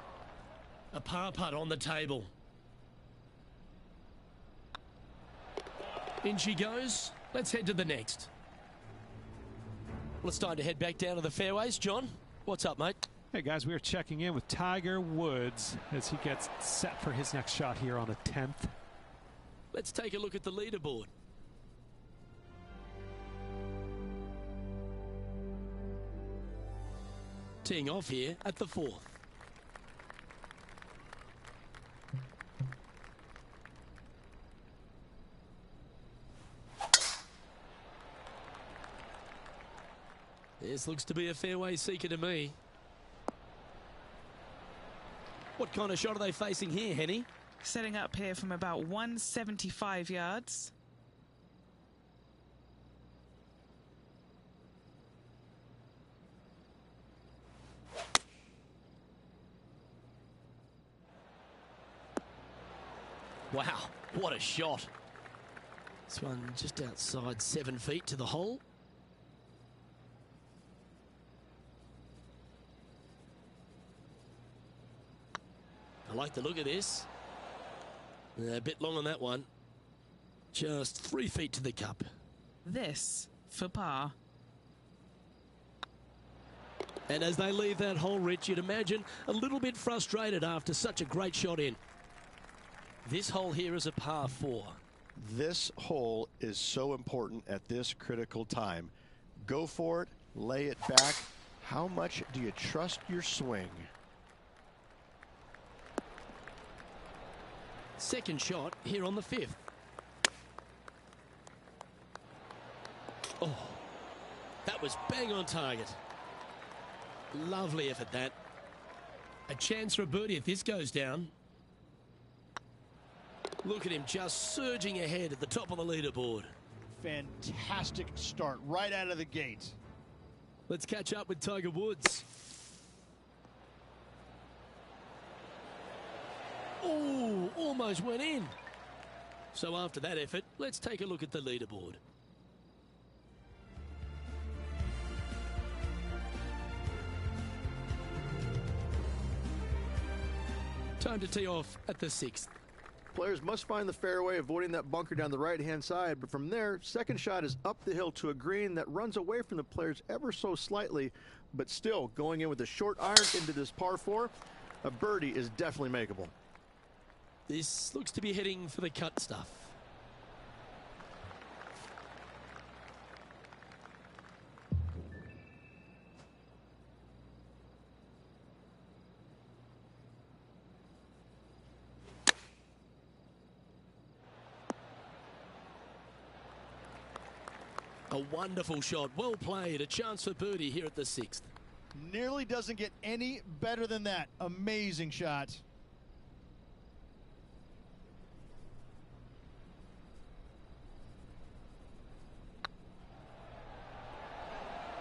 A par putt on the table. In she goes. Let's head to the next. Well, it's time to head back down to the fairways. John, what's up, mate? Hey guys, we are checking in with Tiger Woods as he gets set for his next shot here on the 10th. Let's take a look at the leaderboard. Teeing off here at the 4th. This looks to be a fairway seeker to me. What kind of shot are they facing here, Henny? Setting up here from about 175 yards. Wow, what a shot. This one just outside 7 feet to the hole. I like the look of this. A bit long on that one. Just 3 feet to the cup. This for par. And as they leave that hole, Rich, you'd imagine a little bit frustrated after such a great shot in. This hole here is a par 4. This hole is so important at this critical time. Go for it, lay it back. How much do you trust your swing? Second shot here on the 5th. Oh, that was bang on target. Lovely effort, that. A chance for a birdie if this goes down. Look at him just surging ahead at the top of the leaderboard. Fantastic start right out of the gate. Let's catch up with Tiger Woods. Oh, almost went in. So after that effort, let's take a look at the leaderboard. Time to tee off at the 6th. Players must find the fairway, avoiding that bunker down the right-hand side. But from there, second shot is up the hill to a green that runs away from the players ever so slightly, but still going in with a short iron into this par 4. A birdie is definitely makeable. This looks to be heading for the cut stuff. A wonderful shot, well played, a chance for birdie here at the 6th. Nearly doesn't get any better than that. Amazing shot.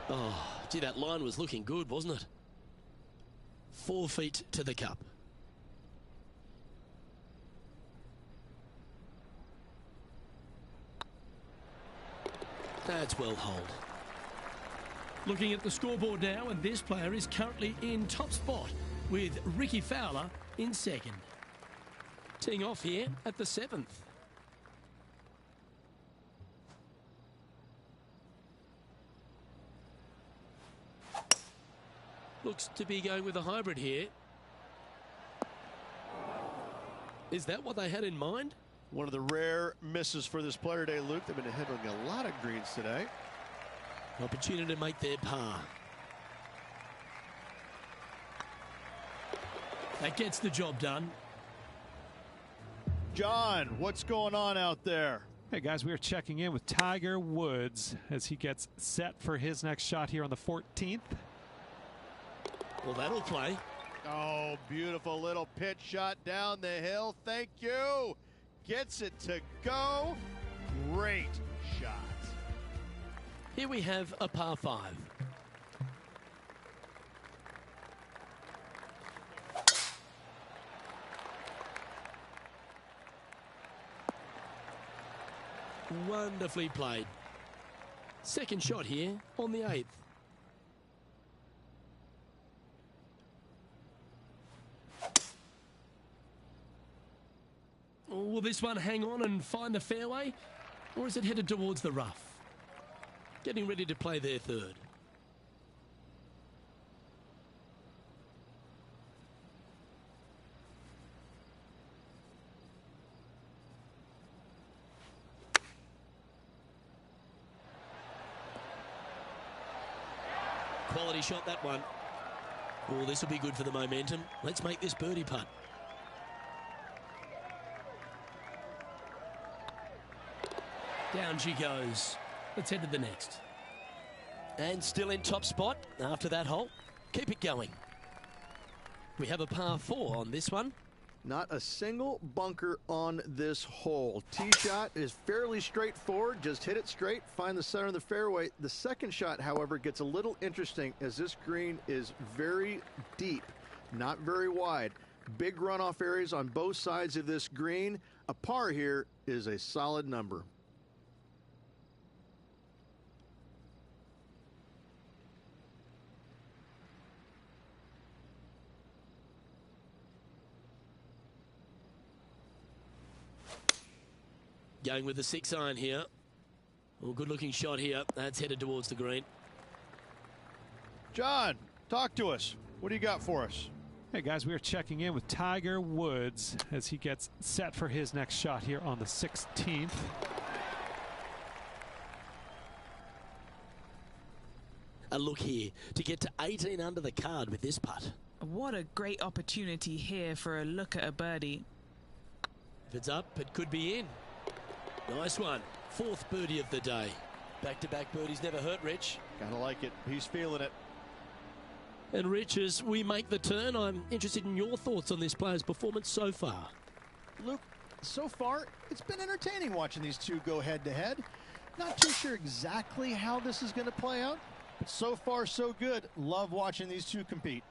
Oh, gee, that line was looking good, wasn't it? 4 feet to the cup. That's well holed. Looking at the scoreboard now, and this player is currently in top spot with Ricky Fowler in second. Teeing off here at the 7th. Looks to be going with a hybrid here. Is that what they had in mind? One of the rare misses for this player today, Luke. They've been handling a lot of greens today. Opportunity to make their par. That gets the job done. John, what's going on out there? Hey guys, we are checking in with Tiger Woods as he gets set for his next shot here on the 14th. Well, that'll play. Oh, beautiful little pitch shot down the hill. Thank you. Gets it to go. Great shot. Here we have a par 5. Wonderfully played. Second shot here on the 8th. Will this one hang on and find the fairway? Or is it headed towards the rough? Getting ready to play their third. Quality shot, that one. Oh, this will be good for the momentum. Let's make this birdie putt. Down she goes. Let's head to the next. And still in top spot after that hole. Keep it going. We have a par 4 on this one. Not a single bunker on this hole. Tee shot is fairly straightforward. Just hit it straight, find the center of the fairway. The second shot, however, gets a little interesting as this green is very deep, not very wide. Big runoff areas on both sides of this green. A par here is a solid number. Going with the 6-iron here. Well, good looking shot here. That's headed towards the green. John, talk to us. What do you got for us? Hey guys, we are checking in with Tiger Woods as he gets set for his next shot here on the 16th. A look here to get to 18 under the card with this putt. What a great opportunity here for a look at a birdie. If it's up, it could be in. Nice one. 4th birdie of the day. Back-to-back birdies never hurt, Rich. Gotta like it. He's feeling it. And Rich, as we make the turn, I'm interested in your thoughts on this player's performance so far. Luke, so far, it's been entertaining watching these two go head-to-head. Not too sure exactly how this is going to play out, but so far, so good. Love watching these two compete.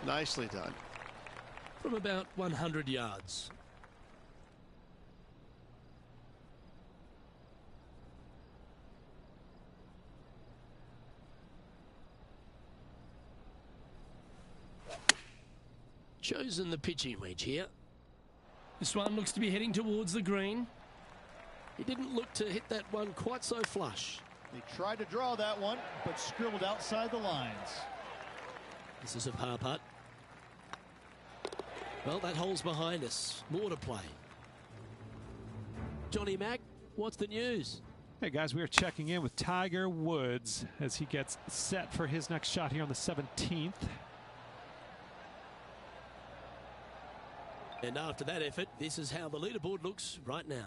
Nicely done. From about 100 yards. Chosen the pitching wedge here. This one looks to be heading towards the green. He didn't look to hit that one quite so flush. They tried to draw that one, but scribbled outside the lines. This is a par putt. Well, that hole's behind us. More to play. Johnny Mack, what's the news? Hey guys, we are checking in with Tiger Woods as he gets set for his next shot here on the 17th. And after that effort, this is how the leaderboard looks right now.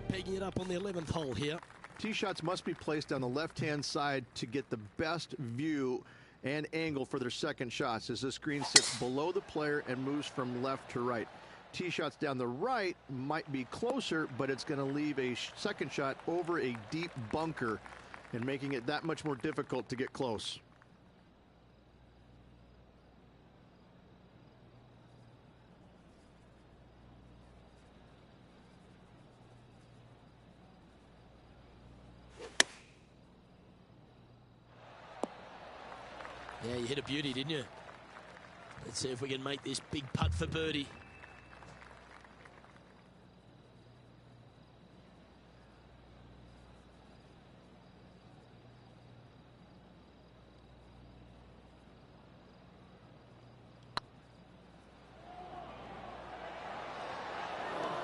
Pegging it up on the 11th hole here. Tee shots must be placed on the left-hand side to get the best view and angle for their second shots, as this green sits below the player and moves from left to right. Tee shots down the right might be closer, but it's going to leave a second shot over a deep bunker and making it that much more difficult to get close. Yeah, you hit a beauty, didn't you? Let's see if we can make this big putt for birdie.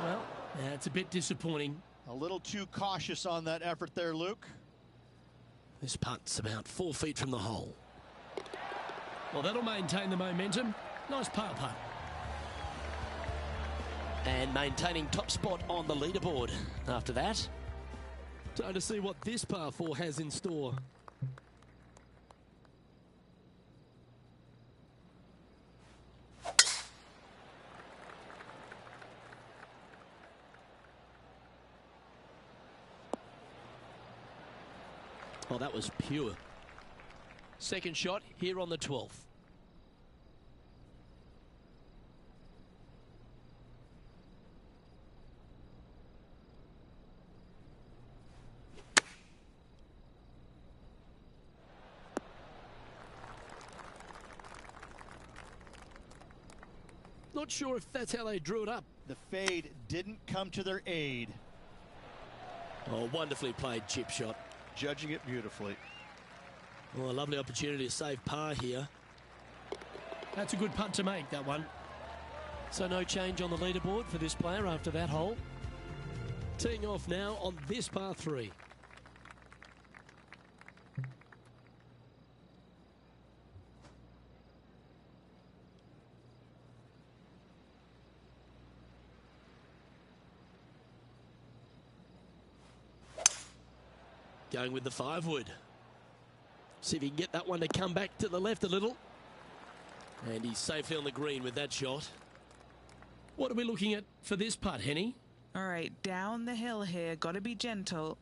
Well, that's a bit disappointing. A little too cautious on that effort there, Luke. This putt's about 4 feet from the hole. Well, that'll maintain the momentum. Nice par putt. And maintaining top spot on the leaderboard. After that, Time to see what this par 4 has in store. oh, that was pure. Second shot here on the 12th. Not sure if that's how they drew it up. The fade didn't come to their aid. Oh, wonderfully played chip shot. Judging it beautifully. Oh, a lovely opportunity to save par here. That's a good putt to make, that one. So no change on the leaderboard for this player after that hole. Teeing off now on this par 3. Going with the 5-wood. See if he can get that one to come back to the left a little. And he's safely on the green with that shot. What are we looking at for this putt, Henny? All right, down the hill here. Got to be gentle.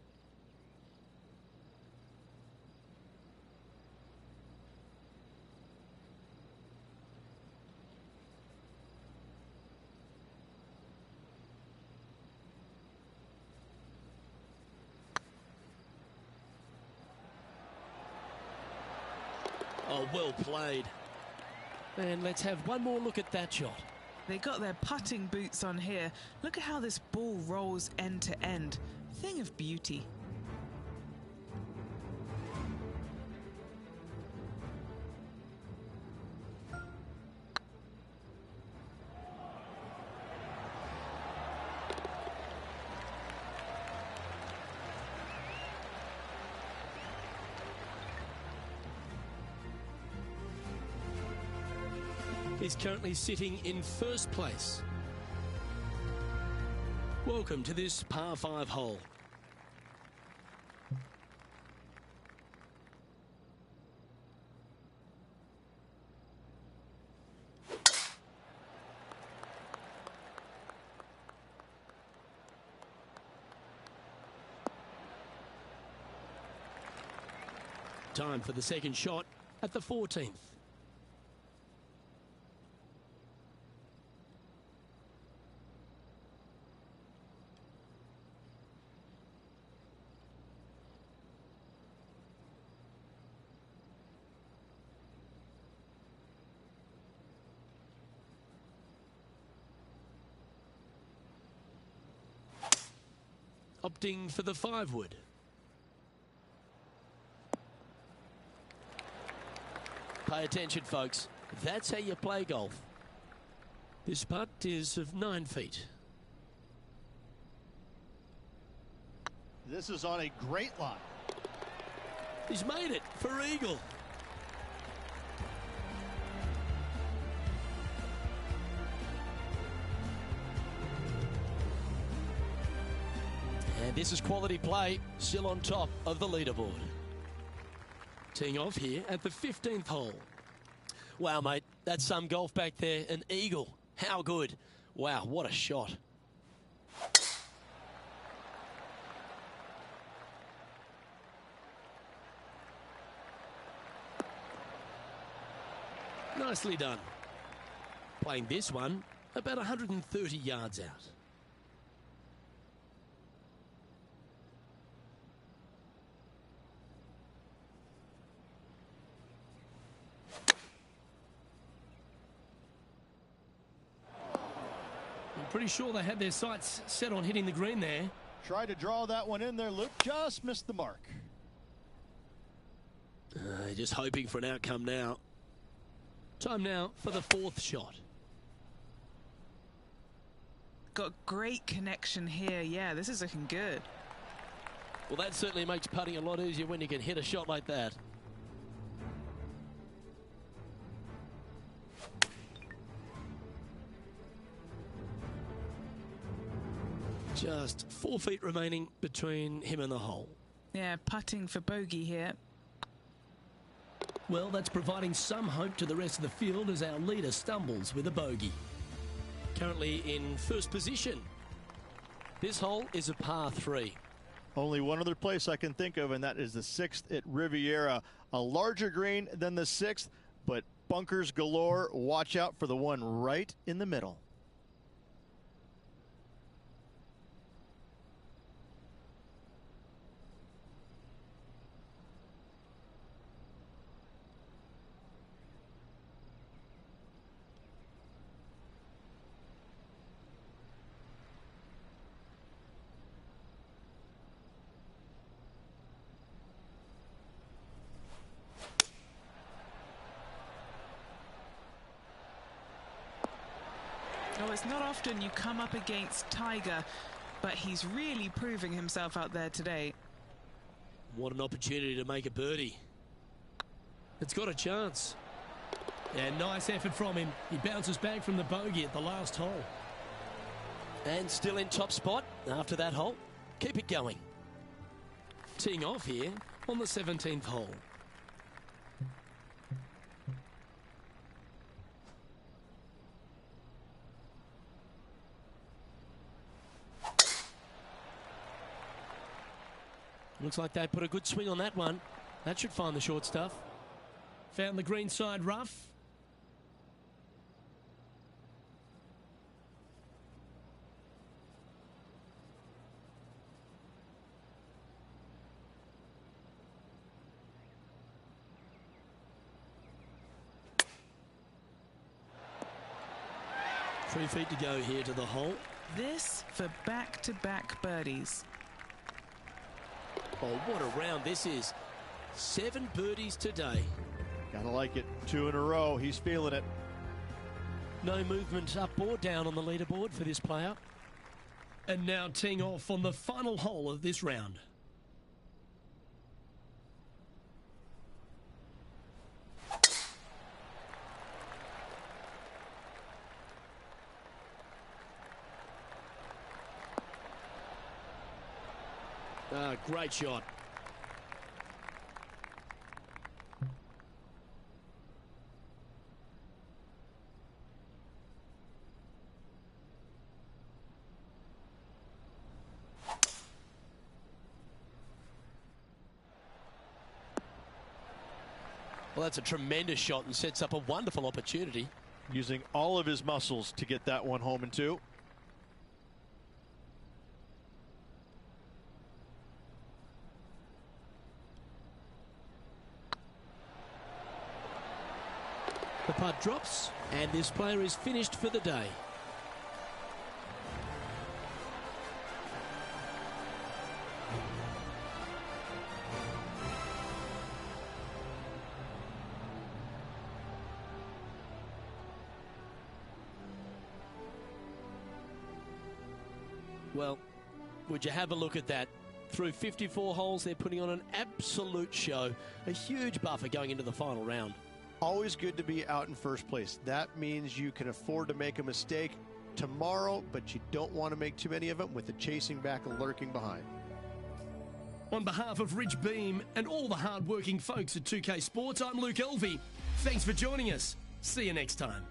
Oh, well played. And let's have one more look at that shot. They got their putting boots on here. Look at how this ball rolls end to end. Thing of beauty. He's currently sitting in first place. Welcome to this par 5 hole. Time for the second shot at the 14th. Opting for the 5-wood. Pay attention, folks. That's how you play golf. This putt is of 9 feet. This is on a great line. He's made it for eagle. And this is quality play, still on top of the leaderboard. Teeing off here at the 15th hole. Wow, mate, that's some golf back there. An eagle. How good. Wow, what a shot. Nicely done. Playing this one about 130 yards out. Pretty sure they had their sights set on hitting the green there. Tried to draw that one in there, Luke. Just missed the mark. Just hoping for an outcome now. Time now for the 4th shot. Got great connection here. Yeah, this is looking good. Well, that certainly makes putting a lot easier when you can hit a shot like that. Just 4 feet remaining between him and the hole. Yeah, putting for bogey here. Well, that's providing some hope to the rest of the field as our leader stumbles with a bogey. Currently in first position. This hole is a par 3. Only one other place I can think of, and that is the 6th at Riviera. A larger green than the 6th, but bunkers galore. Watch out for the one right in the middle. Oh, it's not often you come up against Tiger, but he's really proving himself out there today. What an opportunity to make a birdie. It's got a chance. Yeah, nice effort from him. He bounces back from the bogey at the last hole. And still in top spot after that hole. Keep it going. Teeing off here on the 17th hole. Looks like they put a good swing on that one. That should find the short stuff. Found the green side rough. 3 feet to go here to the hole. This for back-to-back birdies. Oh, what a round this is. 7 birdies today. Gotta like it. 2 in a row. He's feeling it. No movement up or down on the leaderboard for this player. And now teeing off on the final hole of this round. Great shot. Well, that's a tremendous shot and sets up a wonderful opportunity. Using all of his muscles to get that one home in 2. The putt drops, and this player is finished for the day. Well, would you have a look at that? Through 54 holes, they're putting on an absolute show. A huge buffer going into the final round. Always good to be out in first place. That means you can afford to make a mistake tomorrow, but you don't want to make too many of them with the chasing back and lurking behind. On behalf of Rich Beam and all the hard-working folks at 2K Sports, I'm Luke Elvey. Thanks for joining us. See you next time.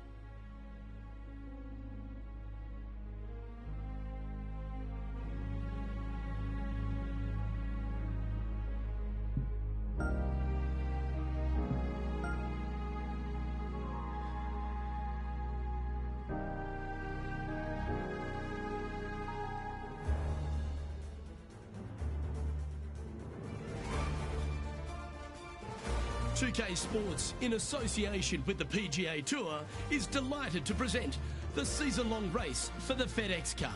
.2K Sports, in association with the PGA Tour, is delighted to present the season-long race for the FedEx Cup.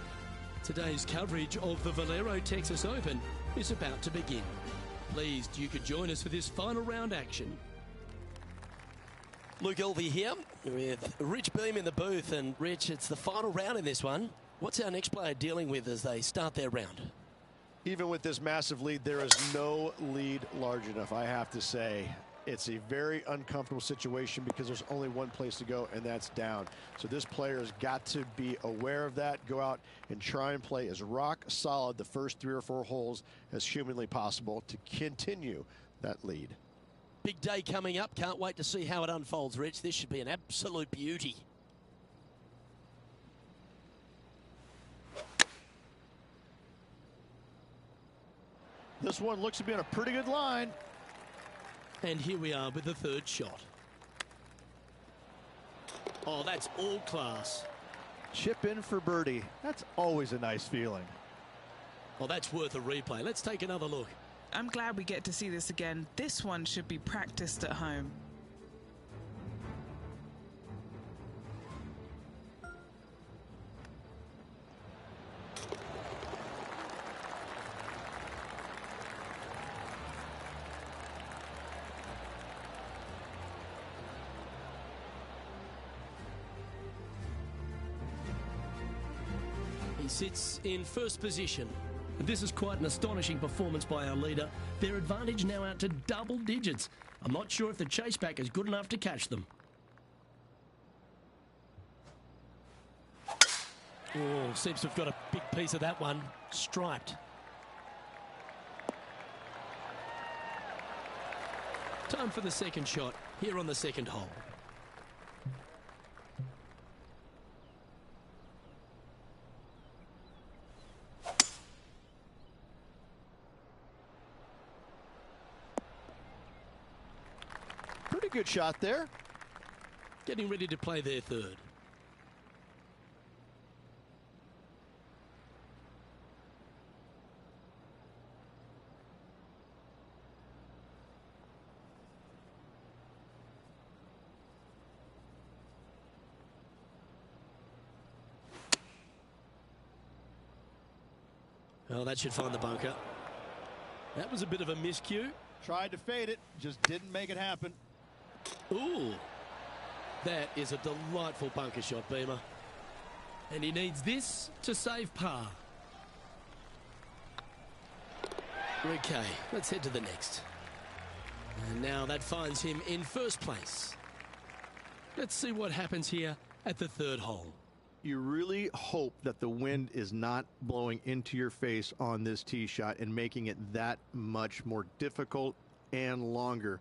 Today's coverage of the Valero Texas Open is about to begin. Pleased you could join us for this final round action. Luke Elvey here with Rich Beam in the booth. And Rich, it's the final round in this one. What's our next player dealing with as they start their round? Even with this massive lead, there is no lead large enough, I have to say. It's a very uncomfortable situation because there's only one place to go, and that's down. So this player has got to be aware of that, go out and try and play as rock solid the first 3 or 4 holes as humanly possible to continue that lead. Big day coming up. Can't wait to see how it unfolds, Rich. This should be an absolute beauty. This one looks to be on a pretty good line. And here we are with the third shot. Oh, that's all class. Chip in for birdie. That's always a nice feeling. Well, that's worth a replay. Let's take another look. I'm glad we get to see this again. This one should be practiced at home. He sits in first position. This is quite an astonishing performance by our leader. Their advantage now out to double digits. I'm not sure if the chase back is good enough to catch them. Oh, seems to have got a big piece of that one. Striped. Time for the second shot here on the second hole. Pretty good shot there. Getting ready to play their third. Well, that should find the bunker. That was a bit of a miscue. Tried to fade it, just didn't make it happen. Ooh, that is a delightful bunker shot, Beamer. And he needs this to save par. Okay, let's head to the next. And now that finds him in first place. Let's see what happens here at the third hole. You really hope that the wind is not blowing into your face on this tee shot and making it that much more difficult and longer.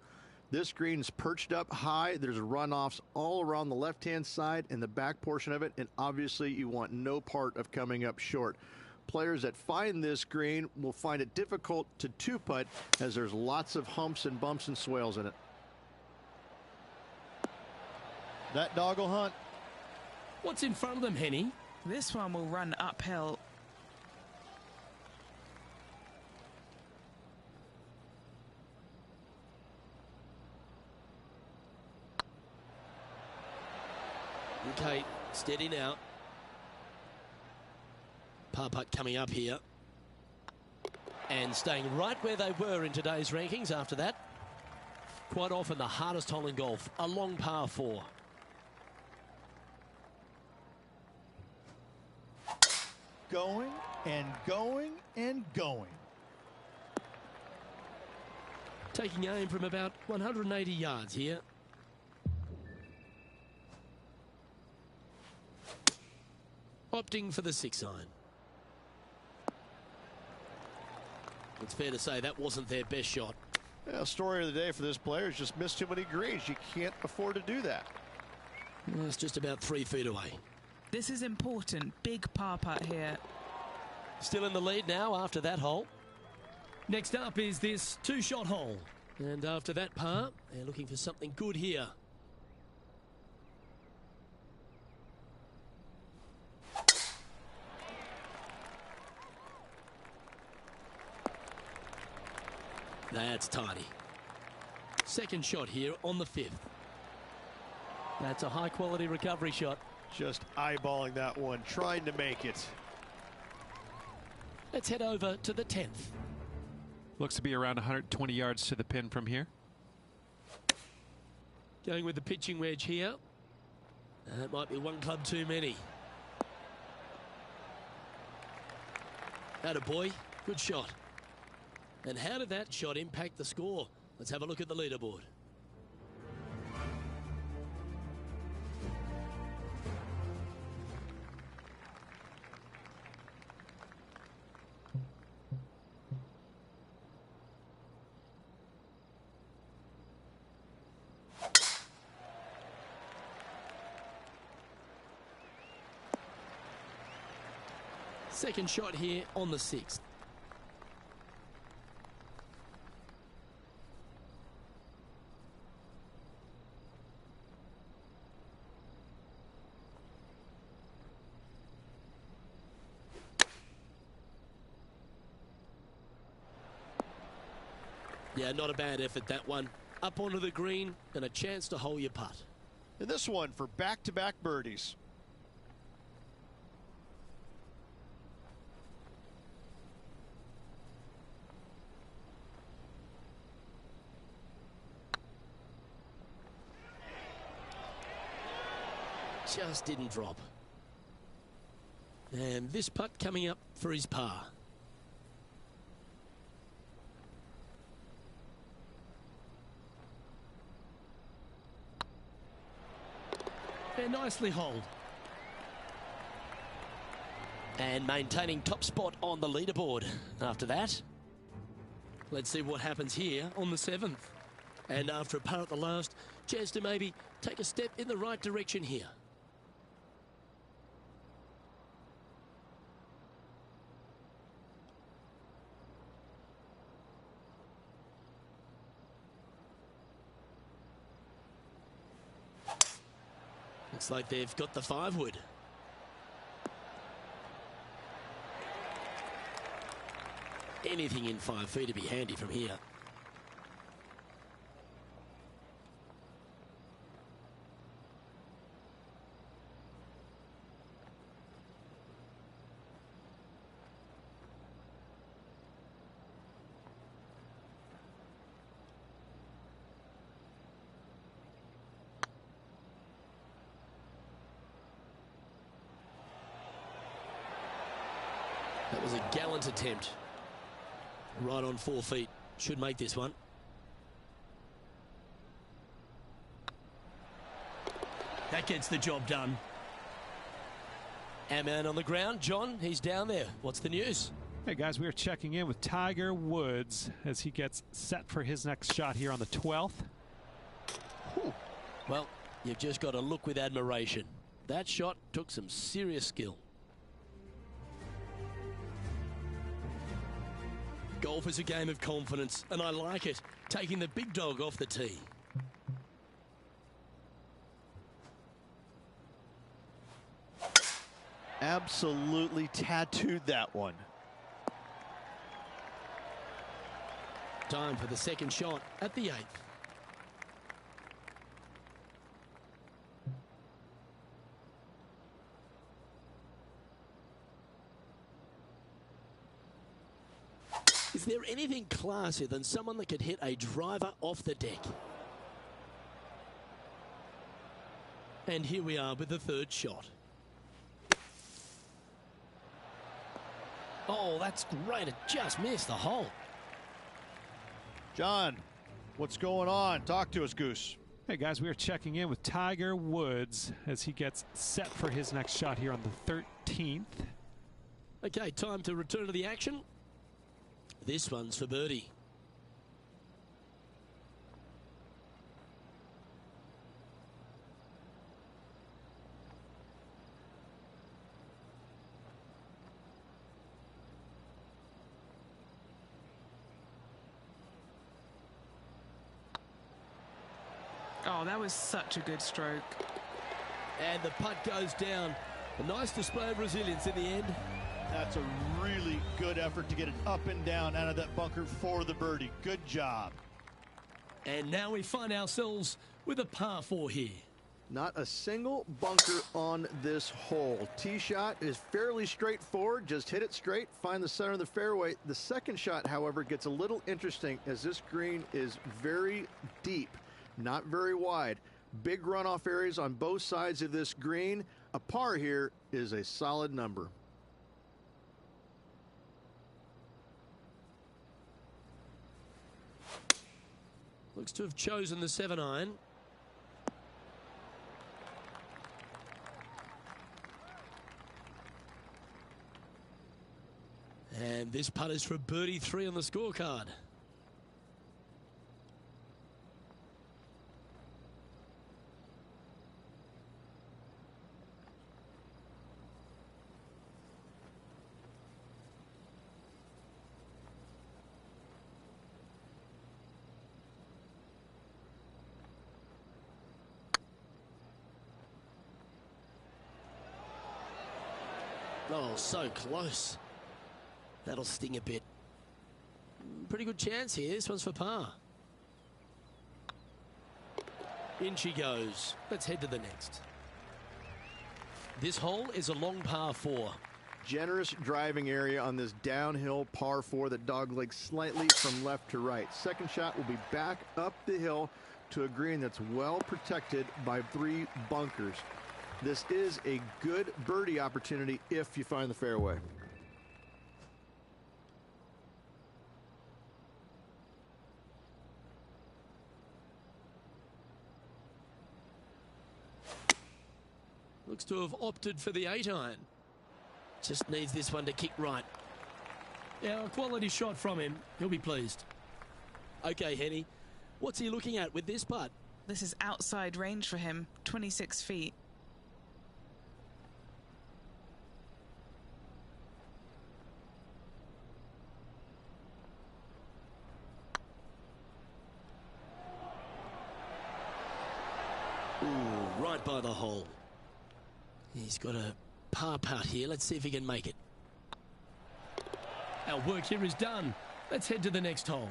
This green's perched up high. There's runoffs all around the left-hand side and the back portion of it, and obviously you want no part of coming up short. Players that find this green will find it difficult to two-putt as there's lots of humps and bumps and swales in it. That dog will hunt. What's in front of them, Henny? This one will run uphill. Okay, steady now. Par putt coming up here. And staying right where they were in today's rankings after that. Quite often the hardest hole in golf, a long par 4. Going and going and going. Taking aim from about 180 yards here. Opting for the 6 iron. It's fair to say that wasn't their best shot. Yeah, story of the day for this player is just missed too many greens. You can't afford to do that. Well, it's just about 3 feet away. This is important. Big par putt here. Still in the lead now after that hole. Next up is this 2-shot hole. And after that par, they're looking for something good here. That's tidy. Second shot here on the 5th. That's a high quality recovery shot. Just eyeballing that one, trying to make it. Let's head over to the 10th. Looks to be around 120 yards to the pin from here. Going with the pitching wedge here. That might be one club too many. Attaboy, good shot. And how did that shot impact the score? Let's have a look at the leaderboard. Second shot here on the 6th. Yeah, not a bad effort, that one. Up onto the green and a chance to hole your putt. And this one for back-to-back birdies. Just didn't drop. And this putt coming up for his par. And nicely holed. And maintaining top spot on the leaderboard after that. Let's see what happens here on the 7th. And after a par at the last, chance to maybe take a step in the right direction here. Looks like they've got the 5-wood. Anything in 5 feet to be handy from here. That was a gallant attempt. Right on 4 feet. Should make this one. That gets the job done. Our man on the ground, John, he's down there. What's the news? Hey guys, we are checking in with Tiger Woods as he gets set for his next shot here on the 12th. Whew. Well, you've just got to look with admiration. That shot took some serious skill. Golf is a game of confidence, and I like it, taking the big dog off the tee. Absolutely tattooed that one. Time for the second shot at the 8th. Is there anything classier than someone that could hit a driver off the deck? And here we are with the third shot. Oh, that's great. It just missed the hole. John, what's going on? Talk to us, Goose. Hey guys, we are checking in with Tiger Woods as he gets set for his next shot here on the 13th. Okay, time to return to the action. This one's for birdie. Oh, that was such a good stroke. And the putt goes down. A nice display of resilience in the end. That's a really good effort to get it up and down out of that bunker for the birdie. Good job. And now we find ourselves with a par 4 here. Not a single bunker on this hole. Tee shot is fairly straightforward. Just hit it straight, find the center of the fairway. The second shot, however, gets a little interesting as this green is very deep, not very wide. Big runoff areas on both sides of this green. A par here is a solid number. Looks to have chosen the 7-iron. And this putt is for birdie 3 on the scorecard. Oh, so close. That'll sting a bit. Pretty good chance here. This one's for par. In she goes. Let's head to the next. This hole is a long par 4. Generous driving area on this downhill par 4 that doglegs slightly from left to right. Second shot will be back up the hill to a green that's well protected by 3 bunkers. This is a good birdie opportunity if you find the fairway. Looks to have opted for the 8-iron. Just needs this one to kick right. Yeah, a quality shot from him. He'll be pleased. Okay, Henny. What's he looking at with this putt? This is outside range for him, 26 feet. Ooh, right by the hole. He's got a par putt here. Let's see if he can make it. Our work here is done. Let's head to the next hole.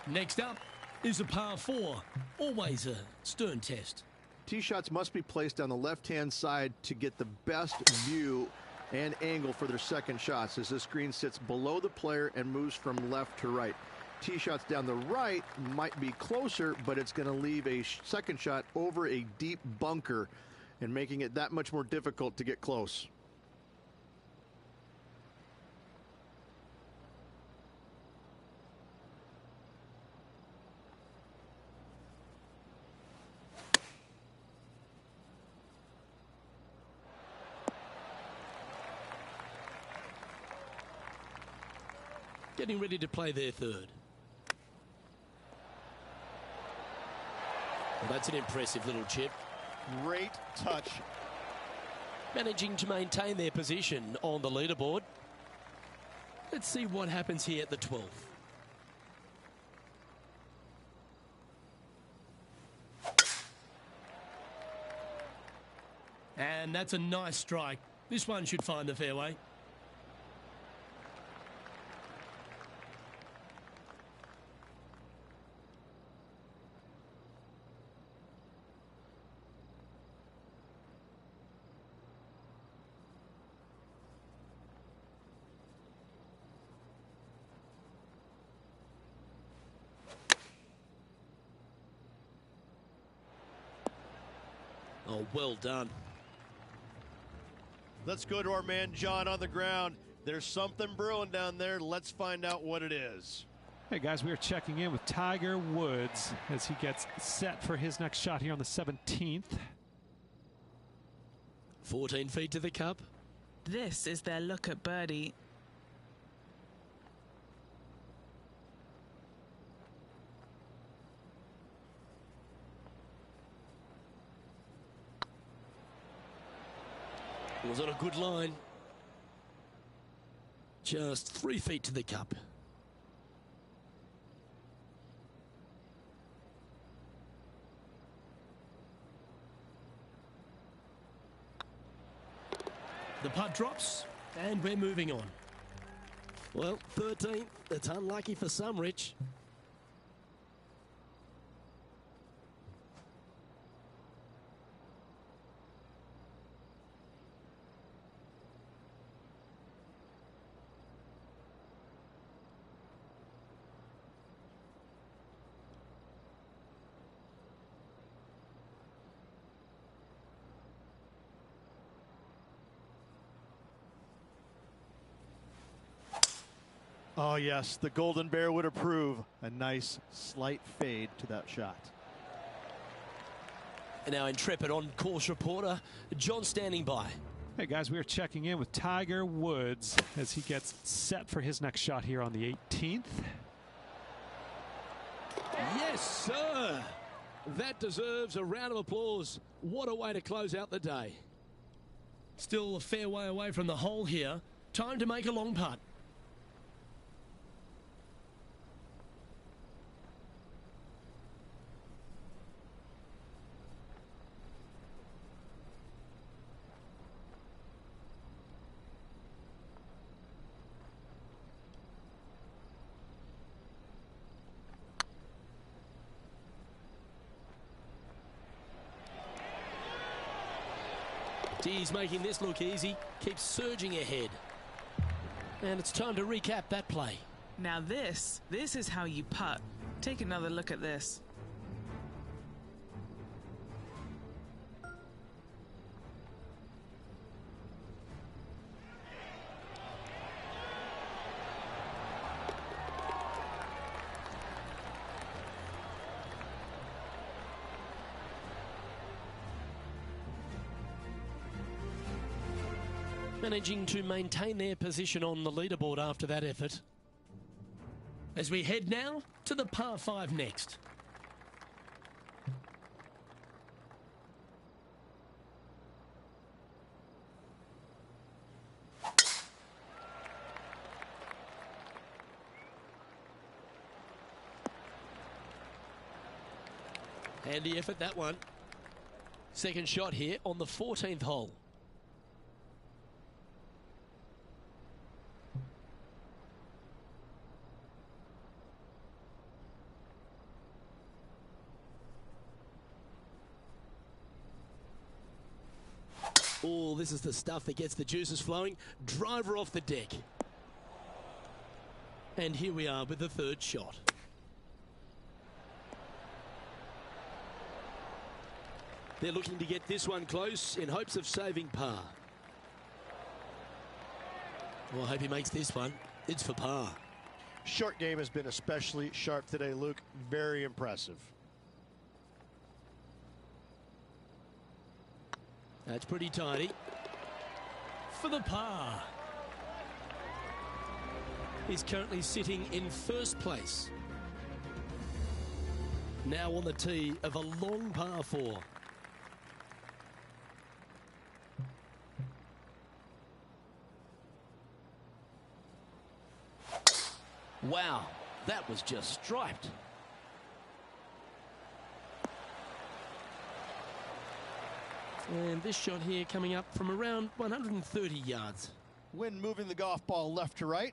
Next up is a par 4. Always a stern test. Tee shots must be placed on the left-hand side to get the best view and angle for their second shots as this green sits below the player and moves from left to right. Tee shots down the right might be closer, but it's going to leave a second shot over a deep bunker and making it that much more difficult to get close. getting ready to play their third. Well, that's an impressive little chip. Great touch. Managing to maintain their position on the leaderboard. Let's see what happens here at the 12th. And that's a nice strike. This one should find the fairway. Oh, well done. Let's go to our man John on the ground. There's something brewing down there. Let's find out what it is. Hey guys, we are checking in with Tiger Woods as he gets set for his next shot here on the 17th. 14 feet to the cup. This is their look at birdie. Was on a good line. Just 3 feet to the cup. The putt drops, and we're moving on. Well, 13th. That's unlucky for some, Rich. Oh, yes, the Golden Bear would approve. A nice slight fade to that shot. And our intrepid on-course reporter, John, standing by. Hey guys, we are checking in with Tiger Woods as he gets set for his next shot here on the 18th. Yes, sir. That deserves a round of applause. What a way to close out the day. Still a fair way away from the hole here. Time to make a long putt. He's making this look easy. Keeps surging ahead. And it's time to recap that play. Now this is how you putt. Take another look at this. Managing to maintain their position on the leaderboard after that effort. As we head now to the par 5 next. Handy effort, that one. Second shot here on the 14th hole. Oh, this is the stuff that gets the juices flowing. Driver off the deck. And here we are with the third shot. They're looking to get this one close in hopes of saving par. Well, I hope he makes this one. It's for par. Short game has been especially sharp today, Luke. Very impressive. That's pretty tidy. For the par. is currently sitting in first place. Now on the tee of a long par 4. Wow, that was just striped. And this shot here coming up from around 130 yards. Wind moving the golf ball left to right.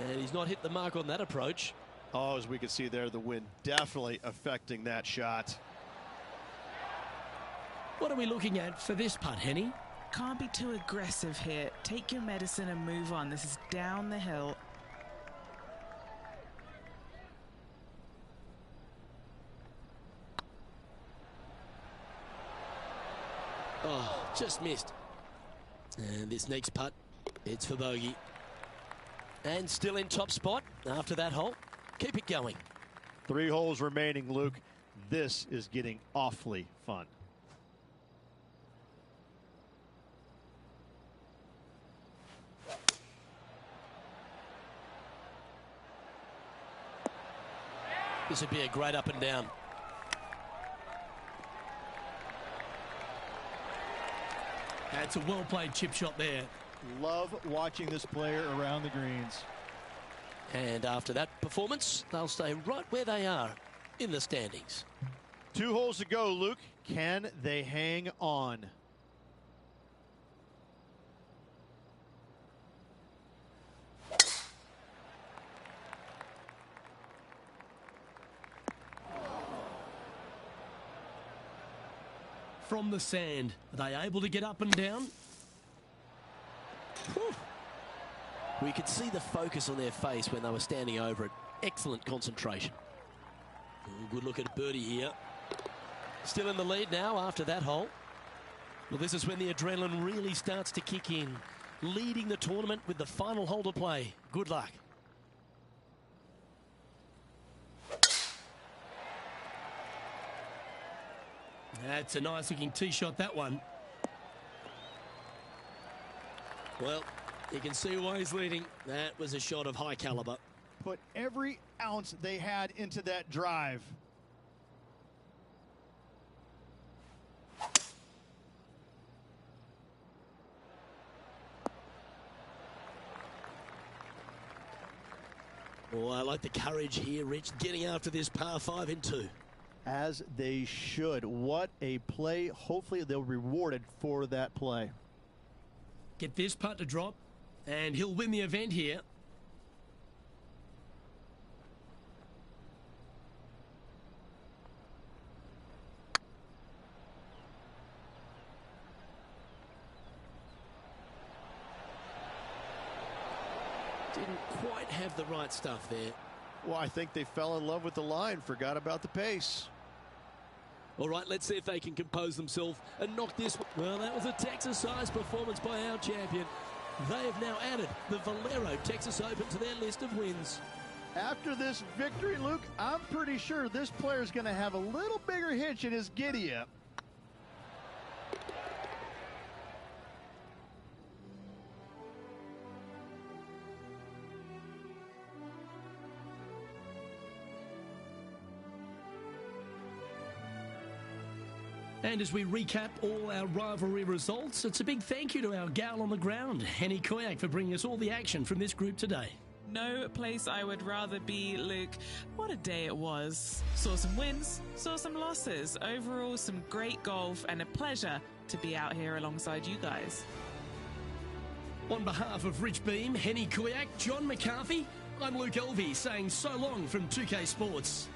And he's not hit the mark on that approach. Oh, as we can see there, the wind definitely affecting that shot. What are we looking at for this putt, Henny? Can't be too aggressive here. Take your medicine and move on. This is down the hill. Oh, just missed. And this next putt, it's for bogey. And still in top spot after that hole. Keep it going. 3 holes remaining, Luke. This is getting awfully fun. This would be a great up and down. That's a well-played chip shot there. Love watching this player around the greens. And after that performance, they'll stay right where they are in the standings. 2 holes to go, Luke. Can they hang on? From the sand, are they able to get up and down? Whew. We could see the focus on their face when they were standing over it. Excellent concentration. Good look at birdie here. Still in the lead now after that hole. Well, this is when the adrenaline really starts to kick in. Leading the tournament with the final hole to play. Good luck. That's a nice looking tee shot, that one. Well, you can see why he's leading. That was a shot of high caliber. Put every ounce they had into that drive. Oh, I like the courage here, Rich, getting after this par 5 in 2. As they should. What a play. Hopefully they'll be rewarded for that play. Get this putt to drop, and he'll win the event here. Didn't quite have the right stuff there. Well, I think they fell in love with the line, forgot about the pace. All right, let's see if they can compose themselves and knock this. Well, that was a Texas-sized performance by our champion. They have now added the Valero Texas Open to their list of wins. After this victory, Luke, I'm pretty sure this player's going to have a little bigger hitch in his giddy-up. And as we recap all our rivalry results, it's a big thank you to our gal on the ground, Henny Koyak, for bringing us all the action from this group today. No place I would rather be, Luke. What a day it was. Saw some wins, saw some losses. Overall, some great golf and a pleasure to be out here alongside you guys. On behalf of Rich Beam, Henny Koyak, John McCarthy, I'm Luke Elvey saying so long from 2K Sports.